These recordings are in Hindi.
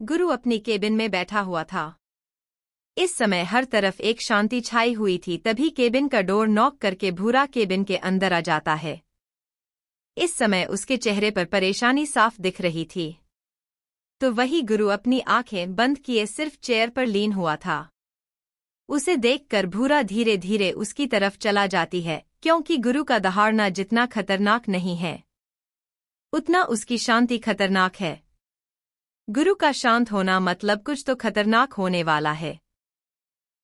गुरु अपनी केबिन में बैठा हुआ था। इस समय हर तरफ एक शांति छाई हुई थी। तभी केबिन का डोर नॉक करके भूरा केबिन के अंदर आ जाता है। इस समय उसके चेहरे पर परेशानी साफ दिख रही थी। तो वही गुरु अपनी आंखें बंद किए सिर्फ चेयर पर लीन हुआ था। उसे देखकर भूरा धीरे धीरे उसकी तरफ चला जाती है, क्योंकि गुरु का दहाड़ना जितना खतरनाक नहीं है उतना उसकी शांति खतरनाक है। गुरु का शांत होना मतलब कुछ तो खतरनाक होने वाला है।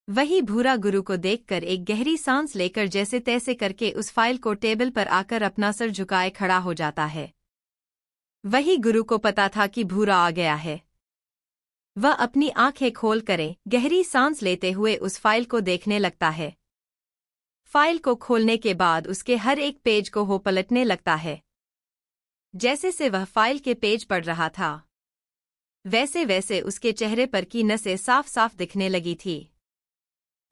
वही भूरा गुरु को देखकर एक गहरी सांस लेकर जैसे तैसे करके उस फाइल को टेबल पर आकर अपना सर झुकाए खड़ा हो जाता है। वही गुरु को पता था कि भूरा आ गया है। वह अपनी आंखें खोल करे गहरी सांस लेते हुए उस फाइल को देखने लगता है। फाइल को खोलने के बाद उसके हर एक पेज को वो पलटने लगता है। जैसे से वह फाइल के पेज पढ़ रहा था, वैसे वैसे उसके चेहरे पर की नसें साफ साफ दिखने लगी थी।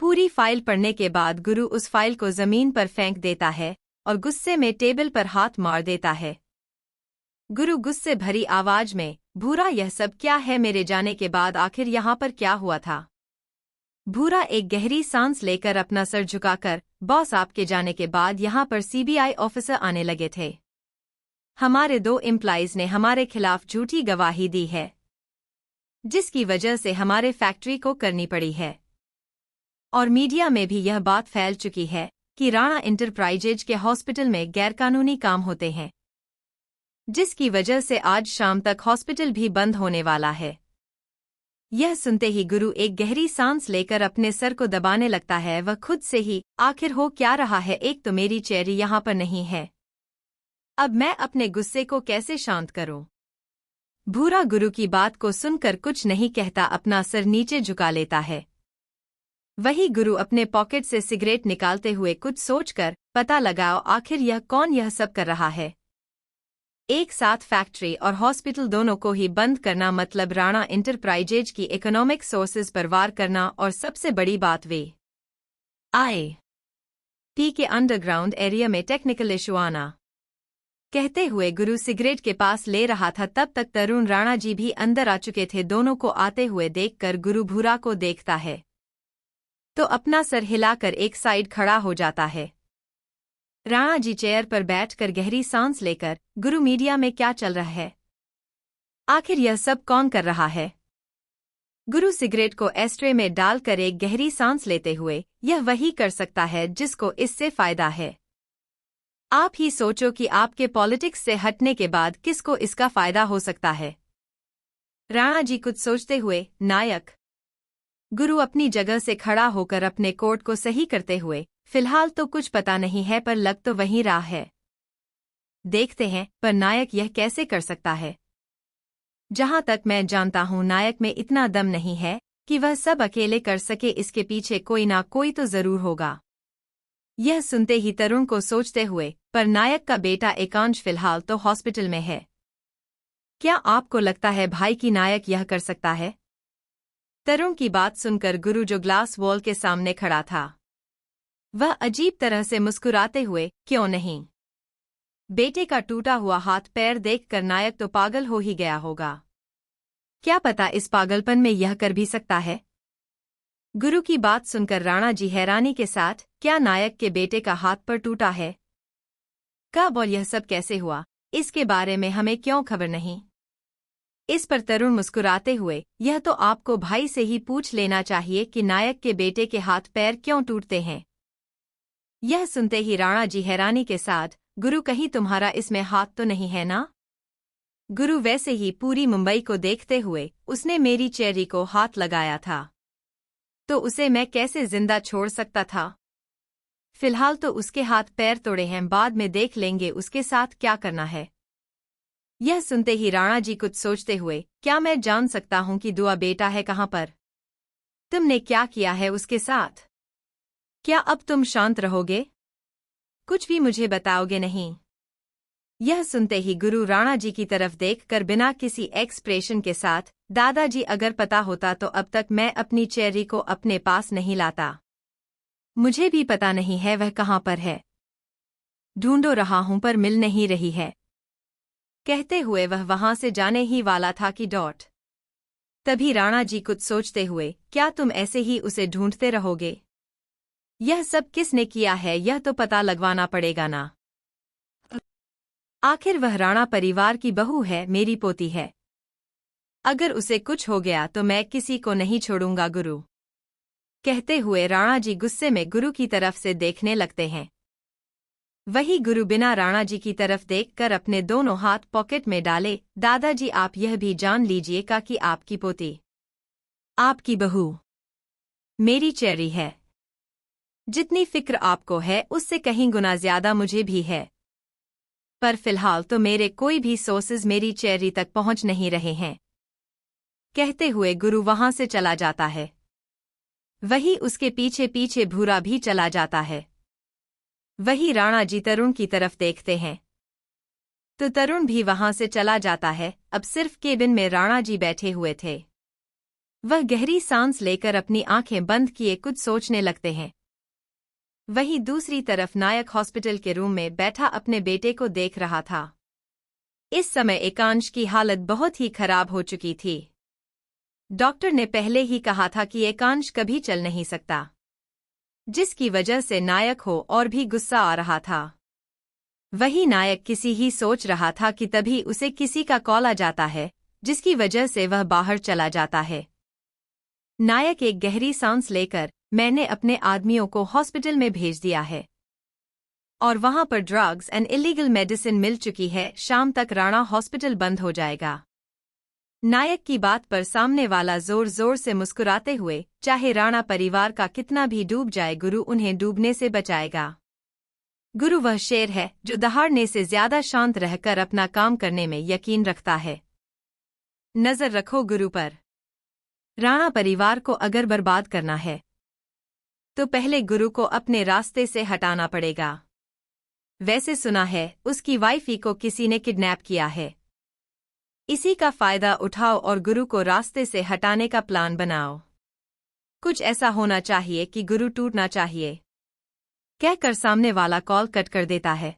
पूरी फाइल पढ़ने के बाद गुरु उस फाइल को जमीन पर फेंक देता है और गुस्से में टेबल पर हाथ मार देता है। गुरु गुस्से भरी आवाज में, भूरा यह सब क्या है? मेरे जाने के बाद आखिर यहाँ पर क्या हुआ था? भूरा एक गहरी सांस लेकर अपना सर झुकाकर, बॉस आपके जाने के बाद यहाँ पर सीबीआई ऑफिसर आने लगे थे। हमारे 2 एम्प्लॉइज ने हमारे खिलाफ झूठी गवाही दी है, जिसकी वजह से हमारे फैक्ट्री को करनी पड़ी है। और मीडिया में भी यह बात फैल चुकी है कि राणा इंटरप्राइजेज के हॉस्पिटल में गैरकानूनी काम होते हैं, जिसकी वजह से आज शाम तक हॉस्पिटल भी बंद होने वाला है। यह सुनते ही गुरु एक गहरी सांस लेकर अपने सर को दबाने लगता है। वह खुद से ही, आखिर हो क्या रहा है? एक तो मेरी चेरी यहाँ पर नहीं है, अब मैं अपने गुस्से को कैसे शांत करूं? भूरा गुरु की बात को सुनकर कुछ नहीं कहता, अपना सर नीचे झुका लेता है। वही गुरु अपने पॉकेट से सिगरेट निकालते हुए कुछ सोचकर, पता लगाओ आखिर यह कौन यह सब कर रहा है। एक साथ फैक्ट्री और हॉस्पिटल दोनों को ही बंद करना मतलब राणा इंटरप्राइजेज की इकोनॉमिक सोर्सेज पर वार करना, और सबसे बड़ी बात वे पी के अंडरग्राउंड एरिया में टेक्निकल इशू आना। कहते हुए गुरु सिगरेट के पास ले रहा था, तब तक तरुण राणा जी भी अंदर आ चुके थे। दोनों को आते हुए देखकर गुरु भूरा को देखता है तो अपना सर हिलाकर एक साइड खड़ा हो जाता है। राणा जी चेयर पर बैठकर गहरी सांस लेकर, गुरु मीडिया में क्या चल रहा है? आखिर यह सब कौन कर रहा है? गुरु सिगरेट को एस्ट्रे में डालकर एक गहरी सांस लेते हुए, यह वही कर सकता है जिसको इससे फायदा है। आप ही सोचो कि आपके पॉलिटिक्स से हटने के बाद किसको इसका फायदा हो सकता है। राणा जी कुछ सोचते हुए, नायक। गुरु अपनी जगह से खड़ा होकर अपने कोट को सही करते हुए, फिलहाल तो कुछ पता नहीं है पर लग तो वहीं रहा है। देखते हैं, पर नायक यह कैसे कर सकता है? जहां तक मैं जानता हूं नायक में इतना दम नहीं है कि वह सब अकेले कर सके, इसके पीछे कोई ना कोई तो जरूर होगा। यह सुनते ही तरुण को सोचते हुए, पर नायक का बेटा एकांश फिलहाल तो हॉस्पिटल में है। क्या आपको लगता है भाई कि नायक यह कर सकता है? तरुण की बात सुनकर गुरु जो ग्लास वॉल के सामने खड़ा था, वह अजीब तरह से मुस्कुराते हुए, क्यों नहीं? बेटे का टूटा हुआ हाथ पैर देखकर नायक तो पागल हो ही गया होगा। क्या पता इस पागलपन में यह कर भी सकता है। गुरु की बात सुनकर राणा जी हैरानी के साथ, क्या नायक के बेटे का हाथ पर टूटा है? कब और यह सब कैसे हुआ? इसके बारे में हमें क्यों खबर नहीं? इस पर तरुण मुस्कुराते हुए, यह तो आपको भाई से ही पूछ लेना चाहिए कि नायक के बेटे के हाथ पैर क्यों टूटते हैं। यह सुनते ही राणा जी हैरानी के साथ, गुरु कहीं तुम्हारा इसमें हाथ तो नहीं है ना? गुरु वैसे ही पूरी मुंबई को देखते हुए, उसने मेरी चेरी को हाथ लगाया था तो उसे मैं कैसे जिंदा छोड़ सकता था? फिलहाल तो उसके हाथ पैर तोड़े हैं, बाद में देख लेंगे उसके साथ क्या करना है। यह सुनते ही राणा जी कुछ सोचते हुए, क्या मैं जान सकता हूं कि दुआ बेटा है कहां पर? तुमने क्या किया है उसके साथ? क्या अब तुम शांत रहोगे? कुछ भी मुझे बताओगे नहीं? यह सुनते ही गुरु राणा जी की तरफ देखकर बिना किसी एक्सप्रेशन के साथ, दादाजी अगर पता होता तो अब तक मैं अपनी चेरी को अपने पास नहीं लाता। मुझे भी पता नहीं है वह कहां पर है। ढूंढो रहा हूं पर मिल नहीं रही है। कहते हुए वह वहां से जाने ही वाला था कि तभी राणा जी कुछ सोचते हुए, क्या तुम ऐसे ही उसे ढूंढते रहोगे? यह सब किसने किया है यह तो पता लगवाना पड़ेगा ना। आखिर वह राणा परिवार की बहू है, मेरी पोती है। अगर उसे कुछ हो गया तो मैं किसी को नहीं छोड़ूंगा गुरु। कहते हुए राणा जी गुस्से में गुरु की तरफ से देखने लगते हैं। वही गुरु बिना राणा जी की तरफ देखकर अपने दोनों हाथ पॉकेट में डाले, दादाजी आप यह भी जान लीजिएगा कि आपकी पोती, आपकी बहू मेरी चेरी है। जितनी फिक्र आपको है उससे कहीं गुना ज्यादा मुझे भी है। पर फिलहाल तो मेरे कोई भी सोर्सेज मेरी चेरी तक पहुंच नहीं रहे हैं। कहते हुए गुरु वहां से चला जाता है। वही उसके पीछे पीछे भूरा भी चला जाता है। वही राणा जी तरुण की तरफ देखते हैं तो तरुण भी वहां से चला जाता है। अब सिर्फ केबिन में राणा जी बैठे हुए थे। वह गहरी सांस लेकर अपनी आंखें बंद किए कुछ सोचने लगते हैं। वहीं दूसरी तरफ नायक हॉस्पिटल के रूम में बैठा अपने बेटे को देख रहा था। इस समय एकांश की हालत बहुत ही खराब हो चुकी थी। डॉक्टर ने पहले ही कहा था कि एकांश कभी चल नहीं सकता, जिसकी वजह से नायक हो और भी गुस्सा आ रहा था। वही नायक किसी ही सोच रहा था कि तभी उसे किसी का कॉल आ जाता है, जिसकी वजह से वह बाहर चला जाता है। नायक एक गहरी सांस लेकर, मैंने अपने आदमियों को हॉस्पिटल में भेज दिया है और वहां पर ड्रग्स एंड इलीगल मेडिसिन मिल चुकी है। शाम तक राणा हॉस्पिटल बंद हो जाएगा। नायक की बात पर सामने वाला जोर जोर से मुस्कुराते हुए, चाहे राणा परिवार का कितना भी डूब जाए गुरु उन्हें डूबने से बचाएगा। गुरु वह शेर है जो दहाड़ने से ज्यादा शांत रहकर अपना काम करने में यकीन रखता है। नजर रखो गुरु पर। राणा परिवार को अगर बर्बाद करना है तो पहले गुरु को अपने रास्ते से हटाना पड़ेगा। वैसे सुना है उसकी वाइफी को किसी ने किडनैप किया है। इसी का फायदा उठाओ और गुरु को रास्ते से हटाने का प्लान बनाओ। कुछ ऐसा होना चाहिए कि गुरु टूटना चाहिए। कहकर सामने वाला कॉल कट कर देता है।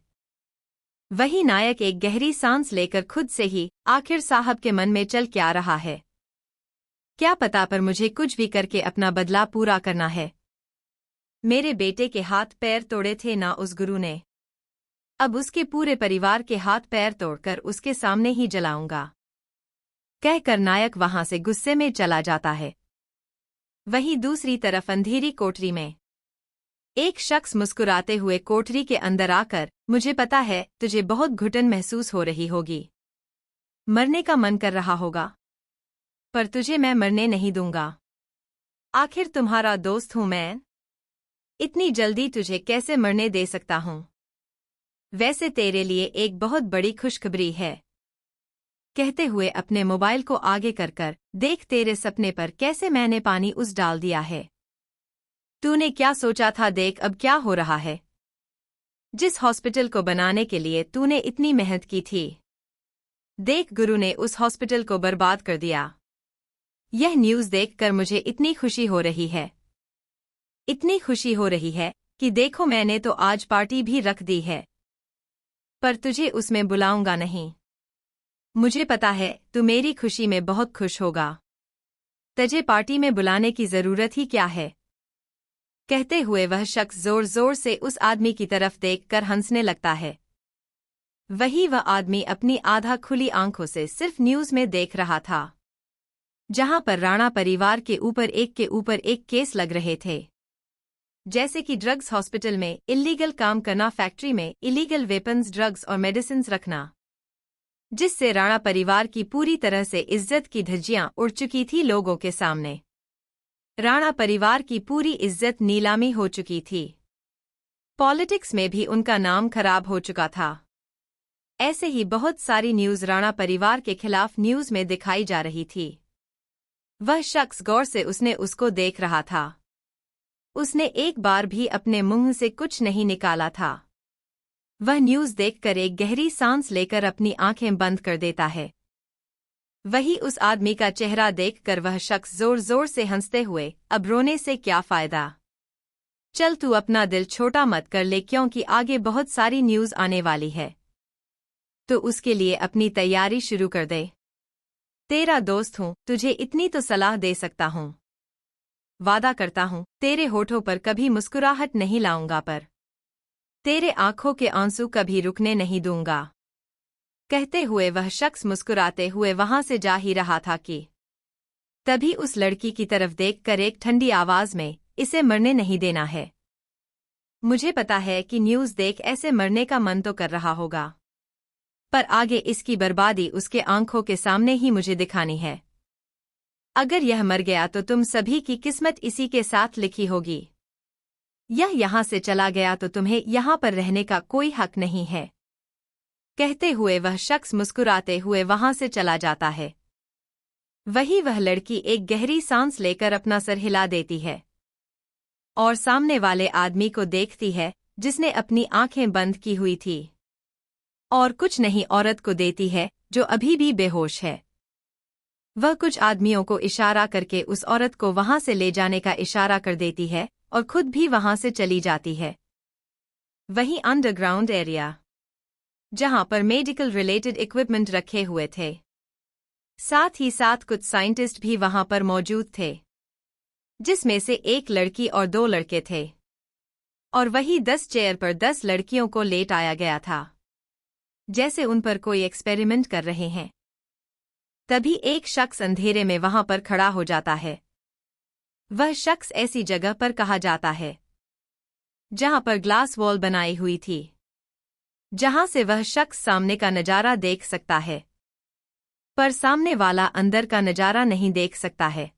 वही नायक एक गहरी सांस लेकर खुद से ही, आखिर साहब के मन में चल क्या रहा है? क्या पता, पर मुझे कुछ भी करके अपना बदला पूरा करना है। मेरे बेटे के हाथ पैर तोड़े थे ना उस गुरु ने, अब उसके पूरे परिवार के हाथ पैर तोड़कर उसके सामने ही जलाऊंगा। कहकर नायक वहां से गुस्से में चला जाता है। वहीं दूसरी तरफ अंधेरी कोठरी में एक शख्स मुस्कुराते हुए कोठरी के अंदर आकर, मुझे पता है तुझे बहुत घुटन महसूस हो रही होगी, मरने का मन कर रहा होगा, पर तुझे मैं मरने नहीं दूंगा। आखिर तुम्हारा दोस्त हूं मैं, इतनी जल्दी तुझे कैसे मरने दे सकता हूं? वैसे तेरे लिए एक बहुत बड़ी खुशखबरी है। कहते हुए अपने मोबाइल को आगे कर देख तेरे सपने पर कैसे मैंने पानी उस डाल दिया है। तूने क्या सोचा था, देख अब क्या हो रहा है। जिस हॉस्पिटल को बनाने के लिए तूने इतनी मेहनत की थी, देख गुरु ने उस हॉस्पिटल को बर्बाद कर दिया। यह न्यूज़ देखकर मुझे इतनी खुशी हो रही है, इतनी खुशी हो रही है कि देखो मैंने तो आज पार्टी भी रख दी है, पर तुझे उसमें बुलाऊंगा नहीं। मुझे पता है तू मेरी खुशी में बहुत खुश होगा, तुझे पार्टी में बुलाने की जरूरत ही क्या है। कहते हुए वह शख्स जोर जोर से उस आदमी की तरफ देखकर हंसने लगता है। वही वह आदमी अपनी आधा खुली आंखों से सिर्फ न्यूज़ में देख रहा था, जहां पर राणा परिवार के ऊपर एक केस लग रहे थे, जैसे कि ड्रग्स हॉस्पिटल में इलीगल काम करना, फैक्ट्री में इलीगल वेपन्स, ड्रग्स और मेडिसिन्स रखना, जिससे राणा परिवार की पूरी तरह से इज्जत की धज्जियां उड़ चुकी थी लोगों के सामने। राणा परिवार की पूरी इज्जत नीलामी हो चुकी थी। पॉलिटिक्स में भी उनका नाम खराब हो चुका था। ऐसे ही बहुत सारी न्यूज़ राणा परिवार के खिलाफ न्यूज़ में दिखाई जा रही थी। वह शख्स गौर से उसको देख रहा था। उसने एक बार भी अपने मुंह से कुछ नहीं निकाला था। वह न्यूज़ देखकर एक गहरी सांस लेकर अपनी आंखें बंद कर देता है। वही उस आदमी का चेहरा देखकर वह शख्स जोर जोर से हंसते हुए, अब रोने से क्या फायदा, चल तू अपना दिल छोटा मत कर ले, क्योंकि आगे बहुत सारी न्यूज़ आने वाली है, तो उसके लिए अपनी तैयारी शुरू कर दे। तेरा दोस्त हूँ, तुझे इतनी तो सलाह दे सकता हूँ। वादा करता हूँ तेरे होठों पर कभी मुस्कुराहट नहीं लाऊंगा, पर तेरे आंखों के आंसू कभी रुकने नहीं दूंगा। कहते हुए वह शख्स मुस्कुराते हुए वहां से जा ही रहा था कि तभी उस लड़की की तरफ देखकर एक ठंडी आवाज में, इसे मरने नहीं देना है। मुझे पता है कि न्यूज़ देख ऐसे मरने का मन तो कर रहा होगा, पर आगे इसकी बर्बादी उसके आंखों के सामने ही मुझे दिखानी है। अगर यह मर गया तो तुम सभी की किस्मत इसी के साथ लिखी होगी। यह यहाँ से चला गया तो तुम्हें यहाँ पर रहने का कोई हक नहीं है। कहते हुए वह शख्स मुस्कुराते हुए वहां से चला जाता है। वह लड़की एक गहरी सांस लेकर अपना सर हिला देती है और सामने वाले आदमी को देखती है जिसने अपनी आंखें बंद की हुई थी, और कुछ नहीं औरत को देती है जो अभी भी बेहोश है। वह कुछ आदमियों को इशारा करके उस औरत को वहां से ले जाने का इशारा कर देती है और खुद भी वहां से चली जाती है। वहीं अंडरग्राउंड एरिया, जहां पर मेडिकल रिलेटेड इक्विपमेंट रखे हुए थे, साथ ही साथ कुछ साइंटिस्ट भी वहां पर मौजूद थे, जिसमें से एक लड़की और 2 लड़के थे, और वही 10 चेयर पर 10 लड़कियों को लेट आया गया था, जैसे उन पर कोई एक्सपेरिमेंट कर रहे हैं। तभी एक शख्स अंधेरे में वहां पर खड़ा हो जाता है। वह शख्स ऐसी जगह पर कहा जाता है जहां पर ग्लास वॉल बनाई हुई थी, जहां से वह शख्स सामने का नजारा देख सकता है, पर सामने वाला अंदर का नजारा नहीं देख सकता है।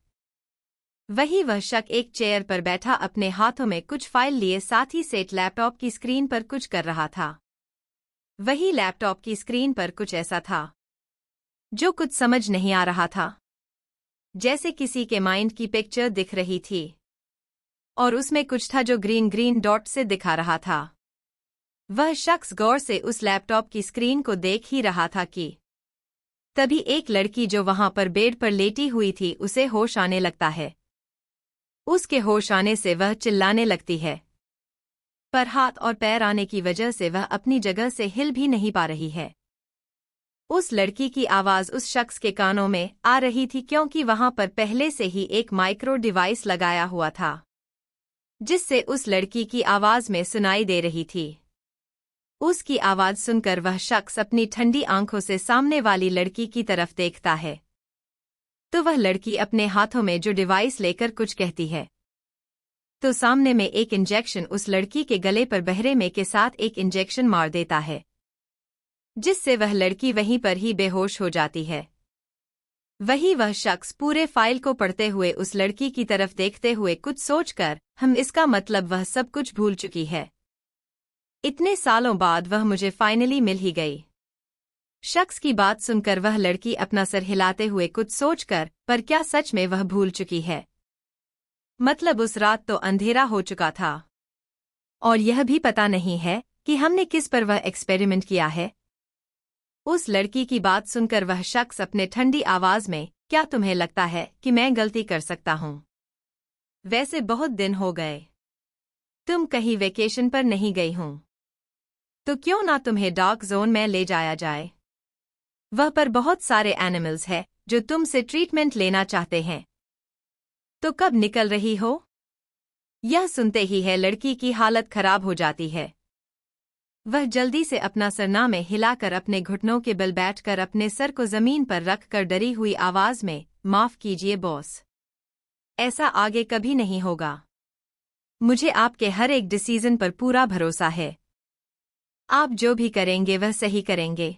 वह शख्स एक चेयर पर बैठा अपने हाथों में कुछ फाइल लिए साथ ही सेट लैपटॉप की स्क्रीन पर कुछ कर रहा था। वही लैपटॉप की स्क्रीन पर कुछ ऐसा था जो कुछ समझ नहीं आ रहा था, जैसे किसी के माइंड की पिक्चर दिख रही थी, और उसमें कुछ था जो ग्रीन ग्रीन डॉट से दिखा रहा था। वह शख्स गौर से उस लैपटॉप की स्क्रीन को देख ही रहा था कि तभी एक लड़की जो वहां पर बेड पर लेटी हुई थी उसे होश आने लगता है। उसके होश आने से वह चिल्लाने लगती है, पर हाथ और पैर आने की वजह से वह अपनी जगह से हिल भी नहीं पा रही है। उस लड़की की आवाज उस शख्स के कानों में आ रही थी क्योंकि वहां पर पहले से ही एक माइक्रो डिवाइस लगाया हुआ था, जिससे उस लड़की की आवाज में सुनाई दे रही थी। उसकी आवाज सुनकर वह शख्स अपनी ठंडी आंखों से सामने वाली लड़की की तरफ देखता है, तो वह लड़की अपने हाथों में जो डिवाइस लेकर कुछ कहती है, तो सामने में एक इंजेक्शन उस लड़की के गले पर बहरे में के साथ एक इंजेक्शन मार देता है, जिससे वह लड़की वहीं पर ही बेहोश हो जाती है। वह शख्स पूरे फाइल को पढ़ते हुए उस लड़की की तरफ देखते हुए कुछ सोचकर, हम इसका मतलब वह सब कुछ भूल चुकी है। इतने सालों बाद वह मुझे फाइनली मिल ही गई। शख्स की बात सुनकर वह लड़की अपना सर हिलाते हुए कुछ सोचकर, पर क्या सच में वह भूल चुकी है? मतलब उस रात तो अंधेरा हो चुका था, और यह भी पता नहीं है कि हमने किस पर वह एक्सपेरिमेंट किया है। उस लड़की की बात सुनकर वह शख्स अपने ठंडी आवाज में, क्या तुम्हें लगता है कि मैं गलती कर सकता हूँ? वैसे बहुत दिन हो गए, तुम कहीं वेकेशन पर नहीं गई हूँ, तो क्यों ना तुम्हें डार्क जोन में ले जाया जाए। वह पर बहुत सारे एनिमल्स हैं जो तुमसे ट्रीटमेंट लेना चाहते हैं। तो कब निकल रही हो? यह सुनते ही है लड़की की हालत खराब हो जाती है। वह जल्दी से अपना सरना में हिलाकर अपने घुटनों के बल बैठकर अपने सर को जमीन पर रखकर डरी हुई आवाज में, माफ कीजिए बॉस, ऐसा आगे कभी नहीं होगा। मुझे आपके हर एक डिसीजन पर पूरा भरोसा है। आप जो भी करेंगे वह सही करेंगे।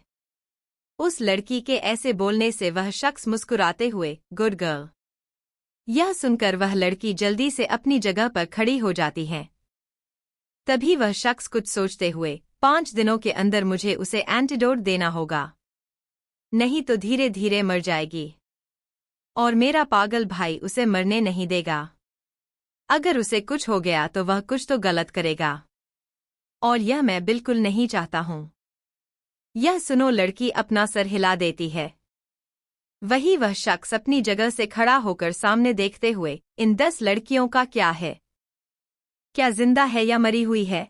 उस लड़की के ऐसे बोलने से वह शख्स मुस्कुराते हुए, गुड गर्ल। यह सुनकर वह लड़की जल्दी से अपनी जगह पर खड़ी हो जाती है। तभी वह शख्स कुछ सोचते हुए, 5 दिनों के अंदर मुझे उसे एंटीडोट देना होगा, नहीं तो धीरे धीरे मर जाएगी, और मेरा पागल भाई उसे मरने नहीं देगा। अगर उसे कुछ हो गया तो वह कुछ तो गलत करेगा, और यह मैं बिल्कुल नहीं चाहता हूँ। यह सुनो लड़की अपना सर हिला देती है। वह शख्स अपनी जगह से खड़ा होकर सामने देखते हुए, इन 10 लड़कियों का क्या है? क्या जिंदा है या मरी हुई है?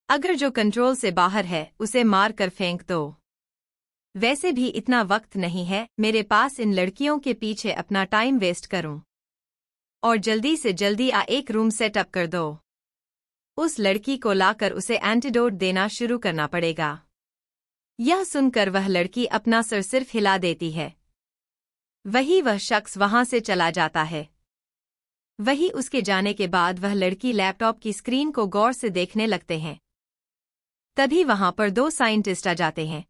अगर जो कंट्रोल से बाहर है उसे मार कर फेंक दो। वैसे भी इतना वक्त नहीं है मेरे पास इन लड़कियों के पीछे अपना टाइम वेस्ट करूं। और जल्दी से जल्दी एक रूम सेटअप कर दो। उस लड़की को लाकर उसे एंटीडोट देना शुरू करना पड़ेगा। यह सुनकर वह लड़की अपना सर सिर्फ हिला देती है। वह शख्स वहां से चला जाता है। वही उसके जाने के बाद वह लड़की लैपटॉप की स्क्रीन को गौर से देखने लगते हैं। तभी वहां पर 2 साइंटिस्ट आ जाते हैं।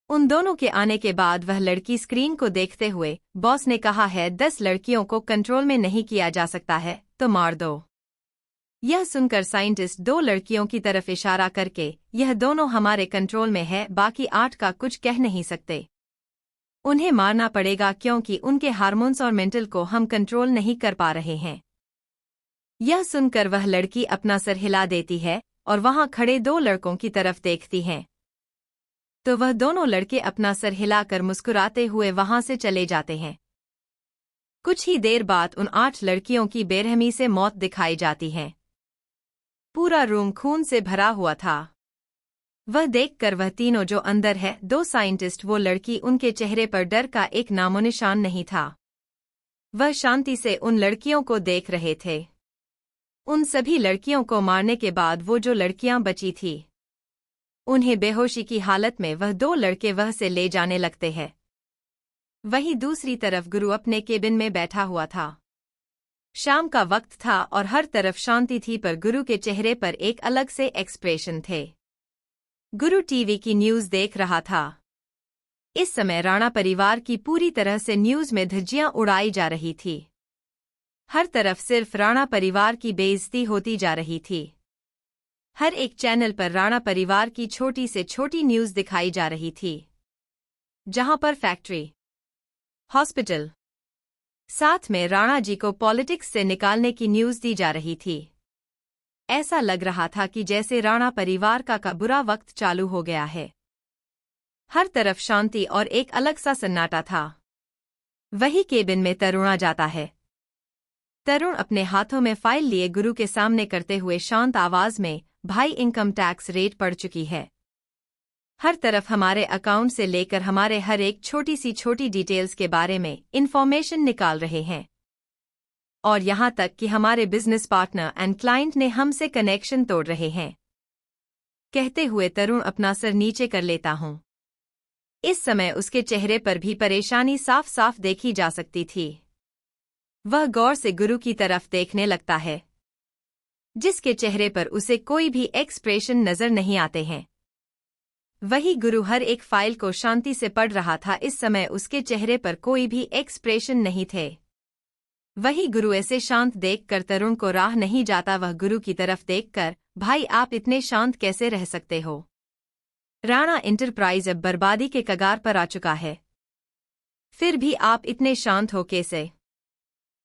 उन दोनों के आने के बाद वह लड़की स्क्रीन को देखते हुए, बॉस ने कहा है 10 लड़कियों को कंट्रोल में नहीं किया जा सकता है, तो मार दो। यह सुनकर साइंटिस्ट 2 लड़कियों की तरफ इशारा करके, यह दोनों हमारे कंट्रोल में है, बाकी 8 का कुछ कह नहीं सकते। उन्हें मारना पड़ेगा क्योंकि उनके हार्मोन्स और मेंटल को हम कंट्रोल नहीं कर पा रहे हैं। यह सुनकर वह लड़की अपना सर हिला देती है और वहां खड़े 2 लड़कों की तरफ देखती हैं। तो वह दोनों लड़के अपना सर हिलाकर मुस्कुराते हुए वहां से चले जाते हैं। कुछ ही देर बाद उन 8 लड़कियों की बेरहमी से मौत दिखाई जाती है। पूरा रूम खून से भरा हुआ था। वह देखकर वह तीनों जो अंदर है 2 साइंटिस्ट, वो लड़की, उनके चेहरे पर डर का एक नामोनिशान नहीं था। वह शांति से उन लड़कियों को देख रहे थे। उन सभी लड़कियों को मारने के बाद वो जो लड़कियां बची थी, उन्हें बेहोशी की हालत में वह 2 लड़के वह से ले जाने लगते हैं। वहीं दूसरी तरफ गुरु अपने केबिन में बैठा हुआ था। शाम का वक्त था और हर तरफ शांति थी, पर गुरु के चेहरे पर एक अलग से एक्सप्रेशन थे। गुरु टीवी की न्यूज़ देख रहा था। इस समय राणा परिवार की पूरी तरह से न्यूज़ में धज्जियां उड़ाई जा रही थी। हर तरफ सिर्फ राणा परिवार की बेइज्जती होती जा रही थी। हर एक चैनल पर राणा परिवार की छोटी से छोटी न्यूज़ दिखाई जा रही थी, जहां पर फैक्ट्री, हॉस्पिटल, साथ में राणा जी को पॉलिटिक्स से निकालने की न्यूज़ दी जा रही थी। ऐसा लग रहा था कि जैसे राणा परिवार का बुरा वक्त चालू हो गया है। हर तरफ शांति और एक अलग सा सन्नाटा था। वही केबिन में तरुण आ जाता है। तरुण अपने हाथों में फाइल लिए गुरु के सामने करते हुए शांत आवाज में, भाई इनकम टैक्स रेट पड़ चुकी है। हर तरफ हमारे अकाउंट से लेकर हमारे हर एक छोटी सी छोटी डिटेल्स के बारे में इंफॉर्मेशन निकाल रहे हैं। और यहाँ तक कि हमारे बिजनेस पार्टनर एंड क्लाइंट ने हमसे कनेक्शन तोड़ रहे हैं। कहते हुए तरुण अपना सर नीचे कर लेता हूँ। इस समय उसके चेहरे पर भी परेशानी साफ साफ देखी जा सकती थी। वह गौर से गुरु की तरफ देखने लगता है, जिसके चेहरे पर उसे कोई भी एक्सप्रेशन नजर नहीं आते हैं। वही गुरु हर एक फाइल को शांति से पढ़ रहा था। इस समय उसके चेहरे पर कोई भी एक्सप्रेशन नहीं थे। वही गुरु ऐसे शांत देखकर तरुण को राह नहीं जाता। वह गुरु की तरफ देखकर, भाई आप इतने शांत कैसे रह सकते हो? राणा एंटरप्राइज अब बर्बादी के कगार पर आ चुका है, फिर भी आप इतने शांत हो कैसे?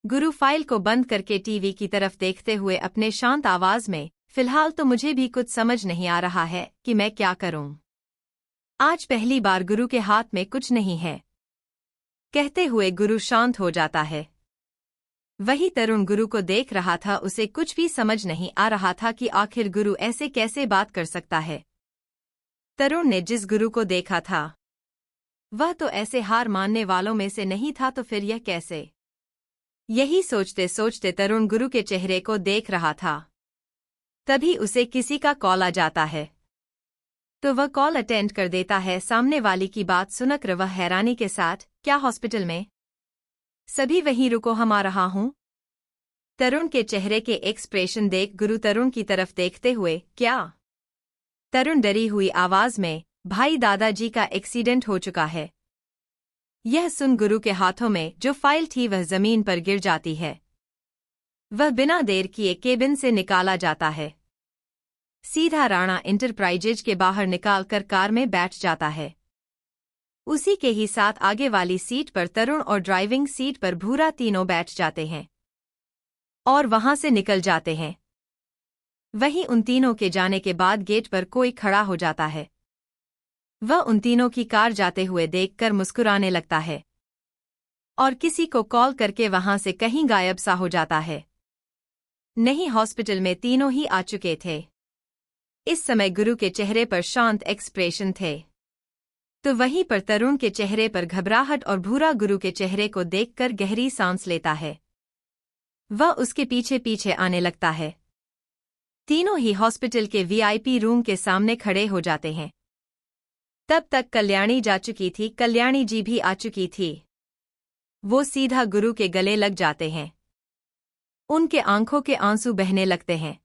गुरु फाइल को बंद करके टीवी की तरफ देखते हुए अपने शांत आवाज में, फिलहाल तो मुझे भी कुछ समझ नहीं आ रहा है कि मैं क्या करूं। आज पहली बार गुरु के हाथ में कुछ नहीं है। कहते हुए गुरु शांत हो जाता है। वही तरुण गुरु को देख रहा था। उसे कुछ भी समझ नहीं आ रहा था कि आखिर गुरु ऐसे कैसे बात कर सकता है। तरुण ने जिस गुरु को देखा था, वह तो ऐसे हार मानने वालों में से नहीं था, तो फिर यह कैसे? यही सोचते सोचते तरुण गुरु के चेहरे को देख रहा था। तभी उसे किसी का कॉल आ जाता है, तो वह कॉल अटेंड कर देता है। सामने वाली की बात सुनकर वह हैरानी के साथ, क्या हॉस्पिटल में? सभी वहीं रुको, हम आ रहा हूं। तरुण के चेहरे के एक्सप्रेशन देख गुरु तरुण की तरफ देखते हुए, क्या? तरुण डरी हुई आवाज में, भाई दादाजी का एक्सीडेंट हो चुका है। यह सुन गुरु के हाथों में जो फाइल थी वह जमीन पर गिर जाती है। वह बिना देर किए केबिन से निकाला जाता है। सीधा राणा एंटरप्राइजेज के बाहर निकालकर कार में बैठ जाता है। उसी के ही साथ आगे वाली सीट पर तरुण और ड्राइविंग सीट पर भूरा तीनों बैठ जाते हैं और वहां से निकल जाते हैं। वहीं उन तीनों के जाने के बाद गेट पर कोई खड़ा हो जाता है। वह उन तीनों की कार जाते हुए देखकर मुस्कुराने लगता है और किसी को कॉल करके वहां से कहीं गायब सा हो जाता है। नहीं, हॉस्पिटल में तीनों ही आ चुके थे। इस समय गुरु के चेहरे पर शांत एक्सप्रेशन थे। तो वहीं पर तरुण के चेहरे पर घबराहट और भूरा गुरु के चेहरे को देखकर गहरी सांस लेता है। वह उसके पीछे पीछे आने लगता है। तीनों ही हॉस्पिटल के वीआईपी रूम के सामने खड़े हो जाते हैं। तब तक कल्याणी जा चुकी थी, कल्याणी जी भी आ चुकी थी। वो सीधा गुरु के गले लग जाते हैं। उनके आंखों के आंसू बहने लगते हैं,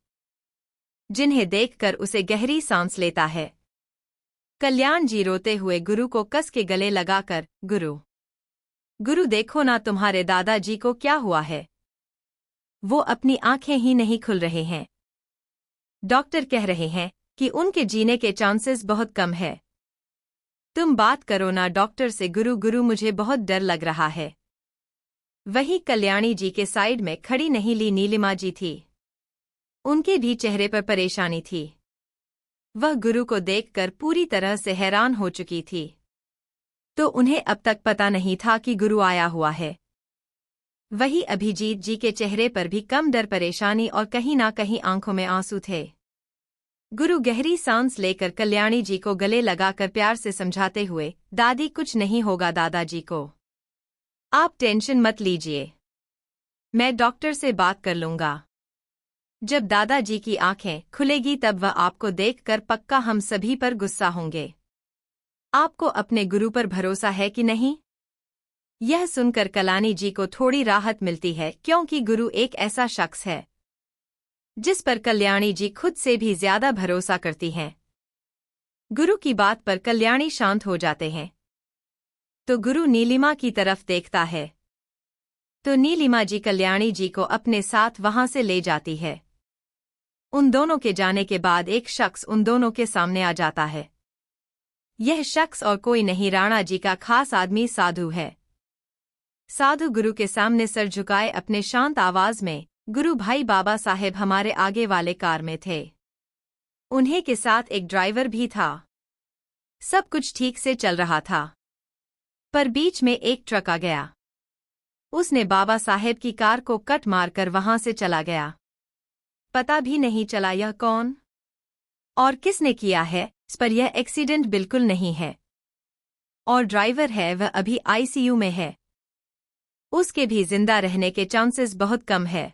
जिन्हें देखकर उसे गहरी सांस लेता है। कल्याण जी रोते हुए गुरु को कस के गले लगाकर, गुरु देखो ना, तुम्हारे दादाजी को क्या हुआ है? वो अपनी आंखें ही नहीं खुल रहे हैं। डॉक्टर कह रहे हैं कि उनके जीने के चांसेस बहुत कम है। तुम बात करो ना डॉक्टर से। गुरु मुझे बहुत डर लग रहा है। वही कल्याणी जी के साइड में खड़ी नहीं ली नीलिमा जी थी। उनके भी चेहरे पर परेशानी थी। वह गुरु को देखकर पूरी तरह से हैरान हो चुकी थी। तो उन्हें अब तक पता नहीं था कि गुरु आया हुआ है। वही अभिजीत जी के चेहरे पर भी कम डर, परेशानी और कहीं ना कहीं आंखों में आंसू थे। गुरु गहरी सांस लेकर कल्याणी जी को गले लगाकर प्यार से समझाते हुए, दादी कुछ नहीं होगा दादाजी को, आप टेंशन मत लीजिए, मैं डॉक्टर से बात कर लूंगा। जब दादाजी की आंखें खुलेगी तब वह आपको देखकर पक्का हम सभी पर गुस्सा होंगे। आपको अपने गुरु पर भरोसा है कि नहीं? यह सुनकर कल्याणी जी को थोड़ी राहत मिलती है, क्योंकि गुरु एक ऐसा शख्स है जिस पर कल्याणी जी खुद से भी ज्यादा भरोसा करती हैं। गुरु की बात पर कल्याणी शांत हो जाते हैं। तो गुरु नीलिमा की तरफ देखता है, तो नीलिमा जी कल्याणी जी को अपने साथ वहां से ले जाती है। उन दोनों के जाने के बाद एक शख्स उन दोनों के सामने आ जाता है। यह शख्स और कोई नहीं, राणा जी का खास आदमी साधु है। साधु गुरु के सामने सर झुकाए अपने शांत आवाज में, गुरु भाई बाबा साहेब हमारे आगे वाले कार में थे। उन्हें के साथ एक ड्राइवर भी था। सब कुछ ठीक से चल रहा था, पर बीच में एक ट्रक आ गया। उसने बाबा साहेब की कार को कट मारकर वहां से चला गया। पता भी नहीं चला यह कौन और किसने किया है, इस पर यह एक्सीडेंट बिल्कुल नहीं है। और ड्राइवर है वह अभी आईसीयू में है। उसके भी जिंदा रहने के चांसेस बहुत कम है।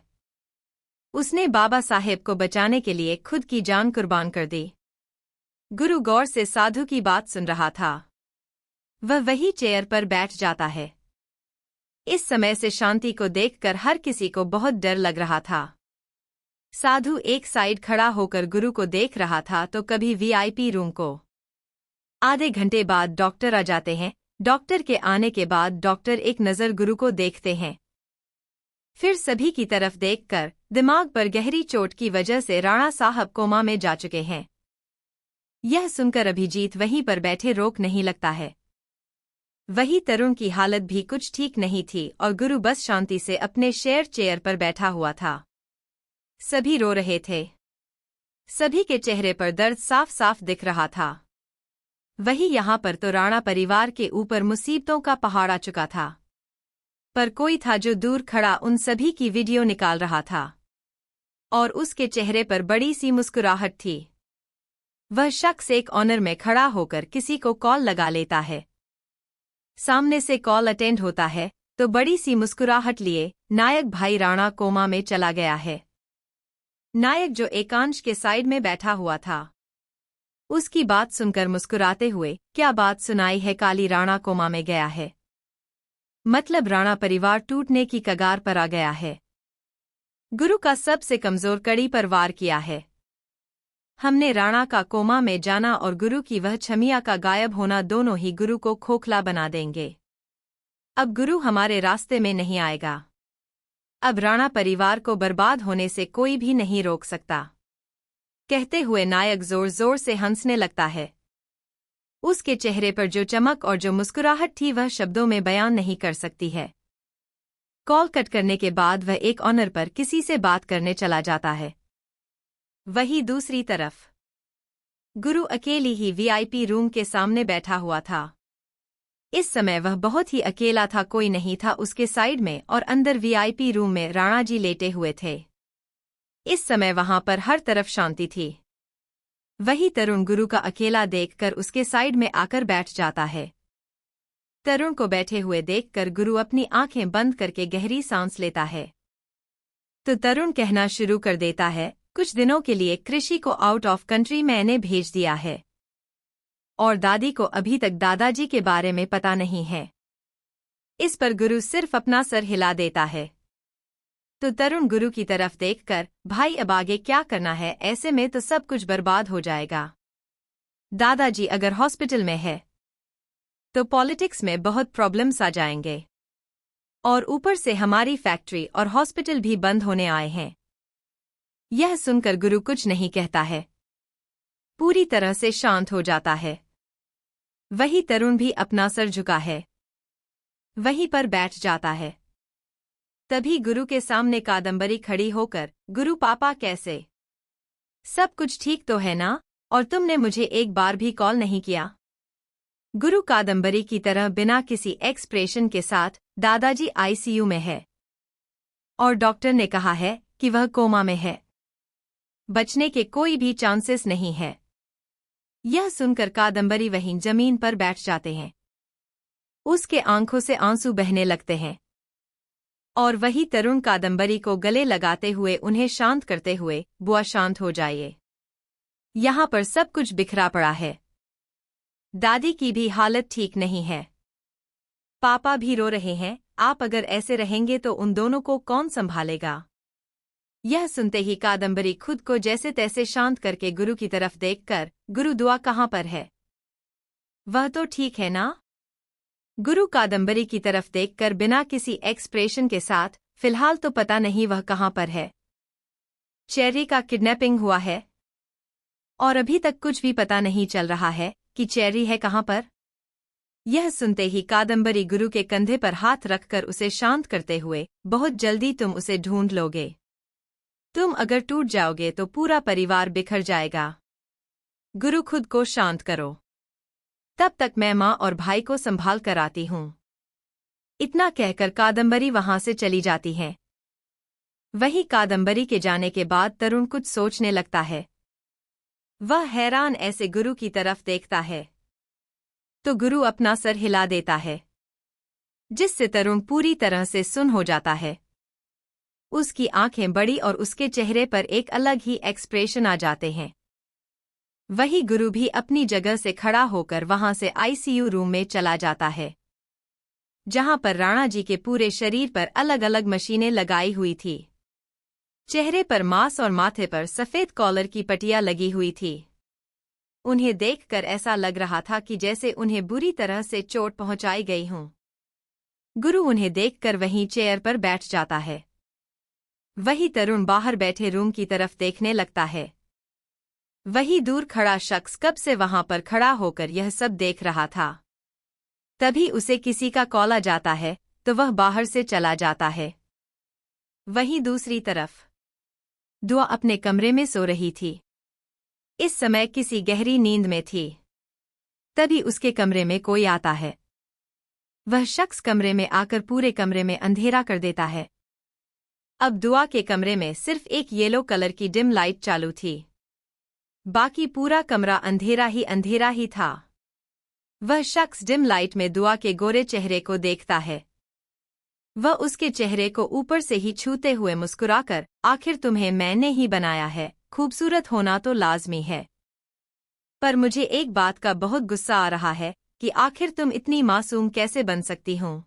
उसने बाबा साहेब को बचाने के लिए खुद की जान कुर्बान कर दी। गुरु गौर से साधु की बात सुन रहा था। वह वही चेयर पर बैठ जाता है। इस समय से शांति को देखकर हर किसी को बहुत डर लग रहा था। साधु एक साइड खड़ा होकर गुरु को देख रहा था, तो कभी वीआईपी रूम को। आधे घंटे बाद डॉक्टर आ जाते हैं। डॉक्टर के आने के बाद डॉक्टर एक नज़र गुरु को देखते हैं, फिर सभी की तरफ देखकर, दिमाग पर गहरी चोट की वजह से राणा साहब कोमा में जा चुके हैं। यह सुनकर अभिजीत वहीं पर बैठे रोक नहीं लगता है। वही तरुण की हालत भी कुछ ठीक नहीं थी और गुरु बस शांति से अपने शेयर चेयर पर बैठा हुआ था। सभी रो रहे थे। सभी के चेहरे पर दर्द साफ साफ दिख रहा था। वही यहाँ पर तो राणा परिवार के ऊपर मुसीबतों का पहाड़ आ चुका था। पर कोई था जो दूर खड़ा उन सभी की वीडियो निकाल रहा था और उसके चेहरे पर बड़ी सी मुस्कुराहट थी। वह शख्स एक ऑनर में खड़ा होकर किसी को कॉल लगा लेता है। सामने से कॉल अटेंड होता है तो बड़ी सी मुस्कुराहट लिए नायक भाई राणा कोमा में चला गया है। नायक जो एकांश के साइड में बैठा हुआ था, उसकी बात सुनकर मुस्कुराते हुए, क्या बात सुनाई है काली, राणा कोमा में गया है? मतलब राणा परिवार टूटने की कगार पर आ गया है। गुरु का सबसे कमजोर कड़ी पर वार किया है। हमने राणा का कोमा में जाना और गुरु की वह छमिया का गायब होना दोनों ही गुरु को खोखला बना देंगे। अब गुरु हमारे रास्ते में नहीं आएगा। अब राणा परिवार को बर्बाद होने से कोई भी नहीं रोक सकता। कहते हुए नायक जोर जोर से हंसने लगता है। उसके चेहरे पर जो चमक और जो मुस्कुराहट थी वह शब्दों में बयान नहीं कर सकती है। कॉल कट करने के बाद वह एक ऑनर पर किसी से बात करने चला जाता है। वहीं दूसरी तरफ गुरु अकेली ही वीआईपी रूम के सामने बैठा हुआ था। इस समय वह बहुत ही अकेला था, कोई नहीं था उसके साइड में और अंदर वीआईपी रूम में राणा जी लेटे हुए थे। इस समय वहां पर हर तरफ शांति थी। वही तरुण गुरु का अकेला देखकर उसके साइड में आकर बैठ जाता है। तरुण को बैठे हुए देखकर गुरु अपनी आंखें बंद करके गहरी सांस लेता है। तो तरुण कहना शुरू कर देता है, कुछ दिनों के लिए कृषि को आउट ऑफ कंट्री मैंने भेज दिया है और दादी को अभी तक दादाजी के बारे में पता नहीं है। इस पर गुरु सिर्फ अपना सर हिला देता है। तो तरुण गुरु की तरफ देखकर, भाई अब आगे क्या करना है, ऐसे में तो सब कुछ बर्बाद हो जाएगा। दादाजी अगर हॉस्पिटल में है तो पॉलिटिक्स में बहुत प्रॉब्लम्स आ जाएंगे और ऊपर से हमारी फैक्ट्री और हॉस्पिटल भी बंद होने आए हैं। यह सुनकर गुरु कुछ नहीं कहता है, पूरी तरह से शांत हो जाता है। वही तरुण भी अपना सर झुका है, वहीं पर बैठ जाता है। तभी गुरु के सामने कादम्बरी खड़ी होकर, गुरु पापा कैसे? सब कुछ ठीक तो है ना? और तुमने मुझे एक बार भी कॉल नहीं किया। गुरु कादम्बरी की तरह बिना किसी एक्सप्रेशन के साथ, दादाजी आईसीयू में है और डॉक्टर ने कहा है कि वह कोमा में है, बचने के कोई भी चांसेस नहीं है। यह सुनकर कादम्बरी वहीं जमीन पर बैठ जाते हैं। उसके आंखों से आंसू बहने लगते हैं और वही तरुण कादम्बरी को गले लगाते हुए उन्हें शांत करते हुए, बुआ शांत हो जाइए, यहाँ पर सब कुछ बिखरा पड़ा है। दादी की भी हालत ठीक नहीं है, पापा भी रो रहे हैं, आप अगर ऐसे रहेंगे तो उन दोनों को कौन संभालेगा? यह सुनते ही कादम्बरी खुद को जैसे तैसे शांत करके गुरु की तरफ देखकर, गुरु दुआ कहाँ पर है? वह तो ठीक है ना? गुरु कादम्बरी की तरफ देखकर बिना किसी एक्सप्रेशन के साथ, फिलहाल तो पता नहीं वह कहाँ पर है। चेरी का किडनैपिंग हुआ है और अभी तक कुछ भी पता नहीं चल रहा है कि चेरी है कहाँ पर। यह सुनते ही कादम्बरी गुरु के कंधे पर हाथ रखकर उसे शांत करते हुए, बहुत जल्दी तुम उसे ढूंढ लोगे। तुम अगर टूट जाओगे तो पूरा परिवार बिखर जाएगा। गुरु खुद को शांत करो, तब तक मैं माँ और भाई को संभाल कर आती हूँ। इतना कहकर कादम्बरी वहां से चली जाती है। वही कादम्बरी के जाने के बाद तरुण कुछ सोचने लगता है। वह हैरान ऐसे गुरु की तरफ देखता है तो गुरु अपना सर हिला देता है, जिससे तरुण पूरी तरह से सुन्न हो जाता है। उसकी आंखें बड़ी और उसके चेहरे पर एक अलग ही एक्सप्रेशन आ जाते हैं। वही गुरु भी अपनी जगह से खड़ा होकर वहां से आईसीयू रूम में चला जाता है, जहां पर राणा जी के पूरे शरीर पर अलग अलग मशीनें लगाई हुई थी। चेहरे पर मांस और माथे पर सफेद कॉलर की पट्टियां लगी हुई थी। उन्हें देखकर ऐसा लग रहा था कि जैसे उन्हें बुरी तरह से चोट पहुंचाई गई हो। गुरु उन्हें देखकर वहीं चेयर पर बैठ जाता है। वही तरुण बाहर बैठे रूम की तरफ देखने लगता है। वही दूर खड़ा शख्स कब से वहां पर खड़ा होकर यह सब देख रहा था। तभी उसे किसी का कॉल आ जाता है तो वह बाहर से चला जाता है। वहीं दूसरी तरफ दुआ अपने कमरे में सो रही थी। इस समय किसी गहरी नींद में थी। तभी उसके कमरे में कोई आता है। वह शख्स कमरे में आकर पूरे कमरे में अंधेरा कर देता है। अब दुआ के कमरे में सिर्फ एक येलो कलर की डिम लाइट चालू थी, बाकी पूरा कमरा अंधेरा ही था। वह शख्स डिम लाइट में दुआ के गोरे चेहरे को देखता है। वह उसके चेहरे को ऊपर से ही छूते हुए मुस्कुराकर, आखिर तुम्हें मैंने ही बनाया है, खूबसूरत होना तो लाजमी है, पर मुझे एक बात का बहुत गुस्सा आ रहा है कि आखिर तुम इतनी मासूम कैसे बन सकती हो।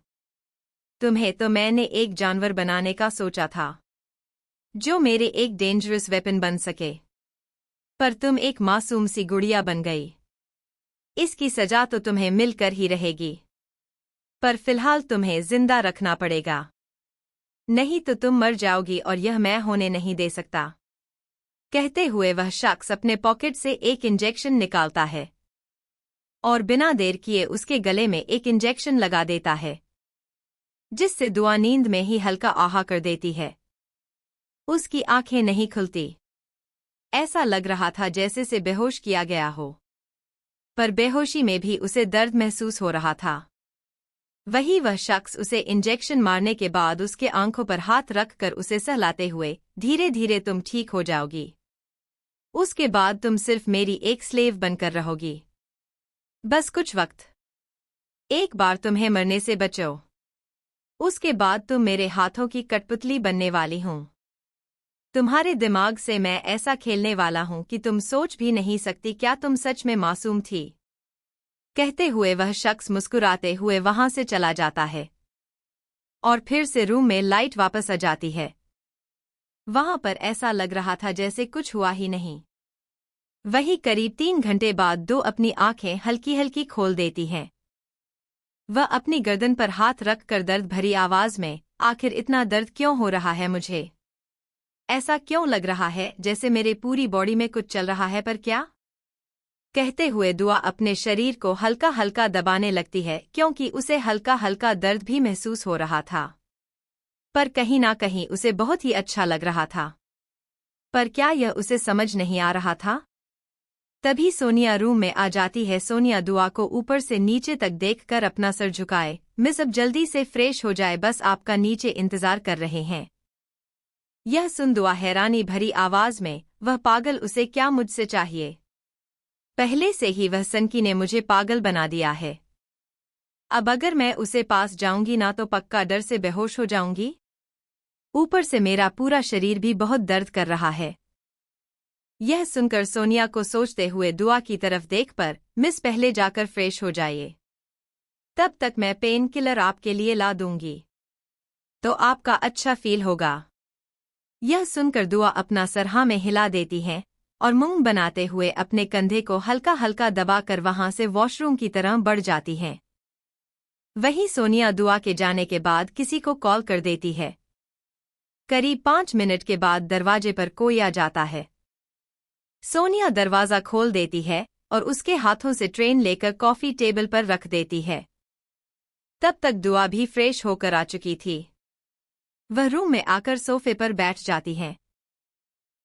तुम्हें तो मैंने एक जानवर बनाने का सोचा था, जो मेरे एक डेंजरस वेपन बन सके, पर तुम एक मासूम सी गुड़िया बन गई। इसकी सजा तो तुम्हें मिलकर ही रहेगी, पर फिलहाल तुम्हें जिंदा रखना पड़ेगा, नहीं तो तुम मर जाओगी और यह मैं होने नहीं दे सकता। कहते हुए वह शख्स अपने पॉकेट से एक इंजेक्शन निकालता है और बिना देर किए उसके गले में एक इंजेक्शन लगा देता है, जिससे दुआ नींद में ही हल्का आहा कर देती है। उसकी आंखें नहीं खुलती। ऐसा लग रहा था जैसे से बेहोश किया गया हो, पर बेहोशी में भी उसे दर्द महसूस हो रहा था। वही वह शख्स उसे इंजेक्शन मारने के बाद उसके आंखों पर हाथ रखकर उसे सहलाते हुए, धीरे धीरे तुम ठीक हो जाओगी। उसके बाद तुम सिर्फ मेरी एक स्लेव बनकर रहोगी। बस कुछ वक्त। एक बार तुम्हें मरने से बचो, उसके बाद तुम मेरे हाथों की कठपुतली बनने वाली हूं। तुम्हारे दिमाग से मैं ऐसा खेलने वाला हूं कि तुम सोच भी नहीं सकती। क्या तुम सच में मासूम थी? कहते हुए वह शख्स मुस्कुराते हुए वहां से चला जाता है और फिर से रूम में लाइट वापस आ जाती है। वहां पर ऐसा लग रहा था जैसे कुछ हुआ ही नहीं। वही करीब 3 घंटे बाद दो अपनी आंखें हल्की हल्की खोल देती हैं। वह अपनी गर्दन पर हाथ रख कर दर्द भरी आवाज में, आखिर इतना दर्द क्यों हो रहा है मुझे? ऐसा क्यों लग रहा है जैसे मेरे पूरी बॉडी में कुछ चल रहा है, पर क्या? कहते हुए दुआ अपने शरीर को हल्का हल्का दबाने लगती है क्योंकि उसे हल्का हल्का दर्द भी महसूस हो रहा था, पर कहीं ना कहीं उसे बहुत ही अच्छा लग रहा था। पर क्या यह उसे समझ नहीं आ रहा था? तभी सोनिया रूम में आ जाती है। सोनिया दुआ को ऊपर से नीचे तक देखकर अपना सर झुकाए, मिस अब जल्दी से फ्रेश हो जाए, बस आपका नीचे इंतजार कर रहे हैं। यह सुन दुआ हैरानी भरी आवाज में, वह पागल, उसे क्या मुझसे चाहिए? पहले से ही वह सनकी ने मुझे पागल बना दिया है। अब अगर मैं उसे पास जाऊंगी ना तो पक्का डर से बेहोश हो जाऊंगी। ऊपर से मेरा पूरा शरीर भी बहुत दर्द कर रहा है। यह सुनकर सोनिया को सोचते हुए दुआ की तरफ देख पर, मिस पहले जाकर फ्रेश हो जाइए, तब तक मैं पेन किलर आपके लिए ला दूंगी, तो आपका अच्छा फील होगा। यह सुनकर दुआ अपना सर हाँ में हिला देती है और मुंह बनाते हुए अपने कंधे को हल्का हल्का दबाकर वहां से वॉशरूम की तरह बढ़ जाती है। वहीं सोनिया दुआ के जाने के बाद किसी को कॉल कर देती है। करीब 5 मिनट के बाद दरवाजे पर कोई आ जाता है। सोनिया दरवाजा खोल देती है और उसके हाथों से ट्रेन लेकर कॉफी टेबल पर रख देती है। तब तक दुआ भी फ्रेश होकर आ चुकी थी। वह रूम में आकर सोफे पर बैठ जाती है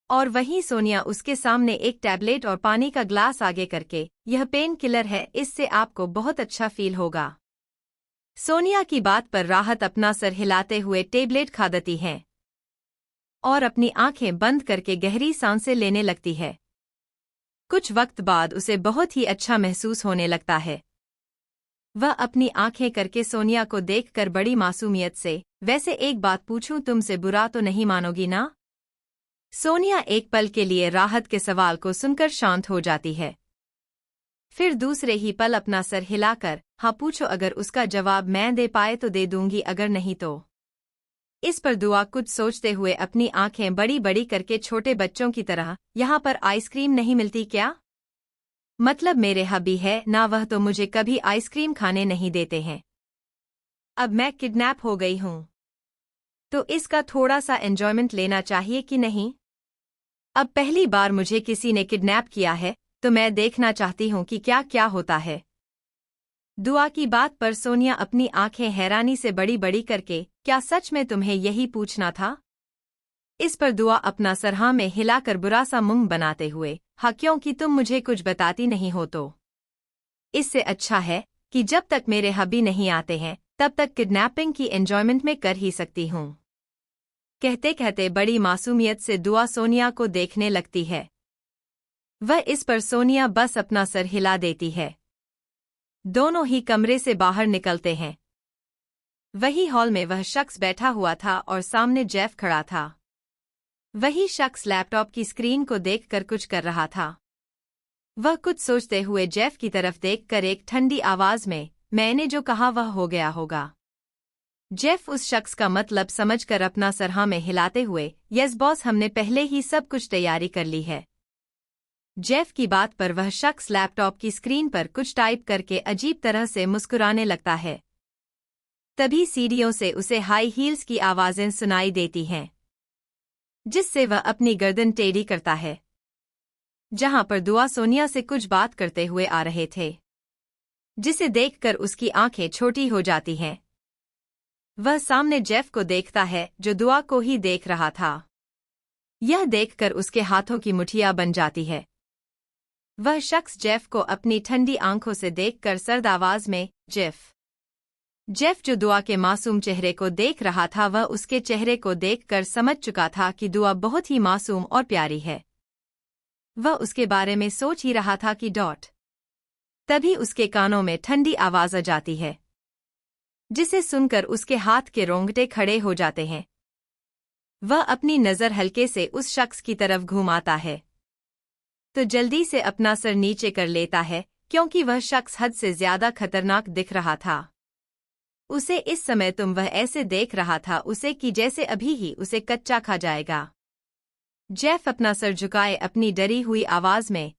और वहीं सोनिया उसके सामने एक टैबलेट और पानी का ग्लास आगे करके, यह पेन किलर है, इससे आपको बहुत अच्छा फील होगा। सोनिया की बात पर राहत अपना सर हिलाते हुए टैबलेट खा देती है और अपनी आंखें बंद करके गहरी सांसें लेने लगती है। कुछ वक्त बाद उसे बहुत ही अच्छा महसूस होने लगता है। वह अपनी आंखें करके सोनिया को देखकर बड़ी मासूमियत से, वैसे एक बात पूछूं, तुमसे बुरा तो नहीं मानोगी ना? सोनिया एक पल के लिए राहत के सवाल को सुनकर शांत हो जाती है, फिर दूसरे ही पल अपना सर हिलाकर, हाँ पूछो, अगर उसका जवाब मैं दे पाए तो दे दूंगी, अगर नहीं तो। इस पर दुआ कुछ सोचते हुए अपनी आंखें बड़ी बड़ी करके छोटे बच्चों की तरह, यहाँ पर आइसक्रीम नहीं मिलती क्या? मतलब मेरे हबी है ना, वह तो मुझे कभी आइसक्रीम खाने नहीं देते हैं। अब मैं किडनैप हो गई हूँ, तो इसका थोड़ा सा एंजॉयमेंट लेना चाहिए कि नहीं? अब पहली बार मुझे किसी ने किडनैप किया है, तो मैं देखना चाहती हूँ कि क्या क्या होता है। दुआ की बात पर सोनिया अपनी आंखें हैरानी से बड़ी बड़ी करके, क्या सच में तुम्हें यही पूछना था? इस पर दुआ अपना सर हाँ में हिलाकर बुरा सा मुंह बनाते हुए, हाँ क्योंकि तुम मुझे कुछ बताती नहीं हो तो। इससे अच्छा है कि जब तक मेरे हबी नहीं आते हैं तब तक किडनैपिंग की एंजॉयमेंट में कर ही सकती हूँ। कहते कहते बड़ी मासूमियत से दुआ सोनिया को देखने लगती है। वह इस पर सोनिया बस अपना सर हिला देती है। दोनों ही कमरे से बाहर निकलते हैं। वही हॉल में वह शख्स बैठा हुआ था और सामने जेफ खड़ा था। वही शख्स लैपटॉप की स्क्रीन को देखकर कुछ कर रहा था। वह कुछ सोचते हुए जेफ की तरफ देखकर एक ठंडी आवाज में, मैंने जो कहा वह हो गया होगा। जेफ उस शख्स का मतलब समझकर अपना सर हाँ में हिलाते हुए, यस बॉस, हमने पहले ही सब कुछ तैयारी कर ली है। जेफ की बात पर वह शख्स लैपटॉप की स्क्रीन पर कुछ टाइप करके अजीब तरह से मुस्कुराने लगता है। तभी सीढ़ियों से उसे हाई हील्स की आवाजें सुनाई देती हैं, जिससे वह अपनी गर्दन टेढ़ी करता है। जहां पर दुआ सोनिया से कुछ बात करते हुए आ रहे थे, जिसे देखकर उसकी आंखें छोटी हो जाती हैं। वह सामने जेफ को देखता है जो दुआ को ही देख रहा था। यह देखकर उसके हाथों की मुठियां बन जाती है। वह शख्स जेफ को अपनी ठंडी आंखों से देखकर सर्द आवाज में, जेफ। जेफ जो दुआ के मासूम चेहरे को देख रहा था, वह उसके चेहरे को देखकर समझ चुका था कि दुआ बहुत ही मासूम और प्यारी है। वह उसके बारे में सोच ही रहा था कि तभी उसके कानों में ठंडी आवाज आ जाती है, जिसे सुनकर उसके हाथ के रोंगटे खड़े हो जाते हैं। वह अपनी नजर हल्के से उस शख्स की तरफ घुमाता है तो जल्दी से अपना सर नीचे कर लेता है, क्योंकि वह शख्स हद से ज्यादा खतरनाक दिख रहा था। उसे इस समय वह ऐसे देख रहा था उसे कि जैसे अभी ही उसे कच्चा खा जाएगा। जेफ अपना सर झुकाए अपनी डरी हुई आवाज में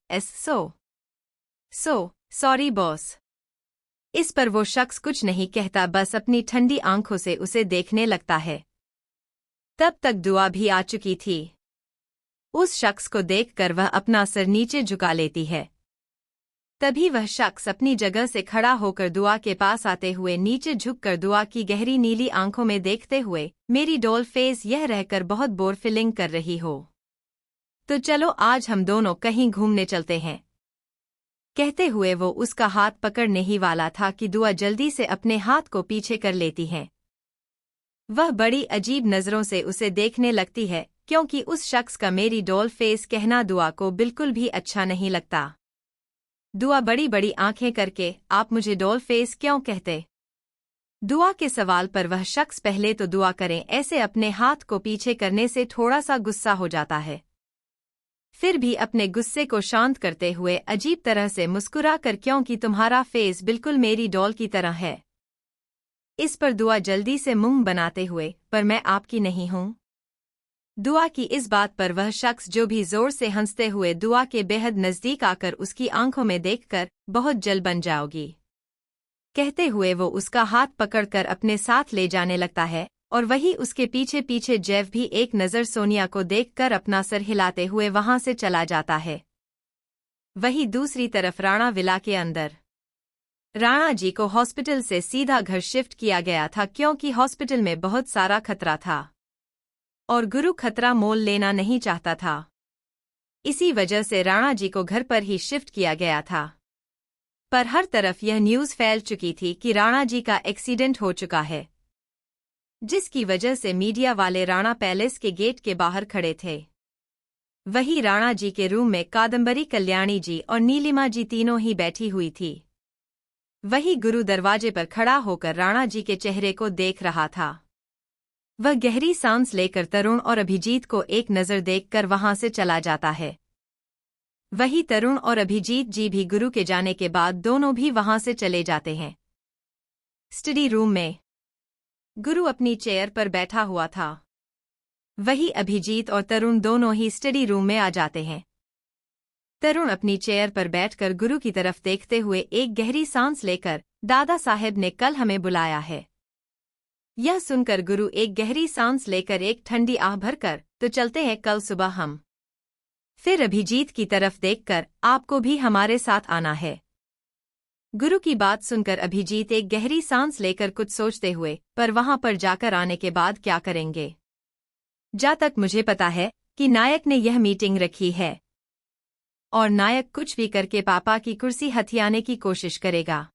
सॉरी बॉस। इस पर वो शख्स कुछ नहीं कहता, बस अपनी ठंडी आंखों से उसे देखने लगता है। तब तक दुआ भी आ चुकी थी। उस शख्स को देखकर वह अपना सर नीचे झुका लेती है। तभी वह शख्स अपनी जगह से खड़ा होकर दुआ के पास आते हुए नीचे झुककर दुआ की गहरी नीली आंखों में देखते हुए, मेरी डॉल फेस यह रहकर बहुत बोर फीलिंग कर रही हो, तो चलो आज हम दोनों कहीं घूमने चलते हैं। कहते हुए वो उसका हाथ पकड़ने ही वाला था कि दुआ जल्दी से अपने हाथ को पीछे कर लेती है। वह बड़ी अजीब नजरों से उसे देखने लगती है, क्योंकि उस शख्स का मेरी डॉल फेस कहना दुआ को बिल्कुल भी अच्छा नहीं लगता। दुआ बड़ी बड़ी आंखें करके, आप मुझे डॉल फेस क्यों कहते? दुआ के सवाल पर वह शख्स पहले तो दुआ करें ऐसे अपने हाथ को पीछे करने से थोड़ा सा गुस्सा हो जाता है, फिर भी अपने गुस्से को शांत करते हुए अजीब तरह से मुस्कुरा कर, क्योंकि तुम्हारा फेस बिल्कुल मेरी डॉल की तरह है। इस पर दुआ जल्दी से मुंह बनाते हुए, पर मैं आपकी नहीं हूं। दुआ की इस बात पर वह शख्स जो भी जोर से हंसते हुए दुआ के बेहद नजदीक आकर उसकी आंखों में देखकर, बहुत जल बन जाओगी, कहते हुए वो उसका हाथ पकड़कर अपने साथ ले जाने लगता है। और वही उसके पीछे पीछे जेफ भी एक नज़र सोनिया को देखकर अपना सर हिलाते हुए वहां से चला जाता है। वही दूसरी तरफ राणा विला के अंदर राणा जी को हॉस्पिटल से सीधा घर शिफ्ट किया गया था, क्योंकि हॉस्पिटल में बहुत सारा खतरा था और गुरु खतरा मोल लेना नहीं चाहता था। इसी वजह से राणा जी को घर पर ही शिफ्ट किया गया था। पर हर तरफ यह न्यूज़ फैल चुकी थी कि राणा जी का एक्सीडेंट हो चुका है, जिसकी वजह से मीडिया वाले राणा पैलेस के गेट के बाहर खड़े थे। वही राणा जी के रूम में कादम्बरी, कल्याणी जी और नीलिमा जी तीनों ही बैठी हुई थी। वही गुरु दरवाजे पर खड़ा होकर राणा जी के चेहरे को देख रहा था। वह गहरी सांस लेकर तरुण और अभिजीत को एक नज़र देखकर वहां से चला जाता है। वही तरुण और अभिजीत जी भी गुरु के जाने के बाद दोनों भी वहां से चले जाते हैं। स्टडी रूम में गुरु अपनी चेयर पर बैठा हुआ था। वही अभिजीत और तरुण दोनों ही स्टडी रूम में आ जाते हैं। तरुण अपनी चेयर पर बैठकर गुरु की तरफ देखते हुए एक गहरी सांस लेकर, दादा साहेब ने कल हमें बुलाया है। यह सुनकर गुरु एक गहरी सांस लेकर एक ठंडी आह भरकर, तो चलते हैं कल सुबह हम। फिर अभिजीत की तरफ देखकर, आपको भी हमारे साथ आना है। गुरु की बात सुनकर अभिजीत एक गहरी सांस लेकर कुछ सोचते हुए, पर वहां पर जाकर आने के बाद क्या करेंगे? जहाँ तक मुझे पता है कि नायक ने यह मीटिंग रखी है और नायक कुछ भी करके पापा की कुर्सी हथियाने की कोशिश करेगा,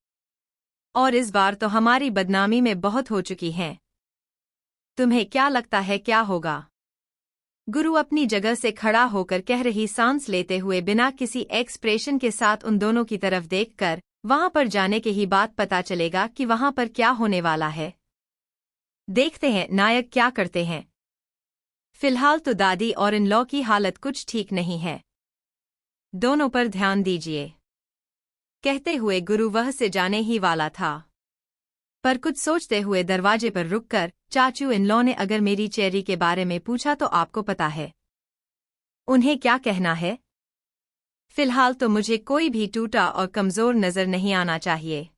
और इस बार तो हमारी बदनामी में बहुत हो चुकी है। तुम्हें क्या लगता है क्या होगा? गुरु अपनी जगह से खड़ा होकर कह रही, सांस लेते हुए बिना किसी एक्सप्रेशन के साथ उन दोनों की तरफ देखकर, वहां पर जाने के ही बाद पता चलेगा कि वहां पर क्या होने वाला है। देखते हैं नायक क्या करते हैं। फिलहाल तो दादी और इन लॉ की हालत कुछ ठीक नहीं है, दोनों पर ध्यान दीजिए। कहते हुए गुरु वह से जाने ही वाला था, पर कुछ सोचते हुए दरवाजे पर रुककर, चाचू इन लॉ ने अगर मेरी चेरी के बारे में पूछा तो आपको पता है उन्हें क्या कहना है? फिलहाल तो मुझे कोई भी टूटा और कमजोर नजर नहीं आना चाहिए।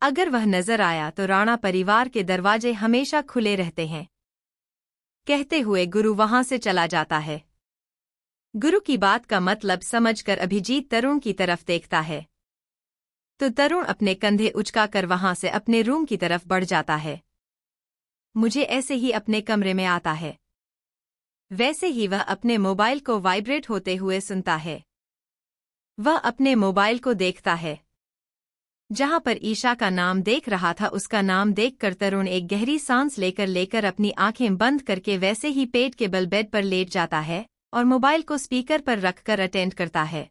अगर वह नजर आया तो राणा परिवार के दरवाजे हमेशा खुले रहते हैं। कहते हुए गुरु वहां से चला जाता है। गुरु की बात का मतलब समझकर अभिजीत तरुण की तरफ देखता है, तो तरुण अपने कंधे उचकाकर वहां से अपने रूम की तरफ बढ़ जाता है। मुझे ऐसे ही अपने कमरे में आता है। वैसे ही वह अपने मोबाइल को वाइब्रेट होते हुए सुनता है। वह अपने मोबाइल को देखता है, जहां पर ईशा का नाम देख रहा था उसका नाम देखकर तरुण एक गहरी सांस लेकर अपनी आंखें बंद करके वैसे ही पेट के बल बेड पर लेट जाता है और मोबाइल को स्पीकर पर रखकर अटेंड करता है।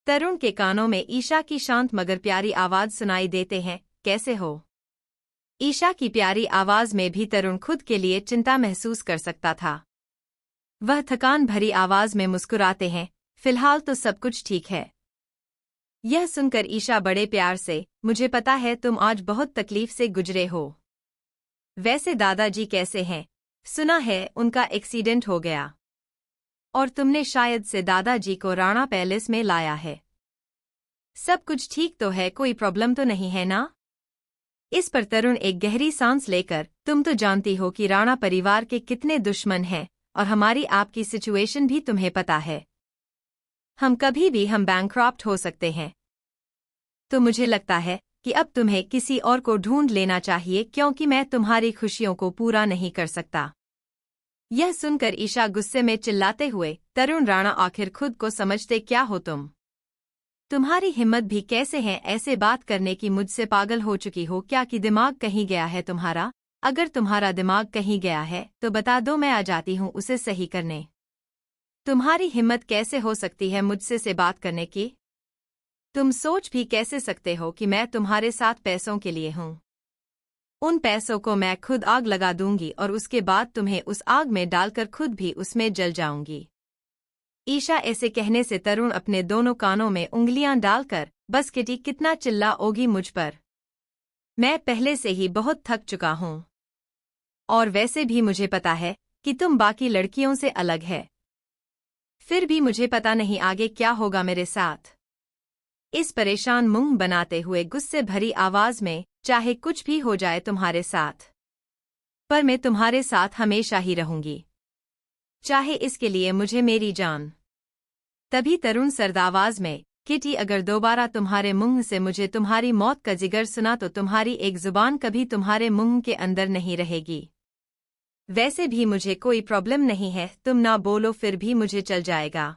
तरुण के कानों में ईशा की शांत मगर प्यारी आवाज सुनाई देते हैं, कैसे हो? ईशा की प्यारी आवाज में भी तरुण खुद के लिए चिंता महसूस कर सकता था। वह थकान भरी आवाज में मुस्कुराते हैं, फिलहाल तो सब कुछ ठीक है। यह सुनकर ईशा बड़े प्यार से, मुझे पता है तुम आज बहुत तकलीफ से गुजरे हो। वैसे दादाजी कैसे हैं? सुना है उनका एक्सीडेंट हो गया और तुमने शायद से दादाजी को राणा पैलेस में लाया है। सब कुछ ठीक तो है, कोई प्रॉब्लम तो नहीं है ना? इस पर तरुण एक गहरी सांस लेकर, तुम तो जानती हो कि राणा परिवार के कितने दुश्मन हैं और हमारी आपकी सिचुएशन भी तुम्हें पता है। हम कभी भी बैंकक्रप्ट हो सकते हैं। तो मुझे लगता है कि अब तुम्हें किसी और को ढूंढ लेना चाहिए क्योंकि मैं तुम्हारी खुशियों को पूरा नहीं कर सकता। यह सुनकर ईशा गुस्से में चिल्लाते हुए, तरुण राणा आखिर खुद को समझते क्या हो तुम? तुम्हारी हिम्मत भी कैसे है ऐसे बात करने की? मुझसे पागल हो चुकी हो क्या कि दिमाग कहीं गया है तुम्हारा? अगर तुम्हारा दिमाग कहीं गया है तो बता दो, मैं आ जाती हूँ उसे सही करने। तुम्हारी हिम्मत कैसे हो सकती है मुझसे से बात करने की? तुम सोच भी कैसे सकते हो कि मैं तुम्हारे साथ पैसों के लिए हूँ? उन पैसों को मैं खुद आग लगा दूंगी और उसके बाद तुम्हें उस आग में डालकर खुद भी उसमें जल जाऊंगी। ईशा ऐसे कहने से तरुण अपने दोनों कानों में उंगलियां डालकर, बस किटी कितना चिल्लाओगी मुझ पर? मैं पहले से ही बहुत थक चुका हूँ और वैसे भी मुझे पता है कि तुम बाकी लड़कियों से अलग है। फिर भी मुझे पता नहीं आगे क्या होगा मेरे साथ। इस परेशान मुंह बनाते हुए गुस्से भरी आवाज में, चाहे कुछ भी हो जाए तुम्हारे साथ, पर मैं तुम्हारे साथ हमेशा ही रहूंगी, चाहे इसके लिए मुझे मेरी जान। तभी तरुण सर्द आवाज में, किटी अगर दोबारा तुम्हारे मुंह से मुझे तुम्हारी मौत का जिगर सुना तो तुम्हारी एक जुबान कभी तुम्हारे मुंह के अंदर नहीं रहेगी। वैसे भी मुझे कोई प्रॉब्लम नहीं है, तुम ना बोलो फिर भी मुझे चल जाएगा,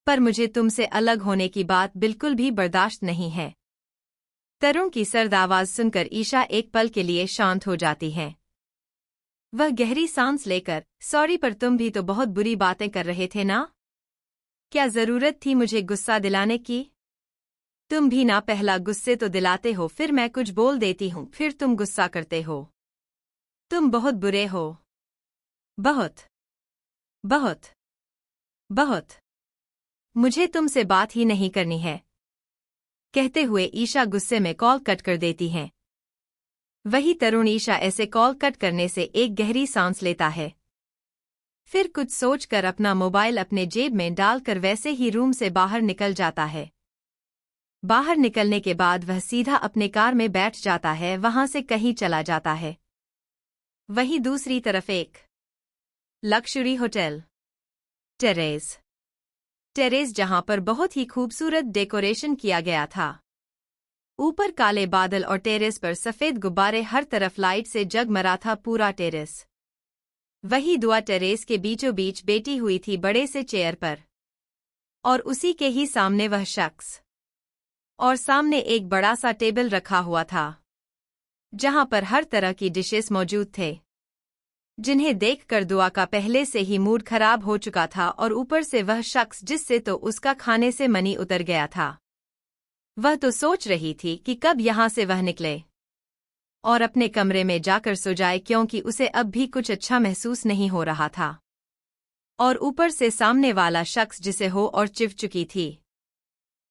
पर मुझे तुमसे अलग होने की बात बिल्कुल भी बर्दाश्त नहीं है। तरुण की सर्द आवाज सुनकर ईशा एक पल के लिए शांत हो जाती है। वह गहरी सांस लेकर, सॉरी पर तुम भी तो बहुत बुरी बातें कर रहे थे ना? क्या जरूरत थी मुझे गुस्सा दिलाने की? तुम भी ना पहला गुस्से तो दिलाते हो, फिर मैं कुछ बोल देती हूँ, फिर तुम गुस्सा करते हो। तुम बहुत बुरे हो, बहुत बहुत बहुत। मुझे तुमसे बात ही नहीं करनी है। कहते हुए ईशा गुस्से में कॉल कट कर देती हैं। वही तरुण ईशा ऐसे कॉल कट करने से एक गहरी सांस लेता है। फिर कुछ सोचकर अपना मोबाइल अपने जेब में डालकर वैसे ही रूम से बाहर निकल जाता है। बाहर निकलने के बाद वह सीधा अपने कार में बैठ जाता है, वहां से कहीं चला जाता है। वहीं दूसरी तरफ एक लक्जरी होटल, टेरेस जहां पर बहुत ही खूबसूरत डेकोरेशन किया गया था। ऊपर काले बादल और टेरेस पर सफेद गुब्बारे, हर तरफ लाइट से जगमगा था पूरा टेरेस। वही दुआ टेरेस के बीचों बीच बैठी हुई थी बड़े से चेयर पर, और उसी के ही सामने वह शख्स, और सामने एक बड़ा सा टेबल रखा हुआ था जहां पर हर तरह की डिशेस मौजूद थे, जिन्हें देखकर दुआ का पहले से ही मूड खराब हो चुका था और ऊपर से वह शख्स जिससे तो उसका खाने से मनी उतर गया था। वह तो सोच रही थी कि कब यहां से वह निकले और अपने कमरे में जाकर सो जाए, क्योंकि उसे अब भी कुछ अच्छा महसूस नहीं हो रहा था। और ऊपर से सामने वाला शख्स जिसे हो और चिढ़ चुकी थी,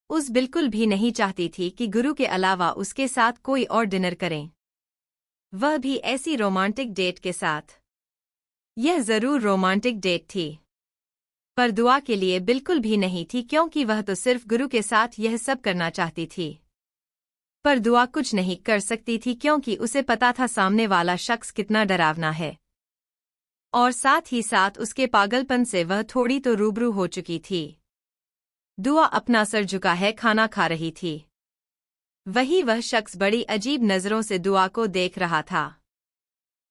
उस बिल्कुल भी नहीं चाहती थी कि गुरु के अलावा उसके साथ कोई और डिनर करें, वह भी ऐसी रोमांटिक डेट के साथ। यह जरूर रोमांटिक डेट थी, पर दुआ के लिए बिल्कुल भी नहीं थी, क्योंकि वह तो सिर्फ गुरु के साथ यह सब करना चाहती थी। पर दुआ कुछ नहीं कर सकती थी, क्योंकि उसे पता था सामने वाला शख्स कितना डरावना है, और साथ ही साथ उसके पागलपन से वह थोड़ी तो रूबरू हो चुकी थी। दुआ अपना सर झुका है खाना खा रही थी। वही वह शख्स बड़ी अजीब नजरों से दुआ को देख रहा था।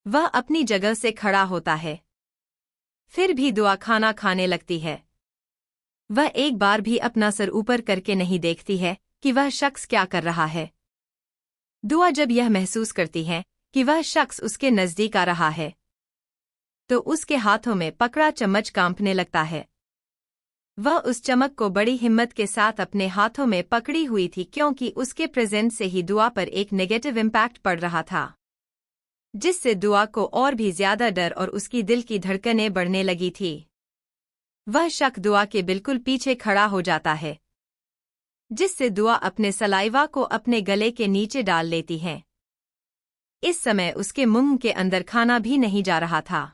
वह अपनी जगह से खड़ा होता है, फिर भी दुआ खाना खाने लगती है। वह एक बार भी अपना सर ऊपर करके नहीं देखती है कि वह शख्स क्या कर रहा है। दुआ जब यह महसूस करती है कि वह शख्स उसके नजदीक आ रहा है, तो उसके हाथों में पकड़ा चम्मच कांपने लगता है। वह उस चमक को बड़ी हिम्मत के साथ अपने हाथों में पकड़ी हुई थी, क्योंकि उसके प्रेजेंस से ही दुआ पर एक नेगेटिव इम्पैक्ट पड़ रहा था, जिससे दुआ को और भी ज्यादा डर और उसकी दिल की धड़कनें बढ़ने लगी थी। वह शख्स दुआ के बिल्कुल पीछे खड़ा हो जाता है, जिससे दुआ अपने सलाइवा को अपने गले के नीचे डाल लेती है। इस समय उसके मुंह के अंदर खाना भी नहीं जा रहा था।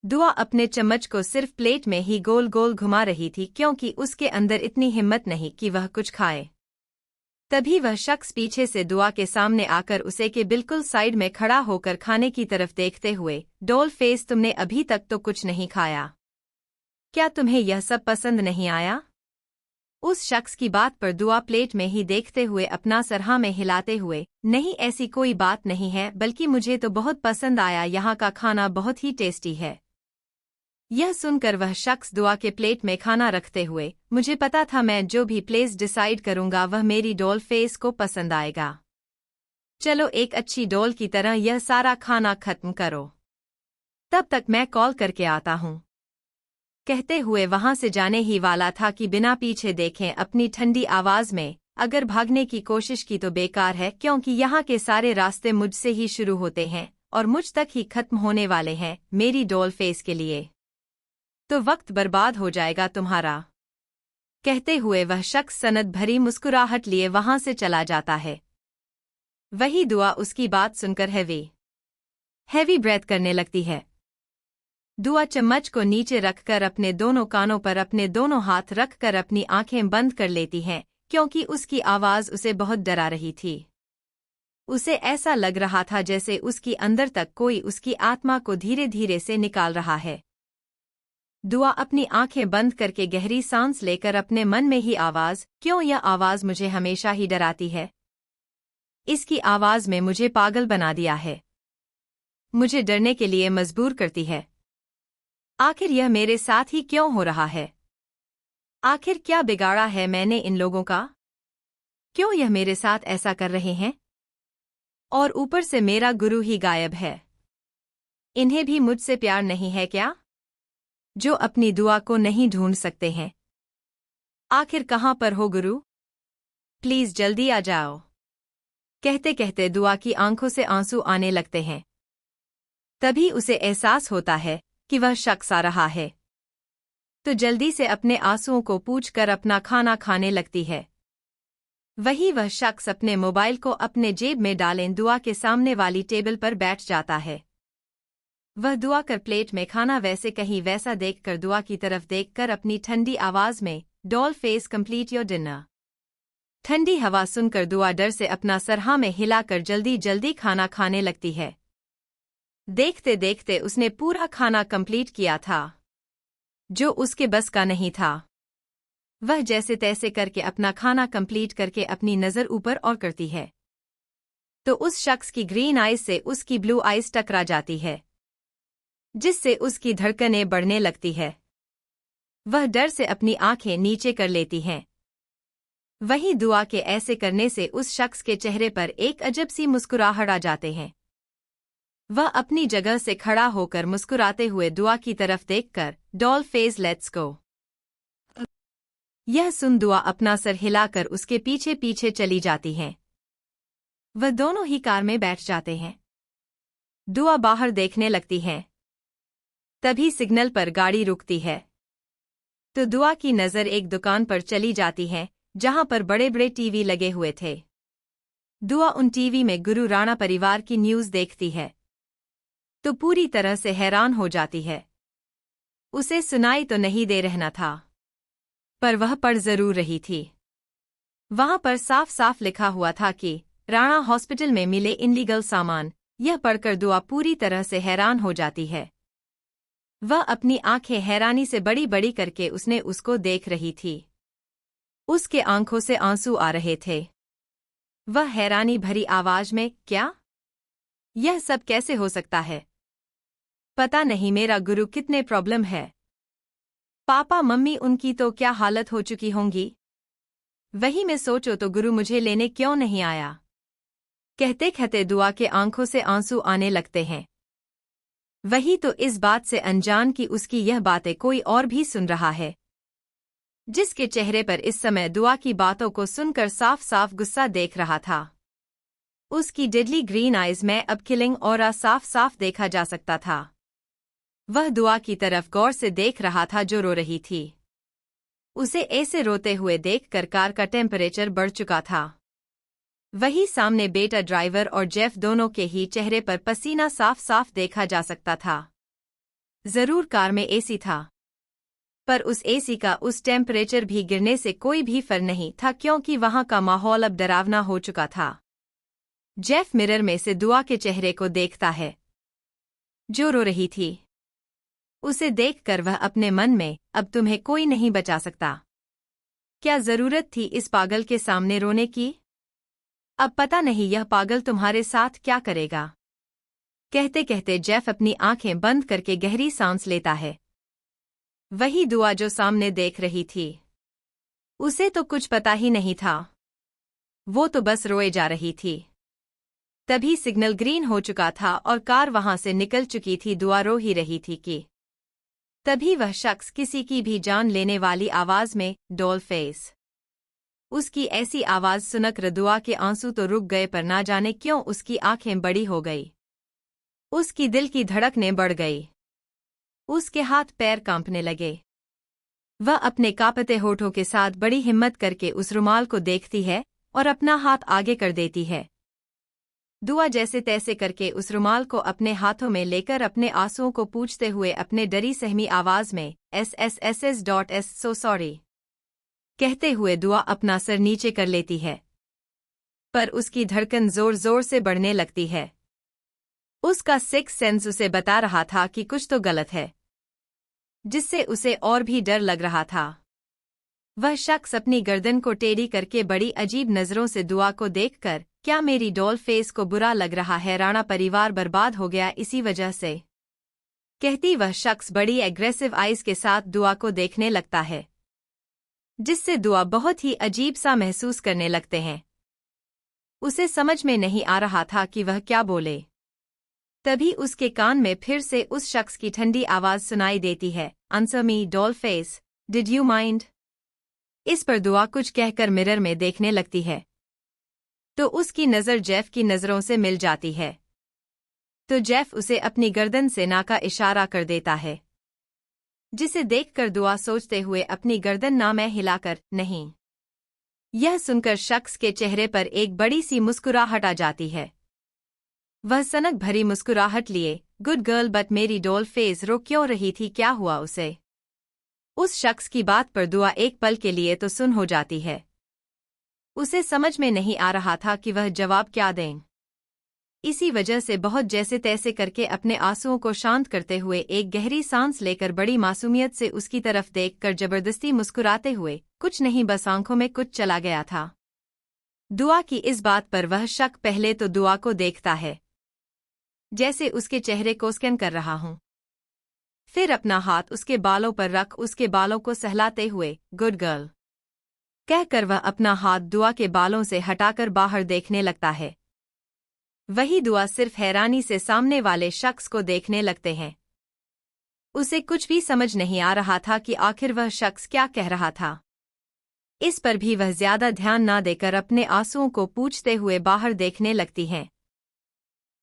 दुआ अपने चम्मच को सिर्फ प्लेट में ही गोल गोल घुमा रही थी, क्योंकि उसके अंदर इतनी हिम्मत नहीं कि वह कुछ खाए। तभी वह शख्स पीछे से दुआ के सामने आकर उसे के बिल्कुल साइड में खड़ा होकर खाने की तरफ देखते हुए, डॉल फेस, तुमने अभी तक तो कुछ नहीं खाया, क्या तुम्हें यह सब पसंद नहीं आया? उस शख्स की बात पर दुआ प्लेट में ही देखते हुए अपना सर हाँ में हिलाते हुए, नहीं ऐसी कोई बात नहीं है, बल्कि मुझे तो बहुत पसंद आया, यहाँ का खाना बहुत ही टेस्टी है। यह सुनकर वह शख्स दुआ के प्लेट में खाना रखते हुए, मुझे पता था मैं जो भी प्लेस डिसाइड करूंगा वह मेरी डॉल फेस को पसंद आएगा। चलो एक अच्छी डॉल की तरह यह सारा खाना खत्म करो, तब तक मैं कॉल करके आता हूँ। कहते हुए वहां से जाने ही वाला था कि बिना पीछे देखें अपनी ठंडी आवाज में, अगर भागने की कोशिश की तो बेकार है, क्योंकि यहाँ के सारे रास्ते मुझसे ही शुरू होते हैं और मुझ तक ही खत्म होने वाले हैं मेरी डॉल फेस के लिए, तो वक्त बर्बाद हो जाएगा तुम्हारा। कहते हुए वह शख्स सनद भरी मुस्कुराहट लिए वहां से चला जाता है। वही दुआ उसकी बात सुनकर हैवी ब्रेथ करने लगती है। दुआ चम्मच को नीचे रखकर अपने दोनों कानों पर अपने दोनों हाथ रखकर अपनी आंखें बंद कर लेती है, क्योंकि उसकी आवाज उसे बहुत डरा रही थी। उसे ऐसा लग रहा था जैसे उसकी अंदर तक कोई उसकी आत्मा को धीरे धीरे से निकाल रहा है। दुआ अपनी आंखें बंद करके गहरी सांस लेकर अपने मन में ही आवाज, क्यों यह आवाज मुझे हमेशा ही डराती है? इसकी आवाज में मुझे पागल बना दिया है, मुझे डरने के लिए मजबूर करती है। आखिर यह मेरे साथ ही क्यों हो रहा है? आखिर क्या बिगाड़ा है मैंने इन लोगों का? क्यों यह मेरे साथ ऐसा कर रहे हैं? और ऊपर से मेरा गुरु ही गायब है। इन्हें भी मुझसे प्यार नहीं है क्या, जो अपनी दुआ को नहीं ढूंढ सकते हैं? आखिर कहाँ पर हो गुरु? प्लीज जल्दी आ जाओ। कहते कहते दुआ की आंखों से आंसू आने लगते हैं। तभी उसे एहसास होता है कि वह शख्स आ रहा है, तो जल्दी से अपने आंसुओं को पूंछकर अपना खाना खाने लगती है। वही वह शख्स अपने मोबाइल को अपने जेब में डाले दुआ के सामने वाली टेबल पर बैठ जाता है। वह दुआ कर प्लेट में खाना वैसे कहीं वैसा देखकर दुआ की तरफ देखकर अपनी ठंडी आवाज में, doll face complete your dinner. ठंडी हवा सुनकर दुआ डर से अपना सर हाँ में हिलाकर जल्दी जल्दी खाना खाने लगती है। देखते देखते उसने पूरा खाना कंप्लीट किया था, जो उसके बस का नहीं था। वह जैसे तैसे करके अपना खाना कंप्लीट करके अपनी नजर ऊपर और करती है, तो उस शख्स की ग्रीन आइज से उसकी ब्लू आइज टकरा जाती है, जिससे उसकी धड़कनें बढ़ने लगती है। वह डर से अपनी आंखें नीचे कर लेती हैं। वही दुआ के ऐसे करने से उस शख्स के चेहरे पर एक अजब सी मुस्कुराहट आ जाते हैं। वह अपनी जगह से खड़ा होकर मुस्कुराते हुए दुआ की तरफ देखकर, डॉल फेस लेट्स गो। यह सुन दुआ अपना सर हिलाकर उसके पीछे पीछे चली जाती हैं। वह दोनों ही कार में बैठ जाते हैं। दुआ बाहर देखने लगती है। तभी सिग्नल पर गाड़ी रुकती है, तो दुआ की नजर एक दुकान पर चली जाती है जहां पर बड़े बड़े टीवी लगे हुए थे। दुआ उन टीवी में गुरु राणा परिवार की न्यूज देखती है, तो पूरी तरह से हैरान हो जाती है। उसे सुनाई तो नहीं दे रहना था, पर वह पढ़ जरूर रही थी। वहां पर साफ साफ लिखा हुआ था कि राणा हॉस्पिटल में मिले इनलीगल सामान। यह पढ़कर दुआ पूरी तरह से हैरान हो जाती है। वह अपनी आंखें हैरानी से बड़ी बड़ी करके उसको देख रही थी। उसके आंखों से आंसू आ रहे थे। वह हैरानी भरी आवाज में, क्या? यह सब कैसे हो सकता है? पता नहीं मेरा गुरु कितने प्रॉब्लम है। पापा मम्मी उनकी तो क्या हालत हो चुकी होंगी। वही मैं सोचो तो गुरु मुझे लेने क्यों नहीं आया। कहते कहते दुआ के आंखों से आंसू आने लगते हैं। वही तो इस बात से अनजान कि उसकी यह बातें कोई और भी सुन रहा है, जिसके चेहरे पर इस समय दुआ की बातों को सुनकर साफ साफ गुस्सा देख रहा था। उसकी डेडली ग्रीन आइज में अब किलिंग ऑरा साफ साफ देखा जा सकता था। वह दुआ की तरफ गौर से देख रहा था जो रो रही थी। उसे ऐसे रोते हुए देखकर कार का टेम्परेचर बढ़ चुका था। वही सामने बेटा ड्राइवर और जेफ दोनों के ही चेहरे पर पसीना साफ साफ देखा जा सकता था। जरूर कार में एसी था, पर उस एसी का उस टेम्परेचर भी गिरने से कोई भी फर्क नहीं था, क्योंकि वहां का माहौल अब डरावना हो चुका था। जेफ मिरर में से दुआ के चेहरे को देखता है, जो रो रही थी। उसे देखकर वह अपने मन में, अब तुम्हें कोई नहीं बचा सकता। क्या जरूरत थी इस पागल के सामने रोने की? अब पता नहीं यह पागल तुम्हारे साथ क्या करेगा। कहते कहते जेफ अपनी आंखें बंद करके गहरी सांस लेता है। वही दुआ जो सामने देख रही थी, उसे तो कुछ पता ही नहीं था। वो तो बस रोए जा रही थी। तभी सिग्नल ग्रीन हो चुका था और कार वहां से निकल चुकी थी। दुआ रो ही रही थी कि तभी वह शख्स किसी की भी जान लेने वाली आवाज में, डॉल फेस। उसकी ऐसी आवाज सुनकर दुआ के आंसू तो रुक गए, पर ना जाने क्यों उसकी आंखें बड़ी हो गई। उसकी दिल की धड़कनें बढ़ गई। उसके हाथ पैर कांपने लगे। वह अपने कांपते होठों के साथ बड़ी हिम्मत करके उस रुमाल को देखती है और अपना हाथ आगे कर देती है। दुआ जैसे तैसे करके उस रुमाल को अपने हाथों में लेकर अपने आंसुओं को पूछते हुए अपने डरी सहमी आवाज में, SSSS.S सो सॉरी कहते हुए दुआ अपना सर नीचे कर लेती है। पर उसकी धड़कन जोर जोर से बढ़ने लगती है। उसका सिक्स सेंस उसे बता रहा था कि कुछ तो गलत है, जिससे उसे और भी डर लग रहा था। वह शख्स अपनी गर्दन को टेढ़ी करके बड़ी अजीब नजरों से दुआ को देखकर, क्या मेरी डॉल फेस को बुरा लग रहा है? राणा परिवार बर्बाद हो गया इसी वजह से, कहती वह शख्स बड़ी एग्रेसिव आइज के साथ दुआ को देखने लगता है, जिससे दुआ बहुत ही अजीब सा महसूस करने लगते हैं। उसे समझ में नहीं आ रहा था कि वह क्या बोले। तभी उसके कान में फिर से उस शख्स की ठंडी आवाज सुनाई देती है, answer me doll face, did you mind? इस पर दुआ कुछ कहकर मिरर में देखने लगती है, तो उसकी नज़र जेफ की नज़रों से मिल जाती है। तो जेफ उसे अपनी गर्दन से ना का इशारा कर देता है, जिसे देखकर दुआ सोचते हुए अपनी गर्दन ना में हिलाकर, नहीं। यह सुनकर शख्स के चेहरे पर एक बड़ी सी मुस्कुराहट आ जाती है। वह सनक भरी मुस्कुराहट लिए, गुड गर्ल बट मेरी डॉल फेस रो क्यों रही थी? क्या हुआ उसे? उस शख्स की बात पर दुआ एक पल के लिए तो सुन हो जाती है। उसे समझ में नहीं आ रहा था कि वह जवाब क्या दें। इसी वजह से बहुत जैसे तैसे करके अपने आंसुओं को शांत करते हुए एक गहरी सांस लेकर बड़ी मासूमियत से उसकी तरफ देखकर जबरदस्ती मुस्कुराते हुए, कुछ नहीं बस आंखों में कुछ चला गया था। दुआ की इस बात पर वह शक पहले तो दुआ को देखता है, जैसे उसके चेहरे को स्कैन कर रहा हूं। फिर अपना हाथ उसके बालों पर रख उसके बालों को सहलाते हुए, गुड गर्ल कहकर वह अपना हाथ दुआ के बालों से हटाकर बाहर देखने लगता है। वही दुआ सिर्फ हैरानी से सामने वाले शख्स को देखने लगते हैं। उसे कुछ भी समझ नहीं आ रहा था कि आखिर वह शख्स क्या कह रहा था। इस पर भी वह ज्यादा ध्यान ना देकर अपने आंसुओं को पूछते हुए बाहर देखने लगती हैं।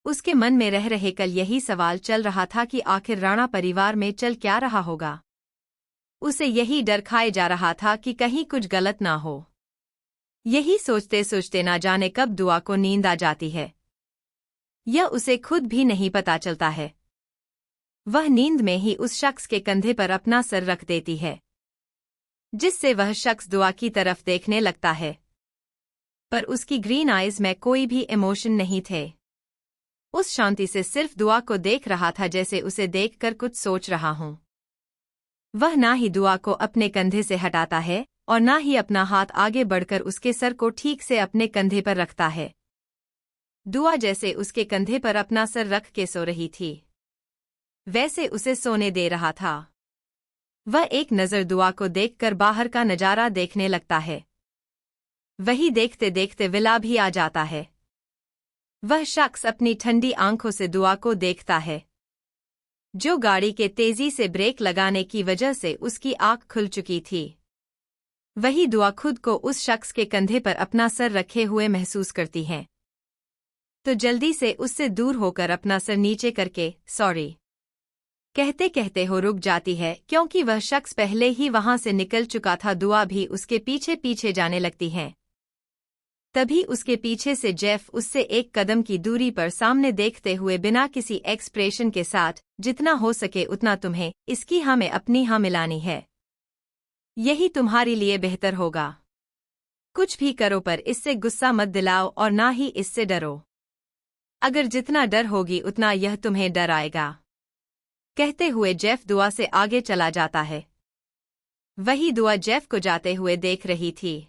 उसके मन में रह रहे कल यही सवाल चल रहा था कि आखिर राणा परिवार में चल क्या रहा होगा। उसे यही डर खाए जा रहा था कि कहीं कुछ गलत ना हो। यही सोचते सोचते ना जाने कब दुआ को नींद आ जाती है। यह उसे खुद भी नहीं पता चलता है। वह नींद में ही उस शख्स के कंधे पर अपना सर रख देती है, जिससे वह शख्स दुआ की तरफ देखने लगता है। पर उसकी ग्रीन आइज में कोई भी इमोशन नहीं थे। उस शांति से सिर्फ दुआ को देख रहा था, जैसे उसे देखकर कुछ सोच रहा हूं। वह ना ही दुआ को अपने कंधे से हटाता है और ना ही अपना हाथ आगे बढ़कर उसके सर को ठीक से अपने कंधे पर रखता है। दुआ जैसे उसके कंधे पर अपना सर रख के सो रही थी, वैसे उसे सोने दे रहा था। वह एक नज़र दुआ को देखकर बाहर का नजारा देखने लगता है। वही देखते देखते विला भी आ जाता है। वह शख्स अपनी ठंडी आंखों से दुआ को देखता है। जो गाड़ी के तेजी से ब्रेक लगाने की वजह से उसकी आंख खुल चुकी थी। वही दुआ खुद को उस शख्स के कंधे पर अपना सर रखे हुए महसूस करती है, तो जल्दी से उससे दूर होकर अपना सर नीचे करके सॉरी कहते कहते हो रुक जाती है, क्योंकि वह शख्स पहले ही वहां से निकल चुका था। दुआ भी उसके पीछे पीछे जाने लगती है। तभी उसके पीछे से जेफ उससे एक कदम की दूरी पर सामने देखते हुए बिना किसी एक्सप्रेशन के साथ, जितना हो सके उतना तुम्हें इसकी हाँ में अपनी हाँ मिलानी है, यही तुम्हारे लिए बेहतर होगा। कुछ भी करो पर इससे गुस्सा मत दिलाओ और ना ही इससे डरो। अगर जितना डर होगी उतना यह तुम्हें डराएगा। कहते हुए जेफ दुआ से आगे चला जाता है। वही दुआ जेफ को जाते हुए देख रही थी।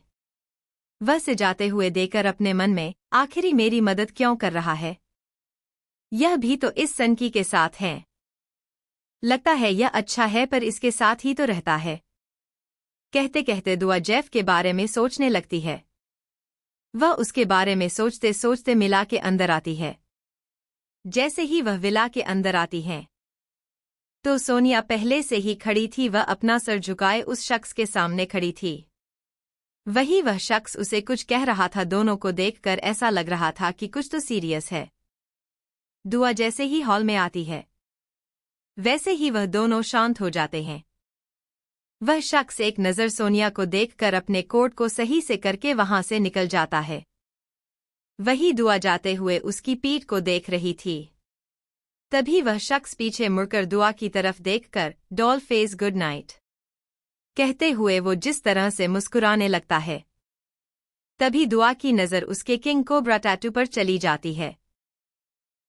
वह से जाते हुए देखकर अपने मन में आखिरी मेरी मदद क्यों कर रहा है, यह भी तो इस सनकी के साथ है। लगता है यह अच्छा है पर इसके साथ ही तो रहता है। कहते कहते दुआ जेफ के बारे में सोचने लगती है। वह उसके बारे में सोचते सोचते मिला के अंदर आती है। जैसे ही वह विला के अंदर आती है तो सोनिया पहले से ही खड़ी थी। वह अपना सर झुकाए उस शख्स के सामने खड़ी थी। वही वह शख्स उसे कुछ कह रहा था। दोनों को देखकर ऐसा लग रहा था कि कुछ तो सीरियस है। दुआ जैसे ही हॉल में आती है वैसे ही वह दोनों शांत हो जाते हैं। वह शख्स एक नज़र सोनिया को देखकर अपने कोट को सही से करके वहां से निकल जाता है। वही दुआ जाते हुए उसकी पीठ को देख रही थी। तभी वह शख्स पीछे मुड़कर दुआ की तरफ देखकर डॉल फेस गुड नाइट कहते हुए वो जिस तरह से मुस्कुराने लगता है, तभी दुआ की नज़र उसके किंग कोबरा टैटू पर चली जाती है।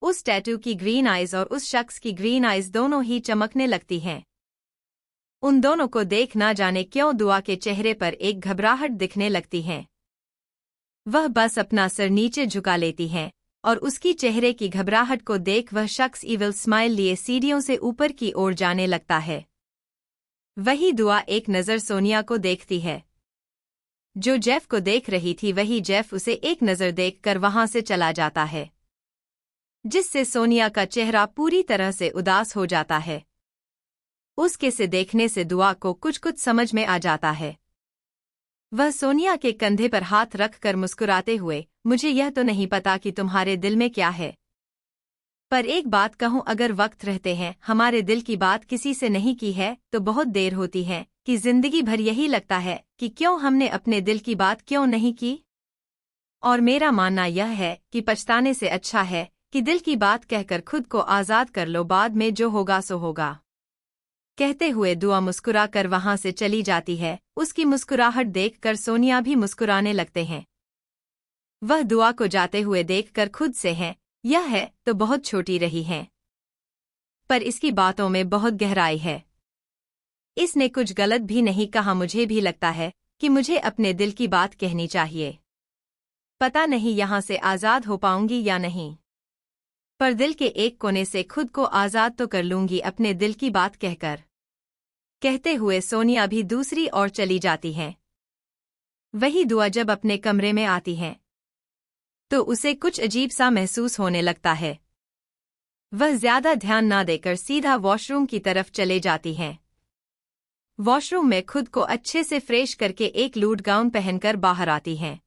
उस टैटू की ग्रीन आइज और उस शख्स की ग्रीन आइज दोनों ही चमकने लगती हैं। उन दोनों को देख ना जाने क्यों दुआ के चेहरे पर एक घबराहट दिखने लगती है। वह बस अपना सर नीचे झुका लेती है और उसकी चेहरे की घबराहट को देख वह शख्स इविल स्माइल लिए सीढ़ियों से ऊपर की ओर जाने लगता है। वही दुआ एक नज़र सोनिया को देखती है। जो जेफ को देख रही थी वही जेफ उसे एक नज़र देखकर वहां से चला जाता है, जिससे सोनिया का चेहरा पूरी तरह से उदास हो जाता है। उसके से देखने से दुआ को कुछ समझ में आ जाता है। वह सोनिया के कंधे पर हाथ रखकर मुस्कुराते हुए, मुझे यह तो नहीं पता कि तुम्हारे दिल में क्या है, पर एक बात कहूँ, अगर वक्त रहते हैं हमारे दिल की बात किसी से नहीं की है तो बहुत देर होती है कि जिंदगी भर यही लगता है कि क्यों हमने अपने दिल की बात क्यों नहीं की। और मेरा मानना यह है कि पछताने से अच्छा है कि दिल की बात कहकर खुद को आज़ाद कर लो, बाद में जो होगा सो होगा। कहते हुए दुआ मुस्कुरा कर वहां से चली जाती है। उसकी मुस्कुराहट देखकर सोनिया भी मुस्कुराने लगते हैं। वह दुआ को जाते हुए देखकर खुद से है, यह है तो बहुत छोटी रही है, पर इसकी बातों में बहुत गहराई है। इसने कुछ गलत भी नहीं कहा। मुझे भी लगता है कि मुझे अपने दिल की बात कहनी चाहिए। पता नहीं यहाँ से आज़ाद हो पाऊंगी या नहीं, पर दिल के एक कोने से खुद को आज़ाद तो कर लूंगी अपने दिल की बात कहकर। कहते हुए सोनिया भी दूसरी ओर चली जाती है। वही दुआ जब अपने कमरे में आती है तो उसे कुछ अजीब सा महसूस होने लगता है। वह ज्यादा ध्यान ना देकर सीधा वॉशरूम की तरफ चले जाती हैं। वॉशरूम में खुद को अच्छे से फ्रेश करके एक लूट गाउन पहनकर बाहर आती हैं।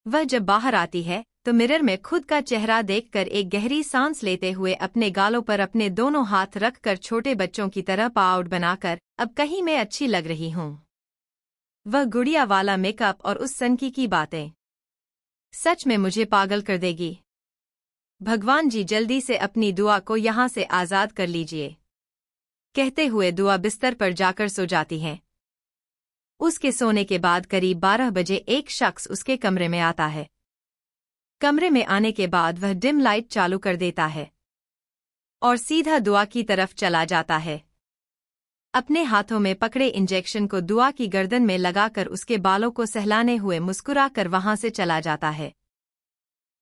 वह जब बाहर आती है तो मिरर में खुद का चेहरा देखकर एक गहरी सांस लेते हुए अपने गालों पर अपने दोनों हाथ रखकर छोटे बच्चों की तरह पाउड बनाकर अब कहीं मैं अच्छी लग रही हूँ। वह गुड़िया वाला मेकअप और उस सनकी की बातें सच में मुझे पागल कर देगी। भगवान जी जल्दी से अपनी दुआ को यहाँ से आज़ाद कर लीजिए। कहते हुए दुआ बिस्तर पर जाकर सो जाती है। उसके सोने के बाद करीब 12 बजे एक शख्स उसके कमरे में आता है। कमरे में आने के बाद वह डिम लाइट चालू कर देता है और सीधा दुआ की तरफ चला जाता है। अपने हाथों में पकड़े इंजेक्शन को दुआ की गर्दन में लगाकर उसके बालों को सहलाने हुए मुस्कुराकर वहां से चला जाता है।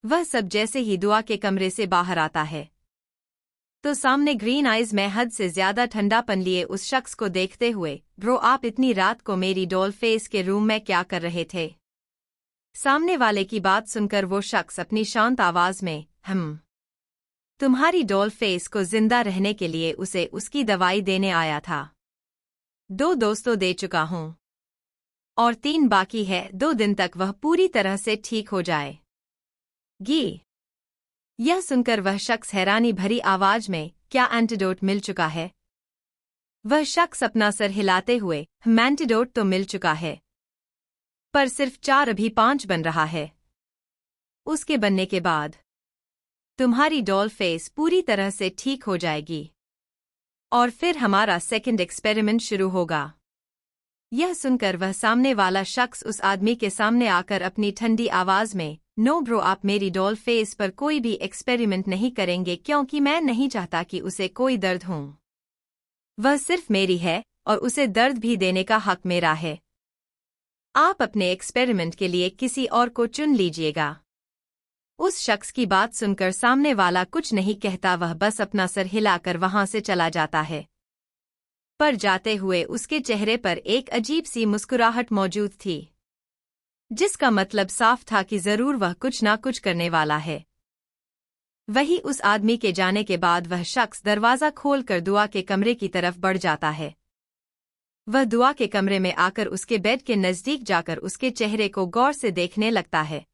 वह सब जैसे ही दुआ के कमरे से बाहर आता है तो सामने ग्रीन आइज में हद से ज्यादा ठंडापन लिए उस शख्स को देखते हुए, ब्रो आप इतनी रात को मेरी डॉल फेस के रूम में क्या कर रहे थे? सामने वाले की बात सुनकर वो शख्स अपनी शांत आवाज में तुम्हारी डॉल फेस को जिंदा रहने के लिए उसे उसकी दवाई देने आया था। 2 दोस्तों दे चुका हूं और 3 बाकी है। 2 दिन तक वह पूरी तरह से ठीक हो जाएगी। यह सुनकर वह शख्स हैरानी भरी आवाज में, क्या एंटीडोट मिल चुका है? वह शख्स अपना सर हिलाते हुए, एंटीडोट तो मिल चुका है, पर सिर्फ 4 अभी 5 बन रहा है। उसके बनने के बाद तुम्हारी डॉल फेस पूरी तरह से ठीक हो जाएगी और फिर हमारा सेकंड एक्सपेरिमेंट शुरू होगा। यह सुनकर वह सामने वाला शख्स उस आदमी के सामने आकर अपनी ठंडी आवाज में, नो ब्रो, आप मेरी डॉल फेस पर कोई भी एक्सपेरिमेंट नहीं करेंगे क्योंकि मैं नहीं चाहता कि उसे कोई दर्द हो। वह सिर्फ मेरी है और उसे दर्द भी देने का हक मेरा है। आप अपने एक्सपेरिमेंट के लिए किसी और को चुन लीजिएगा। उस शख्स की बात सुनकर सामने वाला कुछ नहीं कहता, वह बस अपना सर हिलाकर वहां से चला जाता है। पर जाते हुए उसके चेहरे पर एक अजीब सी मुस्कुराहट मौजूद थी, जिसका मतलब साफ था कि जरूर वह कुछ ना कुछ करने वाला है। वही उस आदमी के जाने के बाद वह शख्स दरवाजा खोलकर दुआ के कमरे की तरफ बढ़ जाता है। वह दुआ के कमरे में आकर उसके बेड के नजदीक जाकर उसके चेहरे को गौर से देखने लगता है।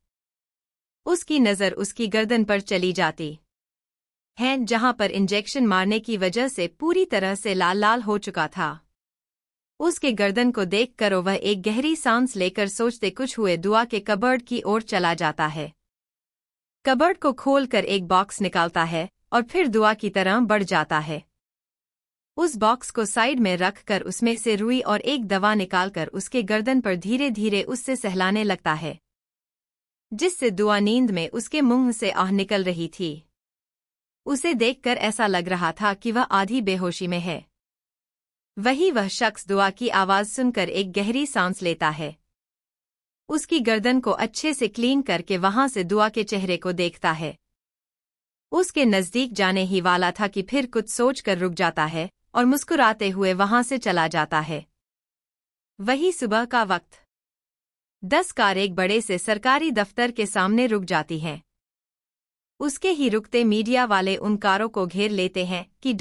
उसकी नज़र उसकी गर्दन पर चली जाती है, जहां पर इंजेक्शन मारने की वजह से पूरी तरह से लाल लाल हो चुका था। उसके गर्दन को देखकर वह एक गहरी सांस लेकर सोचते कुछ हुए दुआ के कबर्ड की ओर चला जाता है। कबर्ड को खोलकर एक बॉक्स निकालता है और फिर दुआ की तरह बढ़ जाता है। उस बॉक्स को साइड में रखकर उसमें से रुई और एक दवा निकालकर उसके गर्दन पर धीरे धीरे उससे सहलाने लगता है, जिससे दुआ नींद में उसके मुंह से आह निकल रही थी। उसे देखकर ऐसा लग रहा था कि वह आधी बेहोशी में है। वही वह शख्स दुआ की आवाज सुनकर एक गहरी सांस लेता है। उसकी गर्दन को अच्छे से क्लीन करके वहां से दुआ के चेहरे को देखता है। उसके नजदीक जाने ही वाला था कि फिर कुछ सोचकर रुक जाता है और मुस्कुराते हुए वहां से चला जाता है। वही सुबह का वक्त 10 कार एक बड़े से सरकारी दफ्तर के सामने रुक जाती हैं। उसके ही रुकते मीडिया वाले उन कारों को घेर लेते हैं कि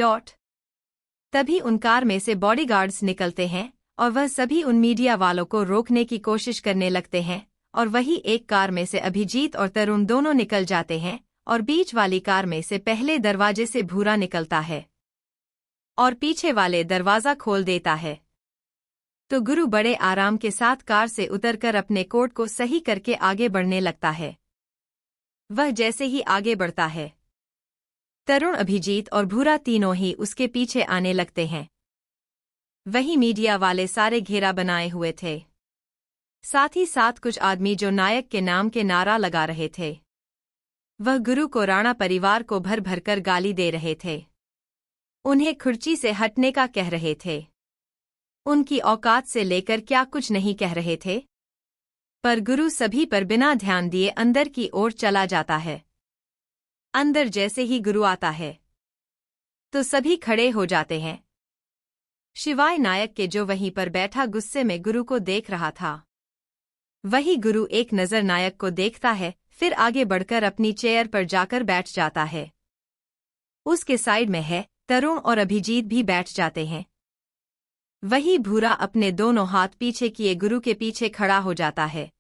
तभी उन कार में से बॉडीगार्ड्स निकलते हैं और वह सभी उन मीडिया वालों को रोकने की कोशिश करने लगते हैं। और वही एक कार में से अभिजीत और तरुण दोनों निकल जाते हैं और बीच वाली कार में से पहले दरवाजे से भूरा निकलता है और पीछे वाले दरवाजा खोल देता है। तो गुरु बड़े आराम के साथ कार से उतरकर अपने कोट को सही करके आगे बढ़ने लगता है। वह जैसे ही आगे बढ़ता है, तरुण, अभिजीत और भूरा तीनों ही उसके पीछे आने लगते हैं। वही मीडिया वाले सारे घेरा बनाए हुए थे, साथ ही साथ कुछ आदमी जो नायक के नाम के नारा लगा रहे थे। वह गुरु को राणा परिवार को भर भरकर गाली दे रहे थे, उन्हें खुर्ची से हटने का कह रहे थे, उनकी औकात से लेकर क्या कुछ नहीं कह रहे थे। पर गुरु सभी पर बिना ध्यान दिए अंदर की ओर चला जाता है। अंदर जैसे ही गुरु आता है तो सभी खड़े हो जाते हैं, शिवाय नायक के, जो वहीं पर बैठा गुस्से में गुरु को देख रहा था। वही गुरु एक नज़र नायक को देखता है, फिर आगे बढ़कर अपनी चेयर पर जाकर बैठ जाता है। उसके साइड में है तरुण और अभिजीत भी बैठ जाते हैं। वही भूरा अपने दोनों हाथ पीछे किए गुरु के पीछे खड़ा हो जाता है।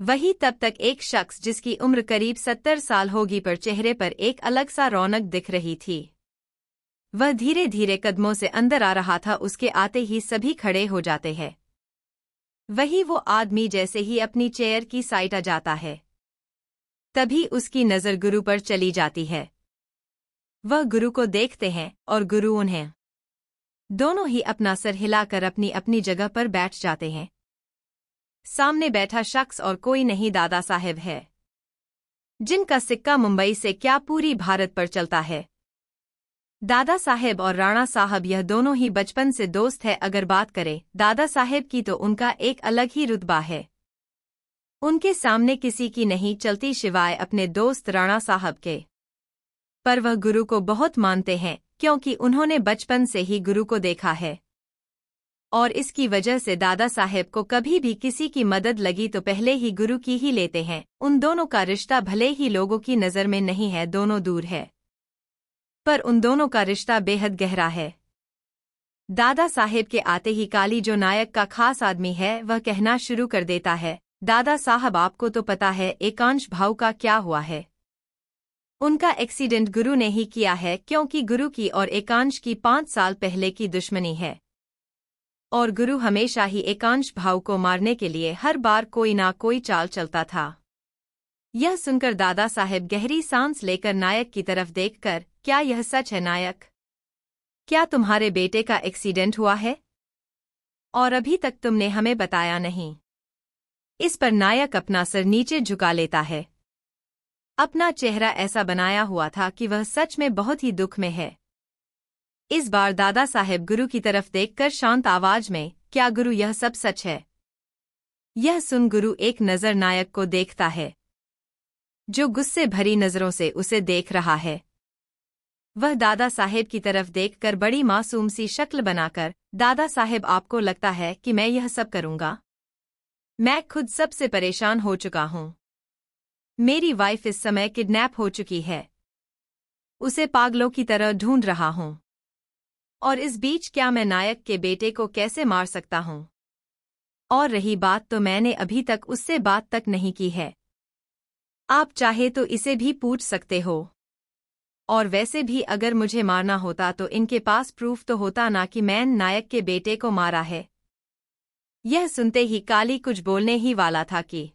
वही तब तक एक शख्स जिसकी उम्र करीब 70 साल होगी पर चेहरे पर एक अलग सा रौनक दिख रही थी। वह धीरे धीरे कदमों से अंदर आ रहा था। उसके आते ही सभी खड़े हो जाते हैं। वही वो आदमी जैसे ही अपनी चेयर की साइड आ जाता है, तभी उसकी नज़र गुरु पर चली जाती है। वह गुरु को देखते हैं और गुरु उन्हें। दोनों ही अपना सर हिलाकर अपनी अपनी जगह पर बैठ जाते हैं। सामने बैठा शख्स और कोई नहीं दादा साहेब है, जिनका सिक्का मुंबई से क्या पूरी भारत पर चलता है। दादा साहेब और राणा साहब यह दोनों ही बचपन से दोस्त है। अगर बात करें दादा साहेब की तो उनका एक अलग ही रुतबा है, उनके सामने किसी की नहीं चलती सिवाय अपने दोस्त राणा साहब के। पर वह गुरु को बहुत मानते हैं क्योंकि उन्होंने बचपन से ही गुरु को देखा है, और इसकी वजह से दादा साहेब को कभी भी किसी की मदद लगी तो पहले ही गुरु की ही लेते हैं। उन दोनों का रिश्ता भले ही लोगों की नज़र में नहीं है, दोनों दूर है, पर उन दोनों का रिश्ता बेहद गहरा है। दादा साहेब के आते ही काली, जो नायक का खास आदमी है, वह कहना शुरू कर देता है, दादा साहब आपको तो पता है एकांश भाऊ का क्या हुआ है। उनका एक्सीडेंट गुरु ने ही किया है, क्योंकि गुरु की और एकांश की 5 साल पहले की दुश्मनी है। और गुरु हमेशा ही एकांश भाऊ को मारने के लिए हर बार कोई ना कोई चाल चलता था। यह सुनकर दादा साहेब गहरी सांस लेकर नायक की तरफ देखकर, क्या यह सच है नायक? क्या तुम्हारे बेटे का एक्सीडेंट हुआ है? और अभी तक तुमने हमें बताया नहीं। इस पर नायक अपना सर नीचे झुका लेता है। अपना चेहरा ऐसा बनाया हुआ था कि वह सच में बहुत ही दुख में है। इस बार दादा साहेब गुरु की तरफ देखकर शांत आवाज में, क्या गुरु यह सब सच है? यह सुन गुरु एक नजर नायक को देखता है, जो गुस्से भरी नजरों से उसे देख रहा है। वह दादा साहेब की तरफ देखकर बड़ी मासूम सी शक्ल बनाकर, दादा साहेब आपको लगता है कि मैं यह सब करूंगा? मैं खुद सबसे परेशान हो चुका हूं। मेरी वाइफ इस समय किडनैप हो चुकी है। उसे पागलों की तरह ढूंढ रहा हूं। और इस बीच क्या मैं नायक के बेटे को कैसे मार सकता हूं? और रही बात, तो मैंने अभी तक उससे बात तक नहीं की है। आप चाहे तो इसे भी पूछ सकते हो। और वैसे भी अगर मुझे मारना होता तो इनके पास प्रूफ तो होता ना कि मैंने नायक के बेटे को मारा है। यह सुनते ही काली कुछ बोलने ही वाला था कि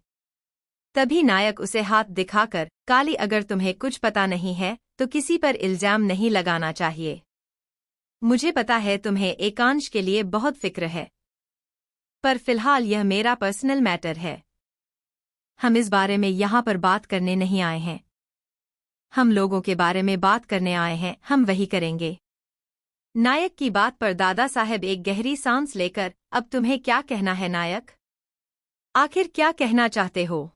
तभी नायक उसे हाथ दिखाकर, काली अगर तुम्हें कुछ पता नहीं है तो किसी पर इल्जाम नहीं लगाना चाहिए। मुझे पता है तुम्हें एकांश के लिए बहुत फिक्र है, पर फिलहाल यह मेरा पर्सनल मैटर है। हम इस बारे में यहाँ पर बात करने नहीं आए हैं। हम लोगों के बारे में बात करने आए हैं, हम वही करेंगे। नायक की बात पर दादा साहेब एक गहरी सांस लेकर, अब तुम्हें क्या कहना है नायक? आखिर क्या कहना चाहते हो?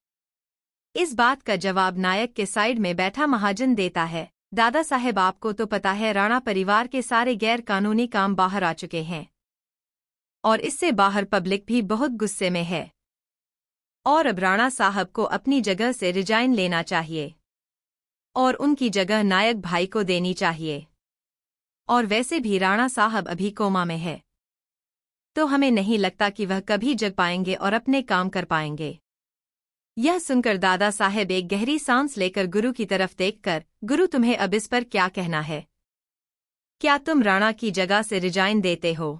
इस बात का जवाब नायक के साइड में बैठा महाजन देता है। दादा साहेब आपको तो पता है राणा परिवार के सारे गैर कानूनी काम बाहर आ चुके हैं, और इससे बाहर पब्लिक भी बहुत गुस्से में है। और अब राणा साहब को अपनी जगह से रिजाइन लेना चाहिए, और उनकी जगह नायक भाई को देनी चाहिए। और वैसे भी राणा साहब अभी कोमा में है, तो हमें नहीं लगता कि वह कभी जग पाएंगे और अपने काम कर पाएंगे। यह सुनकर दादा साहेब एक गहरी सांस लेकर गुरु की तरफ देखकर, गुरु तुम्हें अब इस पर क्या कहना है? क्या तुम राणा की जगह से रिजाइन देते हो?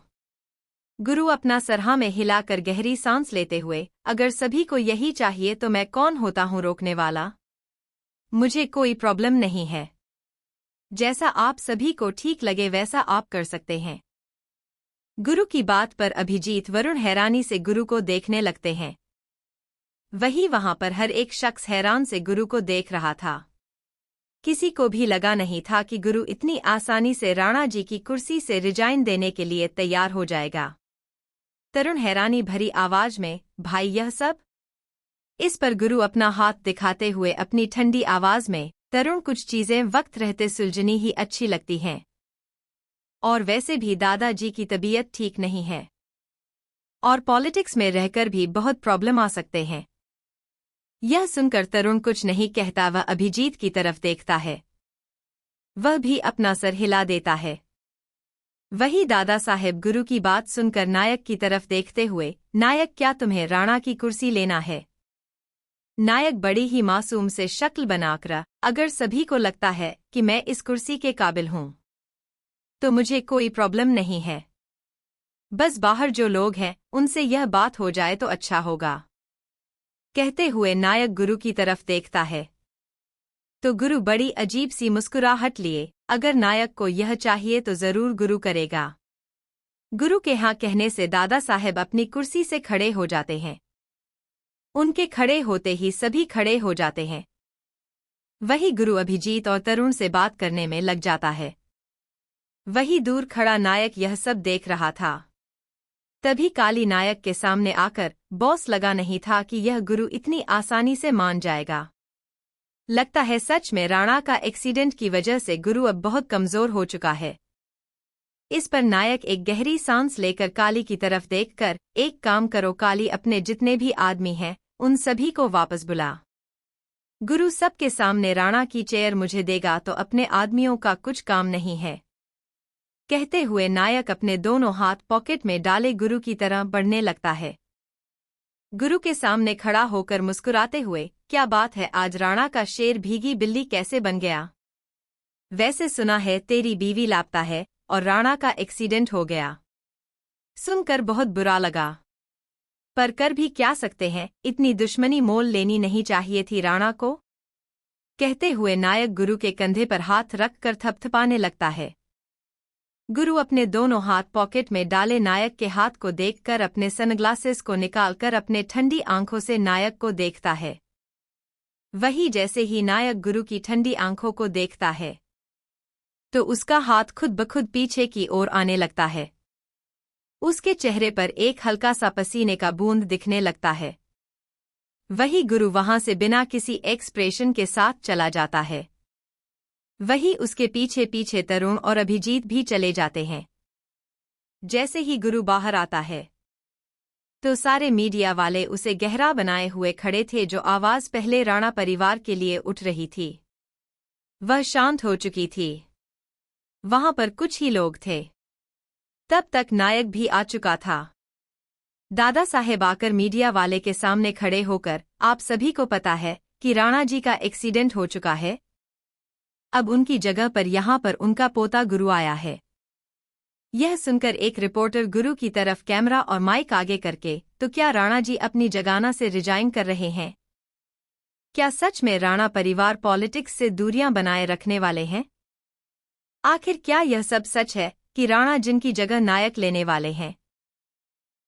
गुरु अपना सर हाँ में हिलाकर गहरी सांस लेते हुए, अगर सभी को यही चाहिए तो मैं कौन होता हूँ रोकने वाला? मुझे कोई प्रॉब्लम नहीं है। जैसा आप सभी को ठीक लगे वैसा आप कर सकते हैं। गुरु की बात पर अभिजीत वरुण हैरानी से गुरु को देखने लगते हैं। वही वहां पर हर एक शख्स हैरान से गुरु को देख रहा था। किसी को भी लगा नहीं था कि गुरु इतनी आसानी से राणा जी की कुर्सी से रिजाइन देने के लिए तैयार हो जाएगा। तरुण हैरानी भरी आवाज में, भाई यह सब? इस पर गुरु अपना हाथ दिखाते हुए अपनी ठंडी आवाज में, तरुण कुछ चीजें वक्त रहते सुलझनी ही अच्छी लगती हैं। और वैसे भी दादाजी की तबीयत ठीक नहीं है, और पॉलिटिक्स में रहकर भी बहुत प्रॉब्लम आ सकते हैं। यह सुनकर तरुण कुछ नहीं कहता, वह अभिजीत की तरफ देखता है। वह भी अपना सर हिला देता है। वही दादा साहेब गुरु की बात सुनकर नायक की तरफ देखते हुए, नायक क्या तुम्हें राणा की कुर्सी लेना है? नायक बड़ी ही मासूम से शक्ल बनाकर, अगर सभी को लगता है कि मैं इस कुर्सी के काबिल हूं तो मुझे कोई प्रॉब्लम नहीं है। बस बाहर जो लोग हैं उनसे यह बात हो जाए तो अच्छा होगा। कहते हुए नायक गुरु की तरफ देखता है तो गुरु बड़ी अजीब सी मुस्कुराहट लिए, अगर नायक को यह चाहिए तो जरूर गुरु करेगा। गुरु के हाँ कहने से दादा साहेब अपनी कुर्सी से खड़े हो जाते हैं। उनके खड़े होते ही सभी खड़े हो जाते हैं। वही गुरु अभिजीत और तरुण से बात करने में लग जाता है। वही दूर खड़ा नायक यह सब देख रहा था। तभी काली नायक के सामने आकर, बॉस लगा नहीं था कि यह गुरु इतनी आसानी से मान जाएगा। लगता है सच में राणा का एक्सीडेंट की वजह से गुरु अब बहुत कमजोर हो चुका है। इस पर नायक एक गहरी सांस लेकर काली की तरफ देखकर, एक काम करो काली, अपने जितने भी आदमी हैं उन सभी को वापस बुला। गुरु सबके सामने राणा की चेयर मुझे देगा तो अपने आदमियों का कुछ काम नहीं है। कहते हुए नायक अपने दोनों हाथ पॉकेट में डाले गुरु की तरह बढ़ने लगता है। गुरु के सामने खड़ा होकर मुस्कुराते हुए, क्या बात है, आज राणा का शेर भीगी बिल्ली कैसे बन गया? वैसे सुना है तेरी बीवी लापता है और राणा का एक्सीडेंट हो गया। सुनकर बहुत बुरा लगा, पर कर भी क्या सकते हैं, इतनी दुश्मनी मोल लेनी नहीं चाहिए थी राणा को। कहते हुए नायक गुरु के कंधे पर हाथ रखकर थपथपाने लगता है। गुरु अपने दोनों हाथ पॉकेट में डाले नायक के हाथ को देखकर अपने सनग्लासेस को निकालकर अपने ठंडी आंखों से नायक को देखता है। वही जैसे ही नायक गुरु की ठंडी आंखों को देखता है तो उसका हाथ खुद ब खुद पीछे की ओर आने लगता है। उसके चेहरे पर एक हल्का सा पसीने का बूंद दिखने लगता है। वही गुरु वहां से बिना किसी एक्सप्रेशन के साथ चला जाता है। वही उसके पीछे पीछे तरुण और अभिजीत भी चले जाते हैं। जैसे ही गुरु बाहर आता है तो सारे मीडिया वाले उसे गहरा बनाए हुए खड़े थे। जो आवाज पहले राणा परिवार के लिए उठ रही थी वह शांत हो चुकी थी। वहां पर कुछ ही लोग थे। तब तक नायक भी आ चुका था। दादा साहेब आकर मीडिया वाले के सामने खड़े होकर, आप सभी को पता है कि राणा जी का एक्सीडेंट हो चुका है। अब उनकी जगह पर यहाँ पर उनका पोता गुरु आया है। यह सुनकर एक रिपोर्टर गुरु की तरफ कैमरा और माइक आगे करके, तो क्या राणा जी अपनी जगह से रिजाइन कर रहे हैं? क्या सच में राणा परिवार पॉलिटिक्स से दूरियां बनाए रखने वाले हैं? आखिर क्या यह सब सच है कि राणा जिनकी जगह नायक लेने वाले हैं?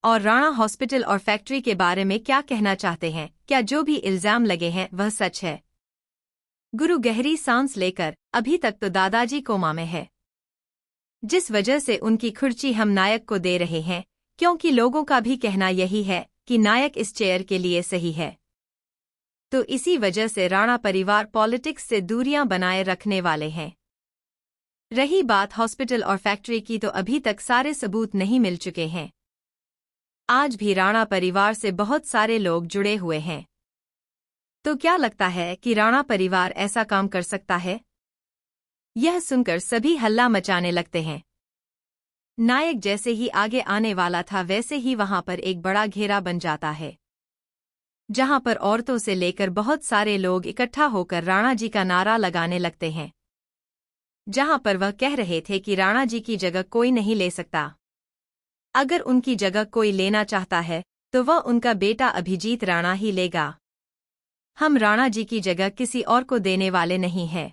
और राणा हॉस्पिटल और फैक्ट्री के बारे में क्या कहना चाहते हैं? क्या जो भी इल्जाम लगे हैं वह सच है? गुरु गहरी सांस लेकर, अभी तक तो दादाजी कोमा में है, जिस वजह से उनकी खुर्ची हम नायक को दे रहे हैं, क्योंकि लोगों का भी कहना यही है कि नायक इस चेयर के लिए सही है। तो इसी वजह से राणा परिवार पॉलिटिक्स से दूरियां बनाए रखने वाले हैं। रही बात हॉस्पिटल और फैक्ट्री की, तो अभी तक सारे सबूत नहीं मिल चुके हैं। आज भी राणा परिवार से बहुत सारे लोग जुड़े हुए हैं। तो क्या लगता है कि राणा परिवार ऐसा काम कर सकता है? यह सुनकर सभी हल्ला मचाने लगते हैं। नायक जैसे ही आगे आने वाला था वैसे ही वहां पर एक बड़ा घेरा बन जाता है, जहां पर औरतों से लेकर बहुत सारे लोग इकट्ठा होकर राणा जी का नारा लगाने लगते हैं। जहां पर वह कह रहे थे कि राणा जी की जगह कोई नहीं ले सकता। अगर उनकी जगह कोई लेना चाहता है तो वह उनका बेटा अभिजीत राणा ही लेगा। हम राणा जी की जगह किसी और को देने वाले नहीं हैं।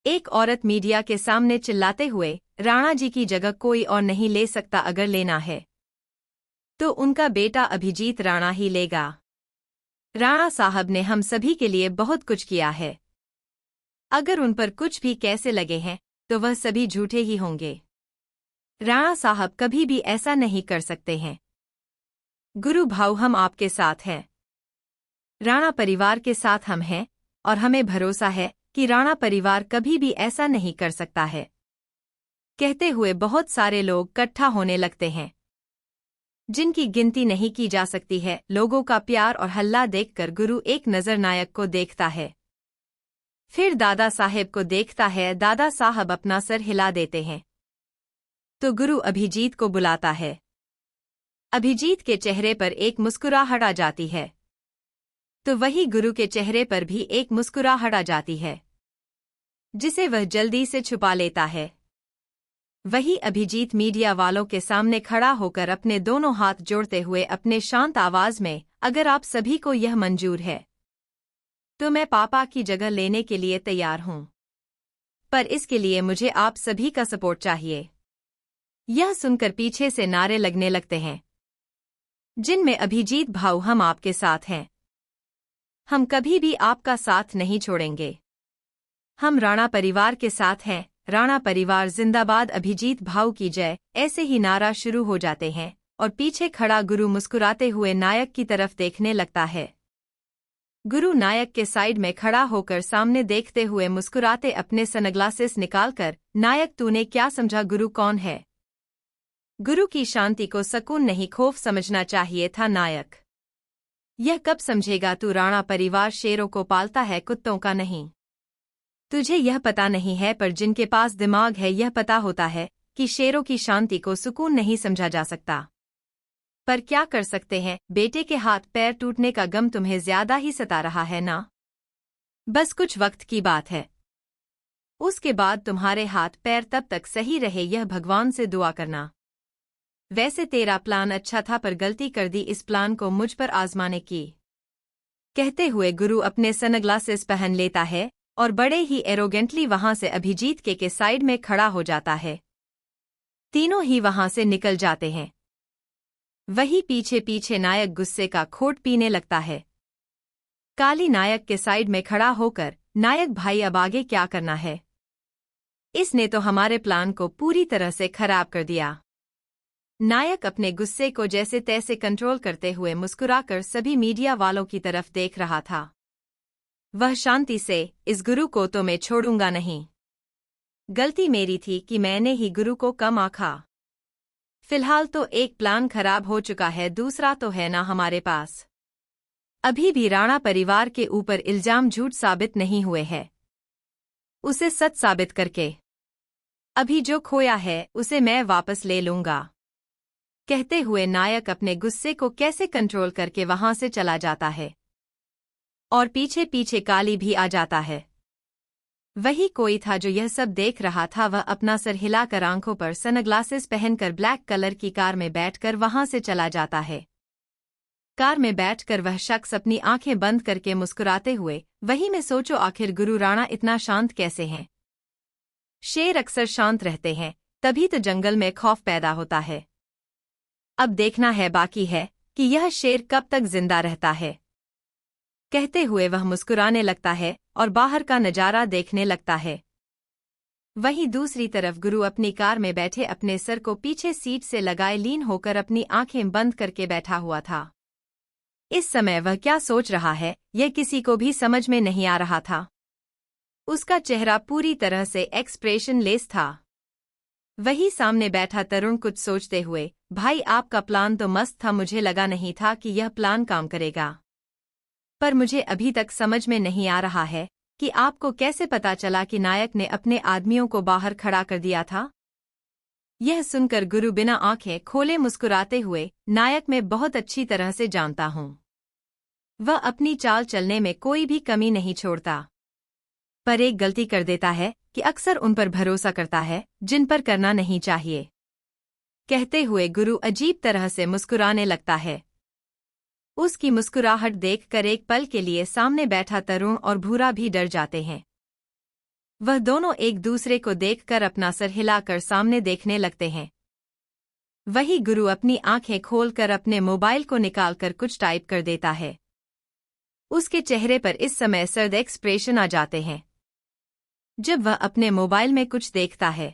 एक औरत मीडिया के सामने चिल्लाते हुए, राणा जी की जगह कोई और नहीं ले सकता, अगर लेना है तो उनका बेटा अभिजीत राणा ही लेगा। राणा साहब ने हम सभी के लिए बहुत कुछ किया है। अगर उन पर कुछ भी कैसे लगे हैं तो वह सभी झूठे ही होंगे। राणा साहब कभी भी ऐसा नहीं कर सकते हैं। गुरु भाऊ, हम आपके साथ हैं। राणा परिवार के साथ हम हैं और हमें भरोसा है कि राणा परिवार कभी भी ऐसा नहीं कर सकता है। कहते हुए बहुत सारे लोग इकट्ठा होने लगते हैं, जिनकी गिनती नहीं की जा सकती है। लोगों का प्यार और हल्ला देखकर गुरु एक नजर नायक को देखता है, फिर दादा साहेब को देखता है। दादा साहब अपना सर हिला देते हैं तो गुरु अभिजीत को बुलाता है। अभिजीत के चेहरे पर एक मुस्कुराहट आ जाती है, तो वही गुरु के चेहरे पर भी एक मुस्कुराहट आ जाती है, जिसे वह जल्दी से छुपा लेता है। वही अभिजीत मीडिया वालों के सामने खड़ा होकर अपने दोनों हाथ जोड़ते हुए अपने शांत आवाज में, अगर आप सभी को यह मंजूर है तो मैं पापा की जगह लेने के लिए तैयार हूं, पर इसके लिए मुझे आप सभी का सपोर्ट चाहिए। यह सुनकर पीछे से नारे लगने लगते हैं, जिनमें अभिजीत भाऊ, हम आपके साथ हैं, हम कभी भी आपका साथ नहीं छोड़ेंगे, हम राणा परिवार के साथ हैं, राणा परिवार जिंदाबाद, अभिजीत भाऊ की जय, ऐसे ही नारा शुरू हो जाते हैं। और पीछे खड़ा गुरु मुस्कुराते हुए नायक की तरफ देखने लगता है। गुरु नायक के साइड में खड़ा होकर सामने देखते हुए मुस्कुराते अपने सनग्लासेस निकालकर, नायक तूने क्या समझा गुरु कौन है? गुरु की शांति को सकून नहीं खौफ समझना चाहिए था नायक। यह कब समझेगा तू राणा परिवार शेरों को पालता है, कुत्तों का नहीं। तुझे यह पता नहीं है, पर जिनके पास दिमाग है यह पता होता है कि शेरों की शांति को सुकून नहीं समझा जा सकता। पर क्या कर सकते हैं, बेटे के हाथ पैर टूटने का गम तुम्हें ज्यादा ही सता रहा है ना। बस कुछ वक्त की बात है, उसके बाद तुम्हारे हाथ पैर तब तक सही रहे, यह भगवान से दुआ करना। वैसे तेरा प्लान अच्छा था, पर गलती कर दी इस प्लान को मुझ पर आजमाने की। कहते हुए गुरु अपने सनग्लासेस पहन लेता है और बड़े ही एरोगेंटली वहां से अभिजीत के साइड में खड़ा हो जाता है। तीनों ही वहां से निकल जाते हैं। वही पीछे पीछे नायक गुस्से का घोट पीने लगता है। काली नायक के साइड में खड़ा होकर, नायक भाई अब आगे क्या करना है? इसने तो हमारे प्लान को पूरी तरह से खराब कर दिया। नायक अपने गुस्से को जैसे तैसे कंट्रोल करते हुए मुस्कुराकर सभी मीडिया वालों की तरफ देख रहा था। वह शांति से, इस गुरु को तो मैं छोड़ूंगा नहीं। गलती मेरी थी कि मैंने ही गुरु को कम आंका। फिलहाल तो एक प्लान खराब हो चुका है, दूसरा तो है ना हमारे पास। अभी भी राणा परिवार के ऊपर इल्जाम झूठ साबित नहीं हुए हैं। उसे सच साबित करके अभी जो खोया है उसे मैं वापस ले लूंगा। कहते हुए नायक अपने गुस्से को कैसे कंट्रोल करके वहां से चला जाता है और पीछे पीछे काली भी आ जाता है। वही कोई था जो यह सब देख रहा था। वह अपना सर हिलाकर आंखों पर सनग्लासेस पहनकर ब्लैक कलर की कार में बैठकर वहां से चला जाता है। कार में बैठकर वह शख्स अपनी आंखें बंद करके मुस्कुराते हुए, वही मैं सोचो आखिर गुरु राणा इतना शांत कैसे हैं? शेर अक्सर शांत रहते हैं, तभी तो जंगल में खौफ पैदा होता है। अब देखना है बाकी है कि यह शेर कब तक जिंदा रहता है। कहते हुए वह मुस्कुराने लगता है और बाहर का नजारा देखने लगता है। वहीं दूसरी तरफ गुरु अपनी कार में बैठे अपने सर को पीछे सीट से लगाए लीन होकर अपनी आंखें बंद करके बैठा हुआ था। इस समय वह क्या सोच रहा है यह किसी को भी समझ में नहीं आ रहा था। उसका चेहरा पूरी तरह से एक्सप्रेशन लेस था। वही सामने बैठा तरुण कुछ सोचते हुए, भाई आपका प्लान तो मस्त था, मुझे लगा नहीं था कि यह प्लान काम करेगा। पर मुझे अभी तक समझ में नहीं आ रहा है कि आपको कैसे पता चला कि नायक ने अपने आदमियों को बाहर खड़ा कर दिया था। यह सुनकर गुरु बिना आंखें खोले मुस्कुराते हुए, नायक मैं बहुत अच्छी तरह से जानता हूं। वह अपनी चाल चलने में कोई भी कमी नहीं छोड़ता, पर एक गलती कर देता है कि अक्सर उन पर भरोसा करता है जिन पर करना नहीं चाहिए। कहते हुए गुरु अजीब तरह से मुस्कुराने लगता है। उसकी मुस्कुराहट देखकर एक पल के लिए सामने बैठा तरुण और भूरा भी डर जाते हैं। वह दोनों एक दूसरे को देखकर अपना सर हिलाकर सामने देखने लगते हैं। वही गुरु अपनी आंखें खोलकर अपने मोबाइल को निकालकर कुछ टाइप कर देता है। उसके चेहरे पर इस समय सर्द एक्सप्रेशन आ जाते हैं जब वह अपने मोबाइल में कुछ देखता है।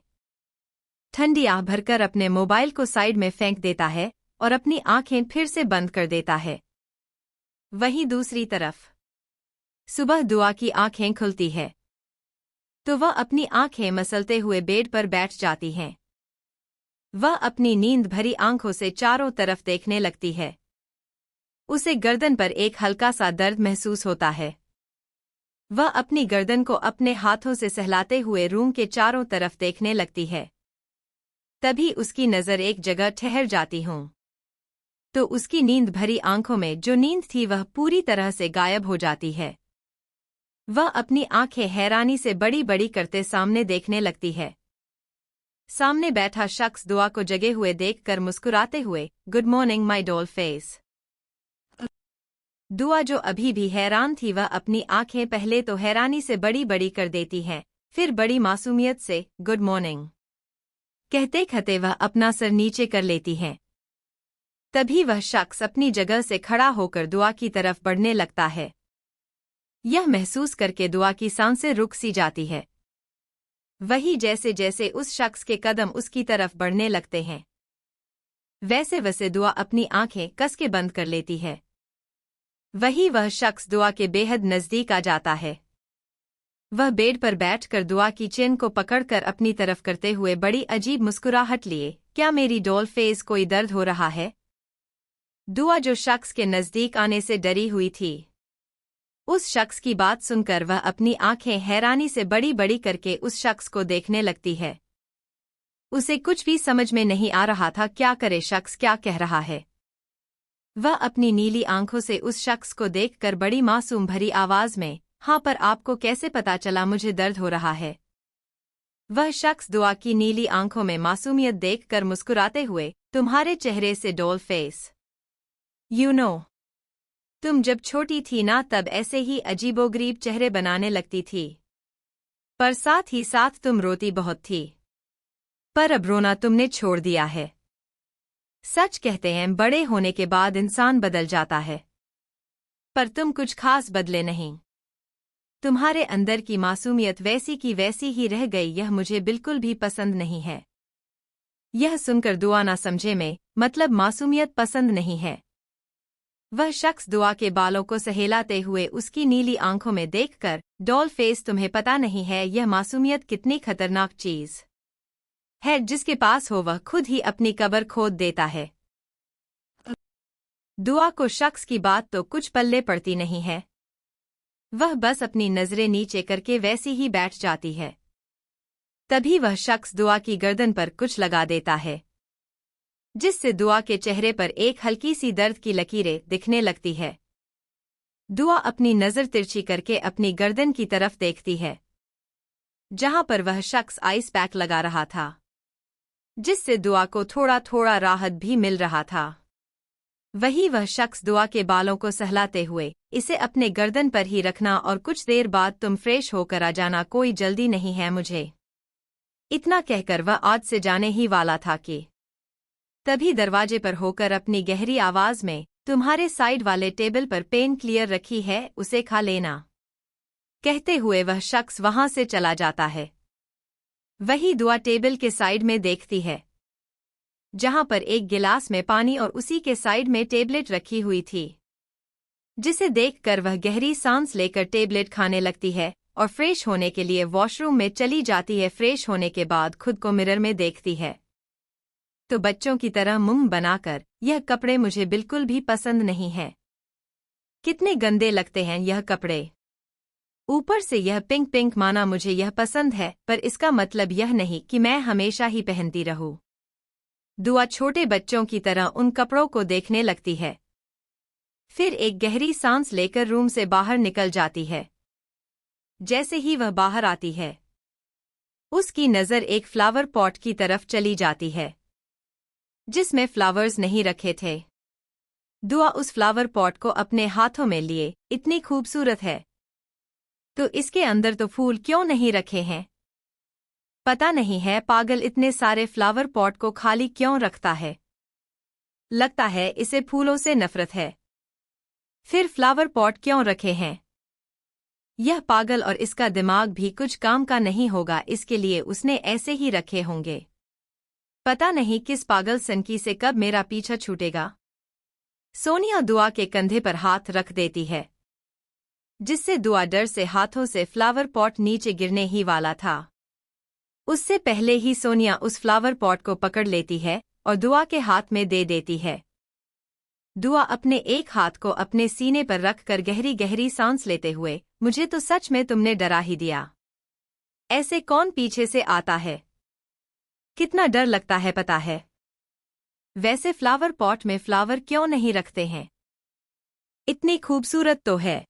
ठंडी आह भरकर अपने मोबाइल को साइड में फेंक देता है और अपनी आंखें फिर से बंद कर देता है। वहीं दूसरी तरफ सुबह दुआ की आंखें खुलती है तो वह अपनी आंखें मसलते हुए बेड पर बैठ जाती हैं। वह अपनी नींद भरी आंखों से चारों तरफ देखने लगती है। उसे गर्दन पर एक हल्का सा दर्द महसूस होता है। वह अपनी गर्दन को अपने हाथों से सहलाते हुए रूम के चारों तरफ देखने लगती है। तभी उसकी नज़र एक जगह ठहर जाती हूँ तो उसकी नींद भरी आंखों में जो नींद थी वह पूरी तरह से गायब हो जाती है। वह अपनी आंखें हैरानी से बड़ी बड़ी करते सामने देखने लगती है। सामने बैठा शख्स दुआ को जगे हुए देखकर मुस्कुराते हुए, good morning my doll face. दुआ जो अभी भी हैरान थी वह अपनी आंखें पहले तो हैरानी से बड़ी बड़ी कर देती है, फिर बड़ी मासूमियत से गुड मॉर्निंग कहते कहते वह अपना सर नीचे कर लेती है। तभी वह शख्स अपनी जगह से खड़ा होकर दुआ की तरफ बढ़ने लगता है। यह महसूस करके दुआ की सांसें रुक सी जाती है। वही जैसे जैसे उस शख्स के कदम उसकी तरफ बढ़ने लगते हैं वैसे वैसे दुआ अपनी आंखें कस के बंद कर लेती है। वही वह शख्स दुआ के बेहद नजदीक आ जाता है। वह बेड पर बैठकर दुआ की चेन को पकड़कर अपनी तरफ करते हुए बड़ी अजीब मुस्कुराहट लिए, क्या मेरी डॉल फेस कोई दर्द हो रहा है? दुआ जो शख्स के नजदीक आने से डरी हुई थी, उस शख्स की बात सुनकर वह अपनी आंखें हैरानी से बड़ी बड़ी करके उस शख्स को देखने लगती है। उसे कुछ भी समझ में नहीं आ रहा था क्या करे, शख्स क्या कह रहा है। वह अपनी नीली आंखों से उस शख्स को देखकर बड़ी मासूम भरी आवाज में, हाँ पर आपको कैसे पता चला मुझे दर्द हो रहा है। वह शख्स दुआ की नीली आंखों में मासूमियत देखकर मुस्कुराते हुए, तुम्हारे चेहरे से डॉल फेस। यू नो, तुम जब छोटी थी ना तब ऐसे ही अजीबोगरीब चेहरे बनाने लगती थी, पर साथ ही साथ तुम रोती बहुत थी। पर अब रोना तुमने छोड़ दिया है। सच कहते हैं बड़े होने के बाद इंसान बदल जाता है, पर तुम कुछ खास बदले नहीं। तुम्हारे अंदर की मासूमियत वैसी की वैसी ही रह गई, यह मुझे बिल्कुल भी पसंद नहीं है। यह सुनकर दुआ ना समझे में, मतलब मासूमियत पसंद नहीं है। वह शख्स दुआ के बालों को सहलाते हुए उसकी नीली आंखों में देखकर, डॉल फेस तुम्हें पता नहीं है यह मासूमियत कितनी खतरनाक चीज है, जिसके पास हो वह खुद ही अपनी कब्र खोद देता है। दुआ को शख्स की बात तो कुछ पल्ले पड़ती नहीं है। वह बस अपनी नजरें नीचे करके वैसी ही बैठ जाती है। तभी वह शख्स दुआ की गर्दन पर कुछ लगा देता है, जिससे दुआ के चेहरे पर एक हल्की सी दर्द की लकीरें दिखने लगती है। दुआ अपनी नजर तिरछी करके अपनी गर्दन की तरफ देखती है, जहां पर वह शख्स आइस पैक लगा रहा था, जिससे दुआ को थोड़ा थोड़ा राहत भी मिल रहा था। वही वह शख्स दुआ के बालों को सहलाते हुए, इसे अपने गर्दन पर ही रखना और कुछ देर बाद तुम फ्रेश होकर आ जाना, कोई जल्दी नहीं है मुझे। इतना कहकर वह आज से जाने ही वाला था कि तभी दरवाजे पर होकर अपनी गहरी आवाज में, तुम्हारे साइड वाले टेबल पर पेन क्लियर रखी है, उसे खा लेना, कहते हुए वह शख्स वहां से चला जाता है। वही दुआ टेबल के साइड में देखती है, जहां पर एक गिलास में पानी और उसी के साइड में टेबलेट रखी हुई थी, जिसे देखकर वह गहरी सांस लेकर टेबलेट खाने लगती है और फ्रेश होने के लिए वॉशरूम में चली जाती है। फ्रेश होने के बाद खुद को मिरर में देखती है तो बच्चों की तरह मुंह बनाकर, यह कपड़े मुझे बिल्कुल भी पसंद नहीं है, कितने गंदे लगते हैं यह कपड़े, ऊपर से यह पिंक पिंक, माना मुझे यह पसंद है पर इसका मतलब यह नहीं कि मैं हमेशा ही पहनती रहूं। दुआ छोटे बच्चों की तरह उन कपड़ों को देखने लगती है, फिर एक गहरी सांस लेकर रूम से बाहर निकल जाती है। जैसे ही वह बाहर आती है, उसकी नज़र एक फ्लावर पॉट की तरफ चली जाती है, जिसमें फ्लावर्स नहीं रखे थे। दुआ उस फ्लावर पॉट को अपने हाथों में लिए, इतनी खूबसूरत है तो इसके अंदर तो फूल क्यों नहीं रखे हैं। पता नहीं है पागल इतने सारे फ्लावर पॉट को खाली क्यों रखता है, लगता है इसे फूलों से नफरत है। फिर फ्लावर पॉट क्यों रखे हैं, यह पागल और इसका दिमाग भी कुछ काम का नहीं होगा, इसके लिए उसने ऐसे ही रखे होंगे। पता नहीं किस पागल सनकी से कब मेरा पीछा छूटेगा। सोनिया दुआ के कंधे पर हाथ रख देती है, जिससे दुआ डर से हाथों से फ्लावर पॉट नीचे गिरने ही वाला था। उससे पहले ही सोनिया उस फ्लावर पॉट को पकड़ लेती है और दुआ के हाथ में दे देती है। दुआ अपने एक हाथ को अपने सीने पर रखकर गहरी गहरी सांस लेते हुए, मुझे तो सच में तुमने डरा ही दिया। ऐसे कौन पीछे से आता है, कितना डर लगता है पता है। वैसे फ्लावर पॉट में फ्लावर क्यों नहीं रखते हैं, इतनी खूबसूरत तो है।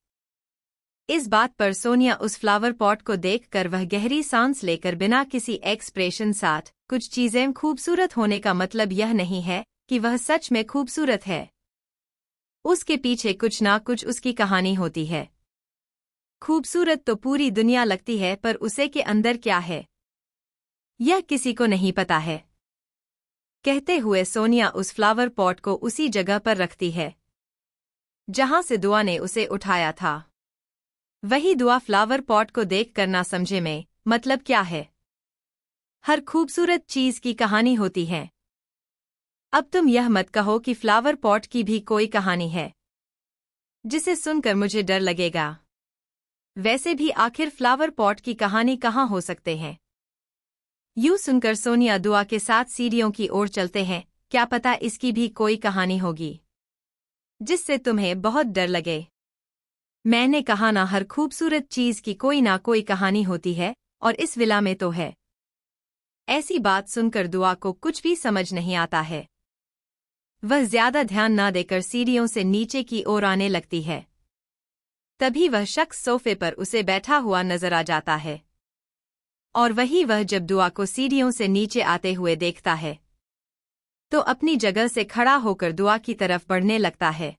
इस बात पर सोनिया उस फ्लावर पॉट को देखकर वह गहरी सांस लेकर बिना किसी एक्सप्रेशन साथ, कुछ चीजें खूबसूरत होने का मतलब यह नहीं है कि वह सच में खूबसूरत है, उसके पीछे कुछ ना कुछ उसकी कहानी होती है। खूबसूरत तो पूरी दुनिया लगती है पर उसे के अंदर क्या है, यह किसी को नहीं पता है। कहते हुए सोनिया उस फ्लावर पॉट को उसी जगह पर रखती है जहां से दुआ ने उसे उठाया था। वही दुआ फ्लावर पॉट को देख कर ना समझे में, मतलब क्या है, हर खूबसूरत चीज की कहानी होती है। अब तुम यह मत कहो कि फ्लावर पॉट की भी कोई कहानी है, जिसे सुनकर मुझे डर लगेगा। वैसे भी आखिर फ्लावर पॉट की कहानी कहाँ हो सकते हैं। यूं सुनकर सोनिया दुआ के साथ सीढ़ियों की ओर चलते हैं, क्या पता इसकी भी कोई कहानी होगी। जिससे तुम्हें बहुत डर लगे। मैंने कहा ना, हर खूबसूरत चीज की कोई ना कोई कहानी होती है, और इस विला में तो है। ऐसी बात सुनकर दुआ को कुछ भी समझ नहीं आता है। वह ज्यादा ध्यान ना देकर सीढ़ियों से नीचे की ओर आने लगती है। तभी वह शख्स सोफे पर उसे बैठा हुआ नजर आ जाता है। और वह जब दुआ को सीढ़ियों से नीचे आते हुए देखता है तो अपनी जगह से खड़ा होकर दुआ की तरफ बढ़ने लगता है,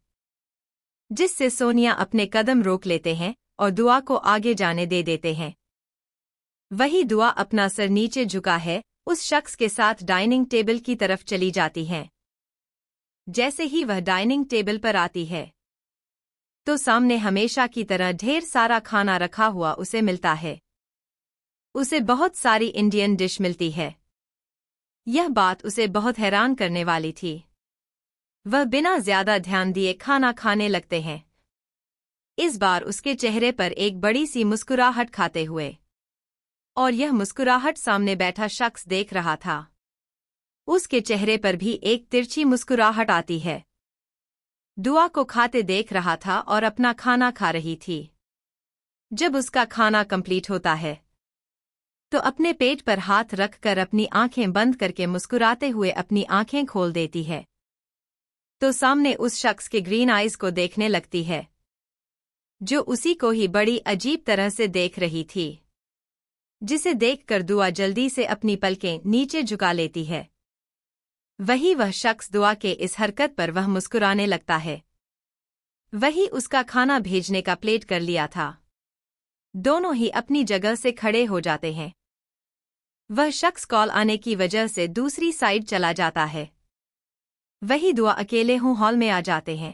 जिससे सोनिया अपने कदम रोक लेते हैं और दुआ को आगे जाने दे देते हैं। वही दुआ अपना सर नीचे झुका है उस शख्स के साथ डाइनिंग टेबल की तरफ चली जाती हैं। जैसे ही वह डाइनिंग टेबल पर आती है तो सामने हमेशा की तरह ढेर सारा खाना रखा हुआ उसे मिलता है। उसे बहुत सारी इंडियन डिश मिलती है। यह बात उसे बहुत हैरान करने वाली थी। वह बिना ज्यादा ध्यान दिए खाना खाने लगते हैं। इस बार उसके चेहरे पर एक बड़ी सी मुस्कुराहट खाते हुए, और यह मुस्कुराहट सामने बैठा शख्स देख रहा था। उसके चेहरे पर भी एक तिरछी मुस्कुराहट आती है। दुआ को खाते देख रहा था और अपना खाना खा रही थी। जब उसका खाना कंप्लीट होता है तो अपने पेट पर हाथ रखकर अपनी आंखें बंद करके मुस्कुराते हुए अपनी आंखें खोल देती है तो सामने उस शख्स के ग्रीन आइज को देखने लगती है, जो उसी को ही बड़ी अजीब तरह से देख रही थी। जिसे देखकर दुआ जल्दी से अपनी पलकें नीचे झुका लेती है। वह शख्स दुआ के इस हरकत पर वह मुस्कुराने लगता है। वही उसका खाना भेजने का प्लेट कर लिया था। दोनों ही अपनी जगह से खड़े हो जाते हैं। वह शख्स कॉल आने की वजह से दूसरी साइड चला जाता है। वही दुआ अकेले हॉल में आ जाते हैं।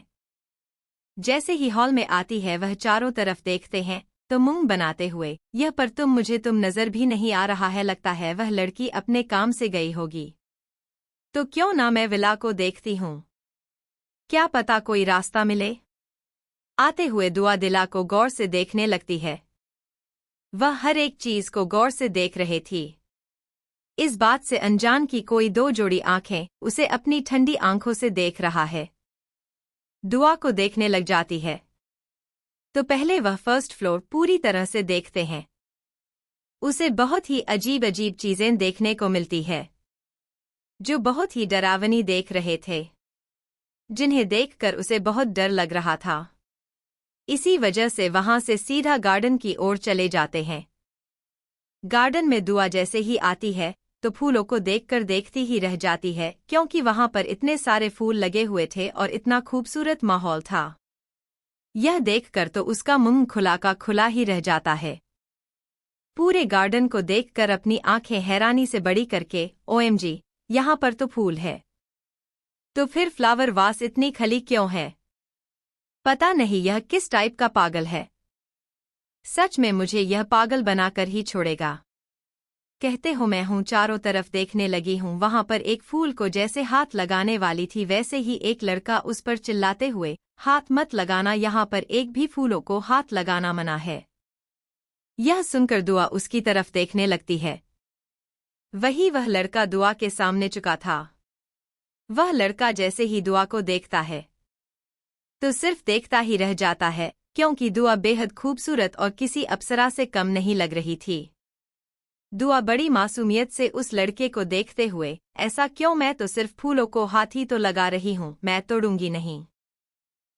जैसे ही हॉल में आती है वह चारों तरफ देखते हैं तो मुंह बनाते हुए, यह पर तुम नजर भी नहीं आ रहा है, लगता है वह लड़की अपने काम से गई होगी। तो क्यों ना मैं विला को देखती हूँ, क्या पता कोई रास्ता मिले। आते हुए दुआ दिला को गौर से देखने लगती है। वह हर एक चीज को गौर से देख रहे थी। इस बात से अनजान की कोई दो जोड़ी आंखें उसे अपनी ठंडी आंखों से देख रहा है। दुआ को देखने लग जाती है तो पहले वह फर्स्ट फ्लोर पूरी तरह से देखते हैं। उसे बहुत ही अजीब अजीब चीजें देखने को मिलती है, जो बहुत ही डरावनी देख रहे थे, जिन्हें देखकर उसे बहुत डर लग रहा था। इसी वजह से वहां से सीधा गार्डन की ओर चले जाते हैं। गार्डन में दुआ जैसे ही आती है तो फूलों को देखकर देखती ही रह जाती है, क्योंकि वहां पर इतने सारे फूल लगे हुए थे और इतना खूबसूरत माहौल था। यह देखकर तो उसका मुंह खुला का खुला ही रह जाता है। पूरे गार्डन को देखकर अपनी आंखें हैरानी से बड़ी करके, ओएमजी, यहाँ पर तो फूल है, तो फिर फ्लावर वास इतनी खली क्यों है? पता नहीं यह किस टाइप का पागल है। सच में मुझे यह पागल बनाकर ही छोड़ेगा। कहते हो मैं हूँ चारों तरफ देखने लगी हूँ। वहां पर एक फूल को जैसे हाथ लगाने वाली थी वैसे ही एक लड़का उस पर चिल्लाते हुए, हाथ मत लगाना, यहाँ पर एक भी फूलों को हाथ लगाना मना है। यह सुनकर दुआ उसकी तरफ देखने लगती है। वह लड़का दुआ के सामने चुका था। वह लड़का जैसे ही दुआ को देखता है तो सिर्फ देखता ही रह जाता है, क्योंकि दुआ बेहद खूबसूरत और किसी अप्सरा से कम नहीं लग रही थी। दुआ बड़ी मासूमियत से उस लड़के को देखते हुए, ऐसा क्यों, मैं तो सिर्फ फूलों को हाथ ही तो लगा रही हूँ, मैं तोड़ूंगी नहीं।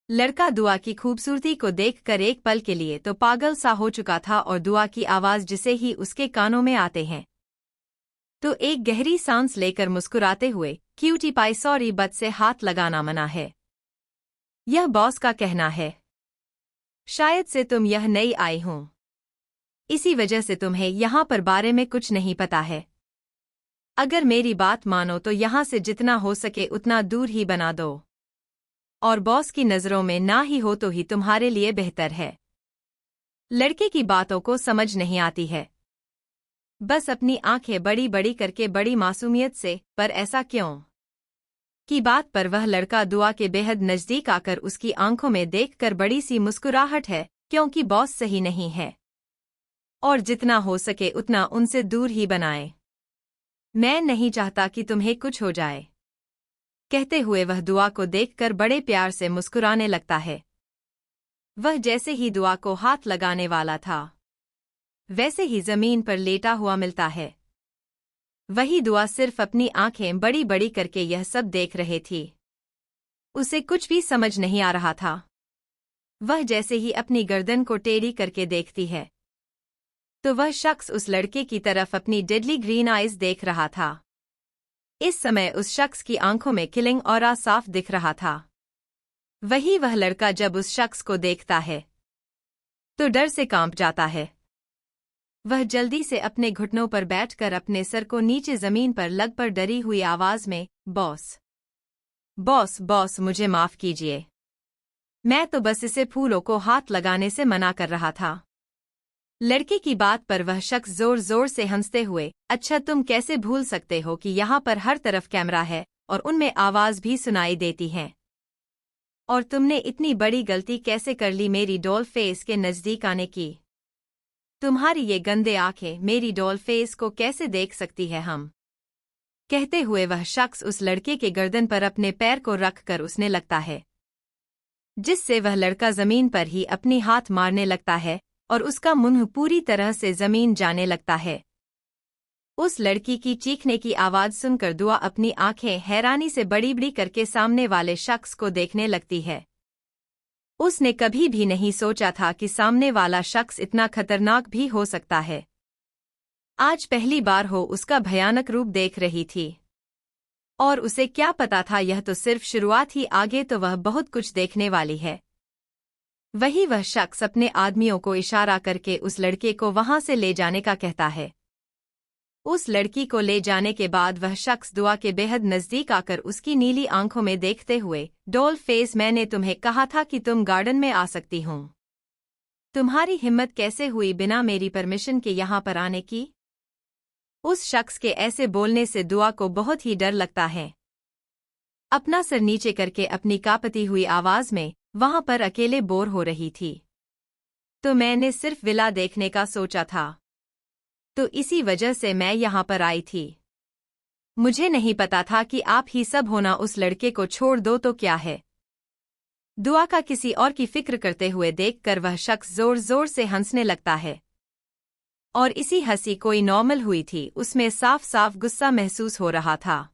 लड़का दुआ की खूबसूरती को देखकर एक पल के लिए तो पागल सा हो चुका था, और दुआ की आवाज जिसे ही उसके कानों में आते हैं तो एक गहरी सांस लेकर मुस्कुराते हुए, क्यूटी पाई, सॉरी बट से हाथ लगाना मना है। यह बॉस का कहना है। शायद से तुम यह नई आई हो, इसी वजह से तुम्हें यहाँ पर बारे में कुछ नहीं पता है। अगर मेरी बात मानो तो यहाँ से जितना हो सके उतना दूर ही बना दो, और बॉस की नज़रों में ना ही हो तो ही तुम्हारे लिए बेहतर है। लड़के की बातों को समझ नहीं आती है, बस अपनी आंखें बड़ी बड़ी करके बड़ी मासूमियत से, पर ऐसा क्यों की बात पर वह लड़का दुआ के बेहद नजदीक आकर उसकी आंखों में देखकर बड़ी सी मुस्कुराहट है, क्योंकि बॉस सही नहीं है और जितना हो सके उतना उनसे दूर ही बनाए। मैं नहीं चाहता कि तुम्हें कुछ हो जाए। कहते हुए वह दुआ को देखकर बड़े प्यार से मुस्कुराने लगता है। वह जैसे ही दुआ को हाथ लगाने वाला था, वैसे ही जमीन पर लेटा हुआ मिलता है। वही दुआ सिर्फ अपनी आंखें बड़ी बड़ी करके यह सब देख रहे थी। उसे कुछ भी समझ नहीं आ रहा था। वह जैसे ही अपनी गर्दन को टेढ़ी करके देखती है, तो वह शख्स उस लड़के की तरफ अपनी डेडली ग्रीन आइज देख रहा था। इस समय उस शख्स की आंखों में किलिंग ऑरा साफ दिख रहा था। वही वह लड़का जब उस शख्स को देखता है तो डर से कांप जाता है। वह जल्दी से अपने घुटनों पर बैठकर अपने सर को नीचे जमीन पर लगकर डरी हुई आवाज में, बॉस बॉस बॉस, मुझे माफ कीजिए, मैं तो बस इसे फूलों को हाथ लगाने से मना कर रहा था। लड़के की बात पर वह शख्स जोर जोर से हंसते हुए, अच्छा तुम कैसे भूल सकते हो कि यहाँ पर हर तरफ कैमरा है और उनमें आवाज भी सुनाई देती है। और तुमने इतनी बड़ी गलती कैसे कर ली मेरी डॉल फेस के नजदीक आने की? तुम्हारी ये गंदे आंखें मेरी डॉल फेस को कैसे देख सकती है हम? कहते हुए वह शख्स उस लड़के के गर्दन पर अपने पैर को रखकर उसने लगता है, जिससे वह लड़का जमीन पर ही अपनी हाथ मारने लगता है और उसका मुंह पूरी तरह से जमीन जाने लगता है। उस लड़की की चीखने की आवाज सुनकर दुआ अपनी आंखें हैरानी से बड़ी बड़ी करके सामने वाले शख्स को देखने लगती है। उसने कभी भी नहीं सोचा था कि सामने वाला शख्स इतना खतरनाक भी हो सकता है। आज पहली बार हो उसका भयानक रूप देख रही थी। और उसे क्या पता था यह तो सिर्फ शुरुआत ही, आगे तो वह बहुत कुछ देखने वाली है। वही वह शख्स अपने आदमियों को इशारा करके उस लड़के को वहां से ले जाने का कहता है। उस लड़की को ले जाने के बाद वह शख्स दुआ के बेहद नजदीक आकर उसकी नीली आंखों में देखते हुए, डॉल फेस, मैंने तुम्हें कहा था कि तुम गार्डन में आ सकती हो। तुम्हारी हिम्मत कैसे हुई बिना मेरी परमिशन के यहाँ पर आने की? उस शख्स के ऐसे बोलने से दुआ को बहुत ही डर लगता है। अपना सर नीचे करके अपनी कांपती हुई आवाज में वहां पर अकेले बोर हो रही थी। तो मैंने सिर्फ विला देखने का सोचा था, तो इसी वजह से मैं यहाँ पर आई थी। मुझे नहीं पता था कि आप ही सब होना। उस लड़के को छोड़ दो तो क्या है? दुआ का किसी और की फिक्र करते हुए देखकर वह शख्स जोर जोर से हंसने लगता है। और इसी हंसी कोई नॉर्मल हुई थी, उसमें साफ साफ गुस्सा महसूस हो रहा था।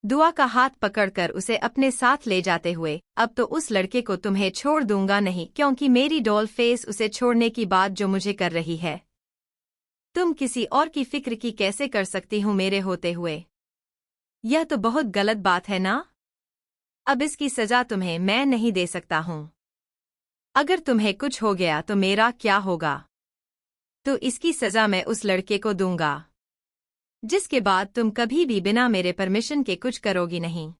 दुआ का हाथ पकड़कर उसे अपने साथ ले जाते हुए, अब तो उस लड़के को तुम्हें छोड़ दूंगा नहीं, क्योंकि मेरी डॉल फेस उसे छोड़ने की बात जो मुझे कर रही है, तुम किसी और की फिक्र की कैसे कर सकती हो मेरे होते हुए? यह तो बहुत गलत बात है ना? अब इसकी सजा तुम्हें मैं नहीं दे सकता हूं। अगर तुम्हें कुछ हो गया तो मेरा क्या होगा? तो इसकी सजा मैं उस लड़के को दूंगा, जिसके बाद तुम कभी भी बिना मेरे परमिशन के कुछ करोगी नहीं।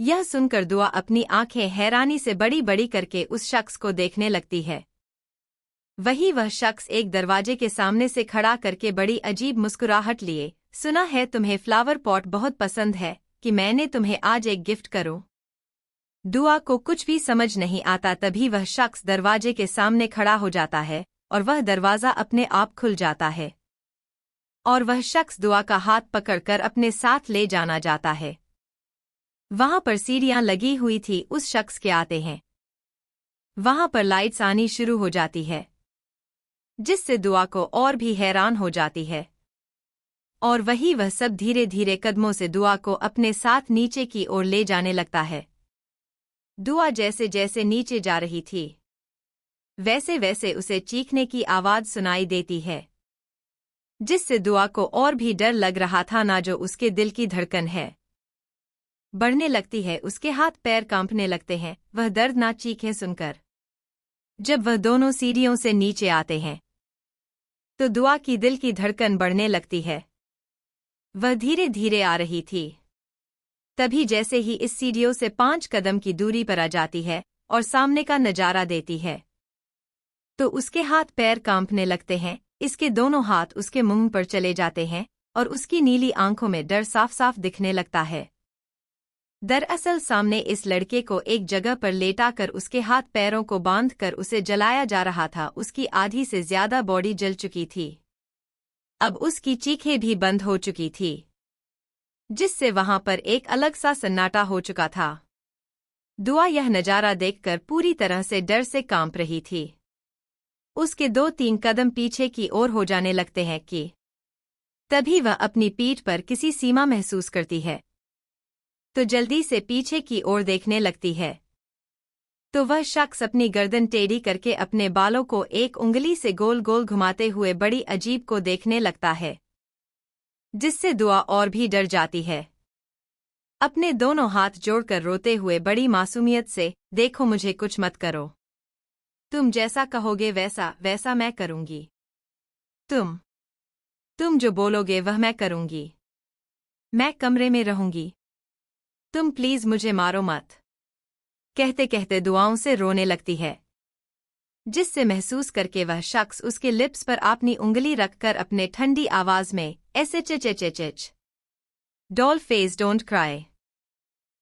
यह सुनकर दुआ अपनी आंखें हैरानी से बड़ी बड़ी करके उस शख्स को देखने लगती है। वही वह शख्स एक दरवाजे के सामने से खड़ा करके बड़ी अजीब मुस्कुराहट लिए, सुना है तुम्हें फ्लावर पॉट बहुत पसंद है, कि मैंने तुम्हें आज एक गिफ्ट करूं? दुआ को कुछ भी समझ नहीं आता। तभी वह शख्स दरवाजे के सामने खड़ा हो जाता है और वह दरवाजा अपने आप खुल जाता है और वह शख्स दुआ का हाथ पकड़कर अपने साथ ले जाना जाता है। वहां पर सीढ़ियां लगी हुई थी। उस शख्स के आते हैं वहां पर लाइट्स आनी शुरू हो जाती है, जिससे दुआ को और भी हैरान हो जाती है। और वही वह सब धीरे धीरे कदमों से दुआ को अपने साथ नीचे की ओर ले जाने लगता है। दुआ जैसे जैसे नीचे जा रही थी, वैसे वैसे उसे चीखने की आवाज सुनाई देती है, जिससे दुआ को और भी डर लग रहा था। ना जो उसके दिल की धड़कन है बढ़ने लगती है, उसके हाथ पैर कांपने लगते हैं वह दर्दनाक चीखें सुनकर। जब वह दोनों सीढ़ियों से नीचे आते हैं तो दुआ की दिल की धड़कन बढ़ने लगती है। वह धीरे धीरे आ रही थी। तभी जैसे ही इस सीढ़ियों से 5 कदम की दूरी पर आ जाती है और सामने का नजारा देती है, तो उसके हाथ पैर कांपने लगते हैं। इसके दोनों हाथ उसके मुंह पर चले जाते हैं और उसकी नीली आंखों में डर साफ साफ दिखने लगता है। दरअसल सामने इस लड़के को एक जगह पर लेटाकर उसके हाथ पैरों को बांधकर उसे जलाया जा रहा था। उसकी आधी से ज्यादा बॉडी जल चुकी थी। अब उसकी चीखें भी बंद हो चुकी थी। जिससे वहां पर एक अलग सा सन्नाटा हो चुका था। दुआ यह नजारा देखकर पूरी तरह से डर से कांप रही थी। उसके 2-3 कदम पीछे की ओर हो जाने लगते हैं कि तभी वह अपनी पीठ पर किसी सीमा महसूस करती है, तो जल्दी से पीछे की ओर देखने लगती है, तो वह शख्स अपनी गर्दन टेढ़ी करके अपने बालों को एक उंगली से गोल गोल घुमाते हुए बड़ी अजीब को देखने लगता है, जिससे दुआ और भी डर जाती है। अपने दोनों हाथ जोड़कर रोते हुए बड़ी मासूमियत से, देखो मुझे कुछ मत करो, तुम जैसा कहोगे वैसा वैसा मैं करूंगी, तुम जो बोलोगे वह मैं करूंगी, मैं कमरे में रहूंगी, तुम प्लीज मुझे मारो मत, कहते कहते दुआओं से रोने लगती है, जिससे महसूस करके वह शख्स उसके लिप्स पर अपनी उंगली रखकर अपने ठंडी आवाज में ऐसे चिच डॉल फेस डोंट क्राई,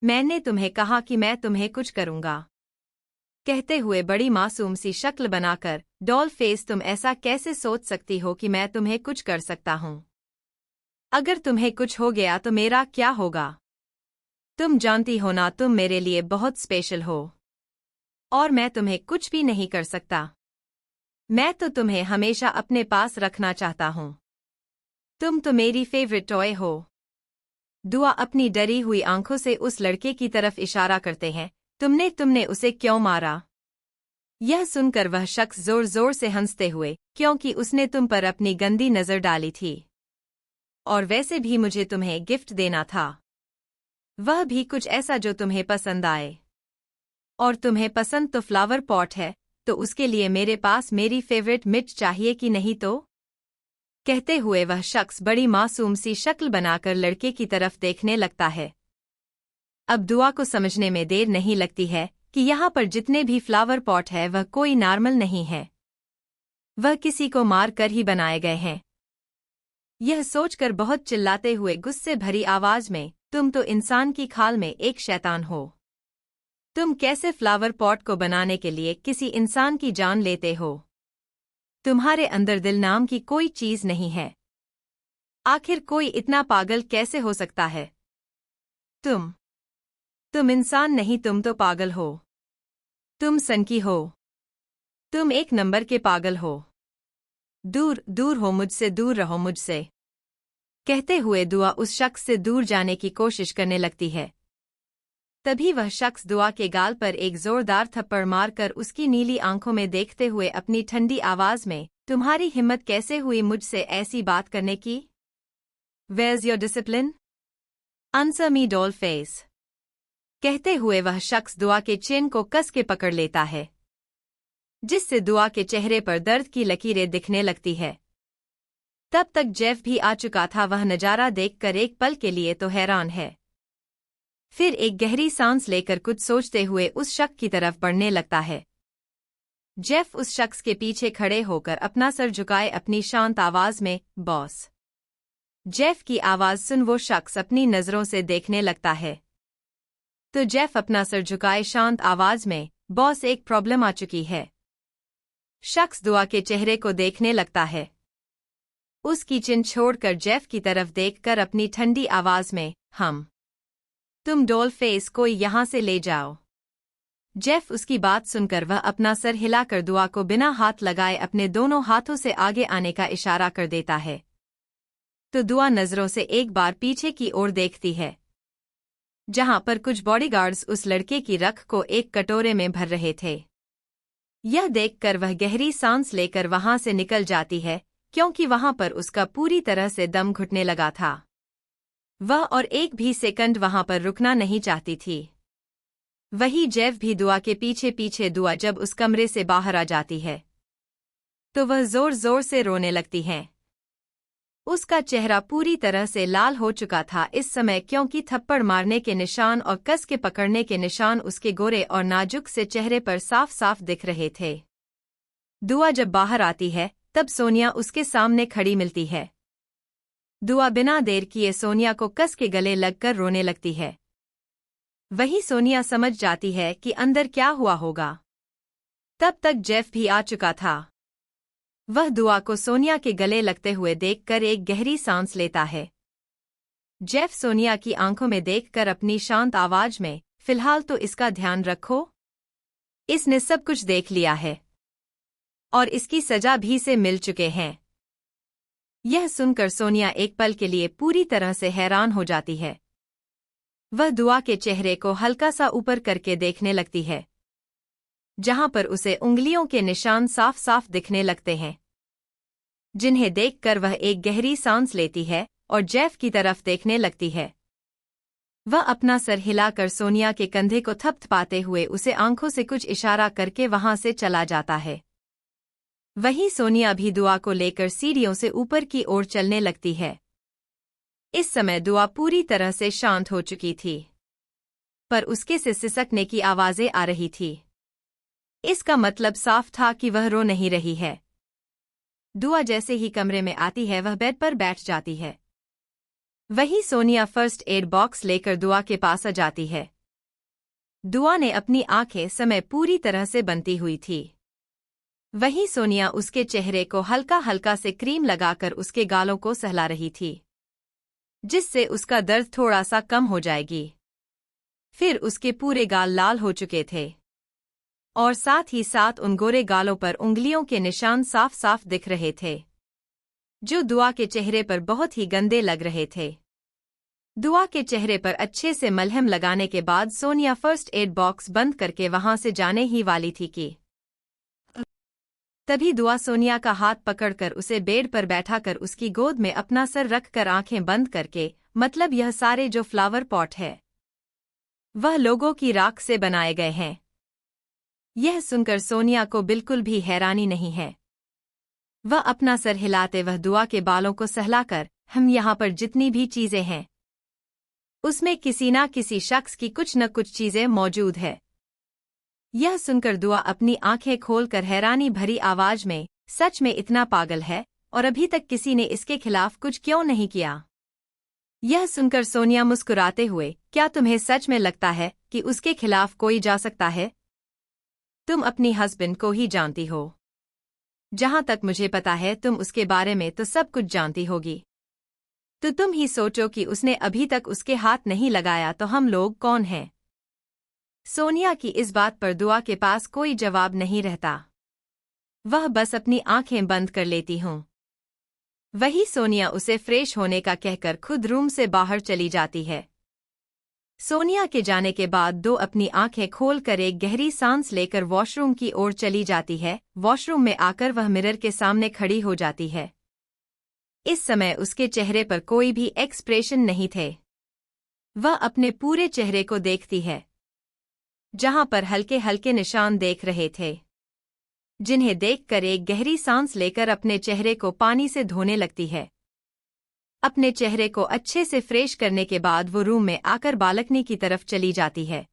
मैंने तुम्हें कहा कि मैं तुम्हें कुछ करूंगा, कहते हुए बड़ी मासूम सी शक्ल बनाकर, डॉल फेस तुम ऐसा कैसे सोच सकती हो कि मैं तुम्हें कुछ कर सकता हूं? अगर तुम्हें कुछ हो गया तो मेरा क्या होगा? तुम जानती हो ना तुम मेरे लिए बहुत स्पेशल हो, और मैं तुम्हें कुछ भी नहीं कर सकता, मैं तो तुम्हें हमेशा अपने पास रखना चाहता हूं, तुम तो मेरी फेवरेट टॉय हो। दुआ अपनी डरी हुई आंखों से उस लड़के की तरफ इशारा करते हैं, तुमने उसे क्यों मारा? यह सुनकर वह शख्स जोर जोर से हंसते हुए, क्योंकि उसने तुम पर अपनी गंदी नजर डाली थी, और वैसे भी मुझे तुम्हें गिफ्ट देना था, वह भी कुछ ऐसा जो तुम्हें पसंद आए, और तुम्हें पसंद तो फ्लावर पॉट है, तो उसके लिए मेरे पास मेरी फेवरेट मिर्च चाहिए कि नहीं? तो कहते हुए वह शख्स बड़ी मासूम सी शक्ल बनाकर लड़के की तरफ देखने लगता है। अब दुआ को समझने में देर नहीं लगती है कि यहाँ पर जितने भी फ्लावर पॉट है वह कोई नॉर्मल नहीं है, वह किसी को मार कर ही बनाए गए हैं। यह सोचकर बहुत चिल्लाते हुए गुस्से भरी आवाज में, तुम तो इंसान की खाल में एक शैतान हो, तुम कैसे फ्लावर पॉट को बनाने के लिए किसी इंसान की जान लेते हो? तुम्हारे अंदर दिल नाम की कोई चीज नहीं है, आखिर कोई इतना पागल कैसे हो सकता है? तुम इंसान नहीं, तुम तो पागल हो, तुम सनकी हो, तुम एक नंबर के पागल हो, दूर दूर हो मुझसे, दूर रहो मुझसे, कहते हुए दुआ उस शख्स से दूर जाने की कोशिश करने लगती है। तभी वह शख्स दुआ के गाल पर एक जोरदार थप्पड़ मारकर उसकी नीली आंखों में देखते हुए अपनी ठंडी आवाज में, तुम्हारी हिम्मत कैसे हुई मुझसे ऐसी बात करने की? Where's your discipline? Answer me, doll face. कहते हुए वह शख्स दुआ के चिन को कस के पकड़ लेता है, जिससे दुआ के चेहरे पर दर्द की लकीरें दिखने लगती है। तब तक जेफ भी आ चुका था, वह नजारा देखकर एक पल के लिए तो हैरान है, फिर एक गहरी सांस लेकर कुछ सोचते हुए उस शख्स की तरफ बढ़ने लगता है। जेफ उस शख्स के पीछे खड़े होकर अपना सर झुकाए अपनी शांत आवाज में, बॉस। जेफ की आवाज सुन वो शख्स अपनी नजरों से देखने लगता है, तो जेफ अपना सर झुकाए शांत आवाज में, बॉस एक प्रॉब्लम आ चुकी है। शख्स दुआ के चेहरे को देखने लगता है, उसकी चिन छोड़कर जेफ की तरफ देखकर अपनी ठंडी आवाज में, तुम डॉल फेस को यहां से ले जाओ। जेफ उसकी बात सुनकर वह अपना सर हिलाकर दुआ को बिना हाथ लगाए अपने दोनों हाथों से आगे आने का इशारा कर देता है, तो दुआ नजरों से एक बार पीछे की ओर देखती है, जहां पर कुछ बॉडीगार्ड्स उस लड़के की रख को एक कटोरे में भर रहे थे। यह देखकर वह गहरी सांस लेकर वहां से निकल जाती है, क्योंकि वहां पर उसका पूरी तरह से दम घुटने लगा था। वह और एक भी सेकंड वहां पर रुकना नहीं चाहती थी। वही जेफ भी दुआ के पीछे पीछे, दुआ जब उस कमरे से बाहर आ जाती है, तो वह जोर जोर से रोने लगती है। उसका चेहरा पूरी तरह से लाल हो चुका था इस समय, क्योंकि थप्पड़ मारने के निशान और कस के पकड़ने के निशान उसके गोरे और नाजुक से चेहरे पर साफ साफ दिख रहे थे। दुआ जब बाहर आती है तब सोनिया उसके सामने खड़ी मिलती है। दुआ बिना देर किए सोनिया को कस के गले लगकर रोने लगती है। वही सोनिया समझ जाती है कि अंदर क्या हुआ होगा। तब तक जेफ भी आ चुका था। वह दुआ को सोनिया के गले लगते हुए देखकर एक गहरी सांस लेता है। जेफ सोनिया की आंखों में देखकर अपनी शांत आवाज में, फिलहाल तो इसका ध्यान रखो। इसने सब कुछ देख लिया है और इसकी सजा भी से मिल चुके हैं। यह सुनकर सोनिया एक पल के लिए पूरी तरह से हैरान हो जाती है। वह दुआ के चेहरे को हल्का सा ऊपर करके देखने लगती है, जहां पर उसे उंगलियों के निशान साफ साफ दिखने लगते हैं, जिन्हें देखकर वह एक गहरी सांस लेती है और जेफ की तरफ देखने लगती है। वह अपना सर हिलाकर सोनिया के कंधे को थपथपाते हुए उसे आंखों से कुछ इशारा करके वहां से चला जाता है। वहीं सोनिया भी दुआ को लेकर सीढ़ियों से ऊपर की ओर चलने लगती है। इस समय दुआ पूरी तरह से शांत हो चुकी थी, पर उसके से सिसकने की आवाजें आ रही थी। इसका मतलब साफ था कि वह रो नहीं रही है। दुआ जैसे ही कमरे में आती है वह बेड पर बैठ जाती है। वहीं सोनिया फर्स्ट एड बॉक्स लेकर दुआ के पास आ जाती है। दुआ ने अपनी आंखें समय पूरी तरह से बंधी हुई थी। वहीं सोनिया उसके चेहरे को हल्का हल्का से क्रीम लगाकर उसके गालों को सहला रही थी, जिससे उसका दर्द थोड़ा सा कम हो जाएगी। फिर उसके पूरे गाल लाल हो चुके थे और साथ ही साथ उन गोरे गालों पर उंगलियों के निशान साफ साफ दिख रहे थे, जो दुआ के चेहरे पर बहुत ही गंदे लग रहे थे। दुआ के चेहरे पर अच्छे से मलहम लगाने के बाद सोनिया फर्स्ट एड बॉक्स बंद करके वहां से जाने ही वाली थी कि तभी दुआ सोनिया का हाथ पकड़कर उसे बेड पर बैठाकर उसकी गोद में अपना सर रखकर आंखें बंद करके, मतलब यह सारे जो फ्लावर पॉट है वह लोगों की राख से बनाए गए हैं। यह सुनकर सोनिया को बिल्कुल भी हैरानी नहीं है। वह अपना सर हिलाते वह दुआ के बालों को सहलाकर, हम यहाँ पर जितनी भी चीजें हैं उसमें किसी ना किसी शख्स की कुछ न कुछ चीजें मौजूद है। यह सुनकर दुआ अपनी आंखें खोलकर हैरानी भरी आवाज में, सच में इतना पागल है और अभी तक किसी ने इसके खिलाफ कुछ क्यों नहीं किया। यह सुनकर सोनिया मुस्कुराते हुए, क्या तुम्हें सच में लगता है कि उसके खिलाफ कोई जा सकता है? तुम अपनी हस्बैंड को ही जानती हो। जहां तक मुझे पता है तुम उसके बारे में तो सब कुछ जानती होगी। तो तुम ही सोचो कि उसने अभी तक उसके हाथ नहीं लगाया तो हम लोग कौन हैं? सोनिया की इस बात पर दुआ के पास कोई जवाब नहीं रहता। वह बस अपनी आंखें बंद कर लेती हूँ। वही सोनिया उसे फ्रेश होने का कहकर खुद रूम से बाहर चली जाती है। सोनिया के जाने के बाद दो अपनी आंखें खोलकर एक गहरी सांस लेकर वॉशरूम की ओर चली जाती है। वॉशरूम में आकर वह मिरर के सामने खड़ी हो जाती है। इस समय उसके चेहरे पर कोई भी एक्सप्रेशन नहीं थे। वह अपने पूरे चेहरे को देखती है, जहां पर हल्के हल्के निशान देख रहे थे, जिन्हें देखकर एक गहरी सांस लेकर अपने चेहरे को पानी से धोने लगती है। अपने चेहरे को अच्छे से फ्रेश करने के बाद वो रूम में आकर बालकनी की तरफ चली जाती है।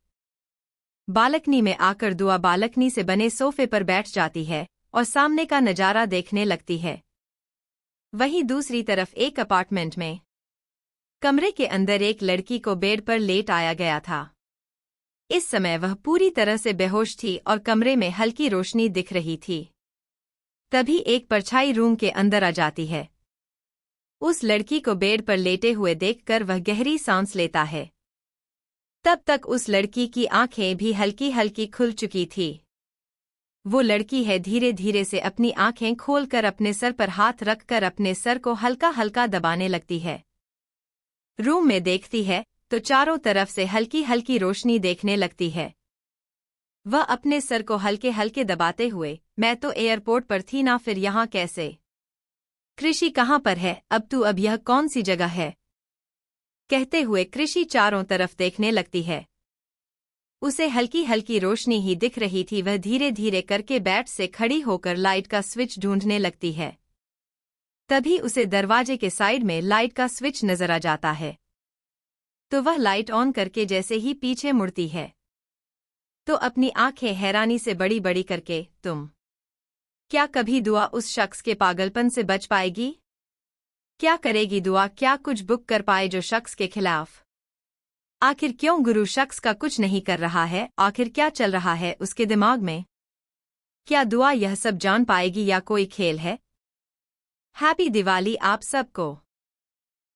बालकनी में आकर दुआ बालकनी से बने सोफे पर बैठ जाती है और सामने का नजारा देखने लगती है। वहीं दूसरी तरफ एक अपार्टमेंट में कमरे के अंदर एक लड़की को बेड पर लेट आया गया था। इस समय वह पूरी तरह से बेहोश थी और कमरे में हल्की रोशनी दिख रही थी। तभी एक परछाई रूम के अंदर आ जाती है। उस लड़की को बेड पर लेटे हुए देखकर वह गहरी सांस लेता है। तब तक उस लड़की की आंखें भी हल्की हल्की खुल चुकी थी। वो लड़की है धीरे धीरे से अपनी आंखें खोलकर अपने सर पर हाथ रखकर अपने सर को हल्का हल्का दबाने लगती है। रूम में देखती है तो चारों तरफ से हल्की हल्की रोशनी देखने लगती है। वह अपने सर को हल्के हल्के दबाते हुए, मैं तो एयरपोर्ट पर थी ना, फिर यहाँ कैसे? कृषि कहाँ पर है? अब यह कौन सी जगह है? कहते हुए कृषि चारों तरफ देखने लगती है। उसे हल्की हल्की रोशनी ही दिख रही थी। वह धीरे धीरे करके बेड से खड़ी होकर लाइट का स्विच ढूंढने लगती है। तभी उसे दरवाजे के साइड में लाइट का स्विच नजर आ जाता है। तो वह लाइट ऑन करके जैसे ही पीछे मुड़ती है तो अपनी आंखें हैरानी से बड़ी बड़ी करके, तुम क्या कभी दुआ उस शख्स के पागलपन से बच पाएगी? क्या करेगी दुआ? क्या कुछ बुक कर पाए जो शख्स के खिलाफ? आखिर क्यों गुरु शख्स का कुछ नहीं कर रहा है? आखिर क्या चल रहा है उसके दिमाग में? क्या दुआ यह सब जान पाएगी या कोई खेल है? हैप्पी दिवाली आप सबको।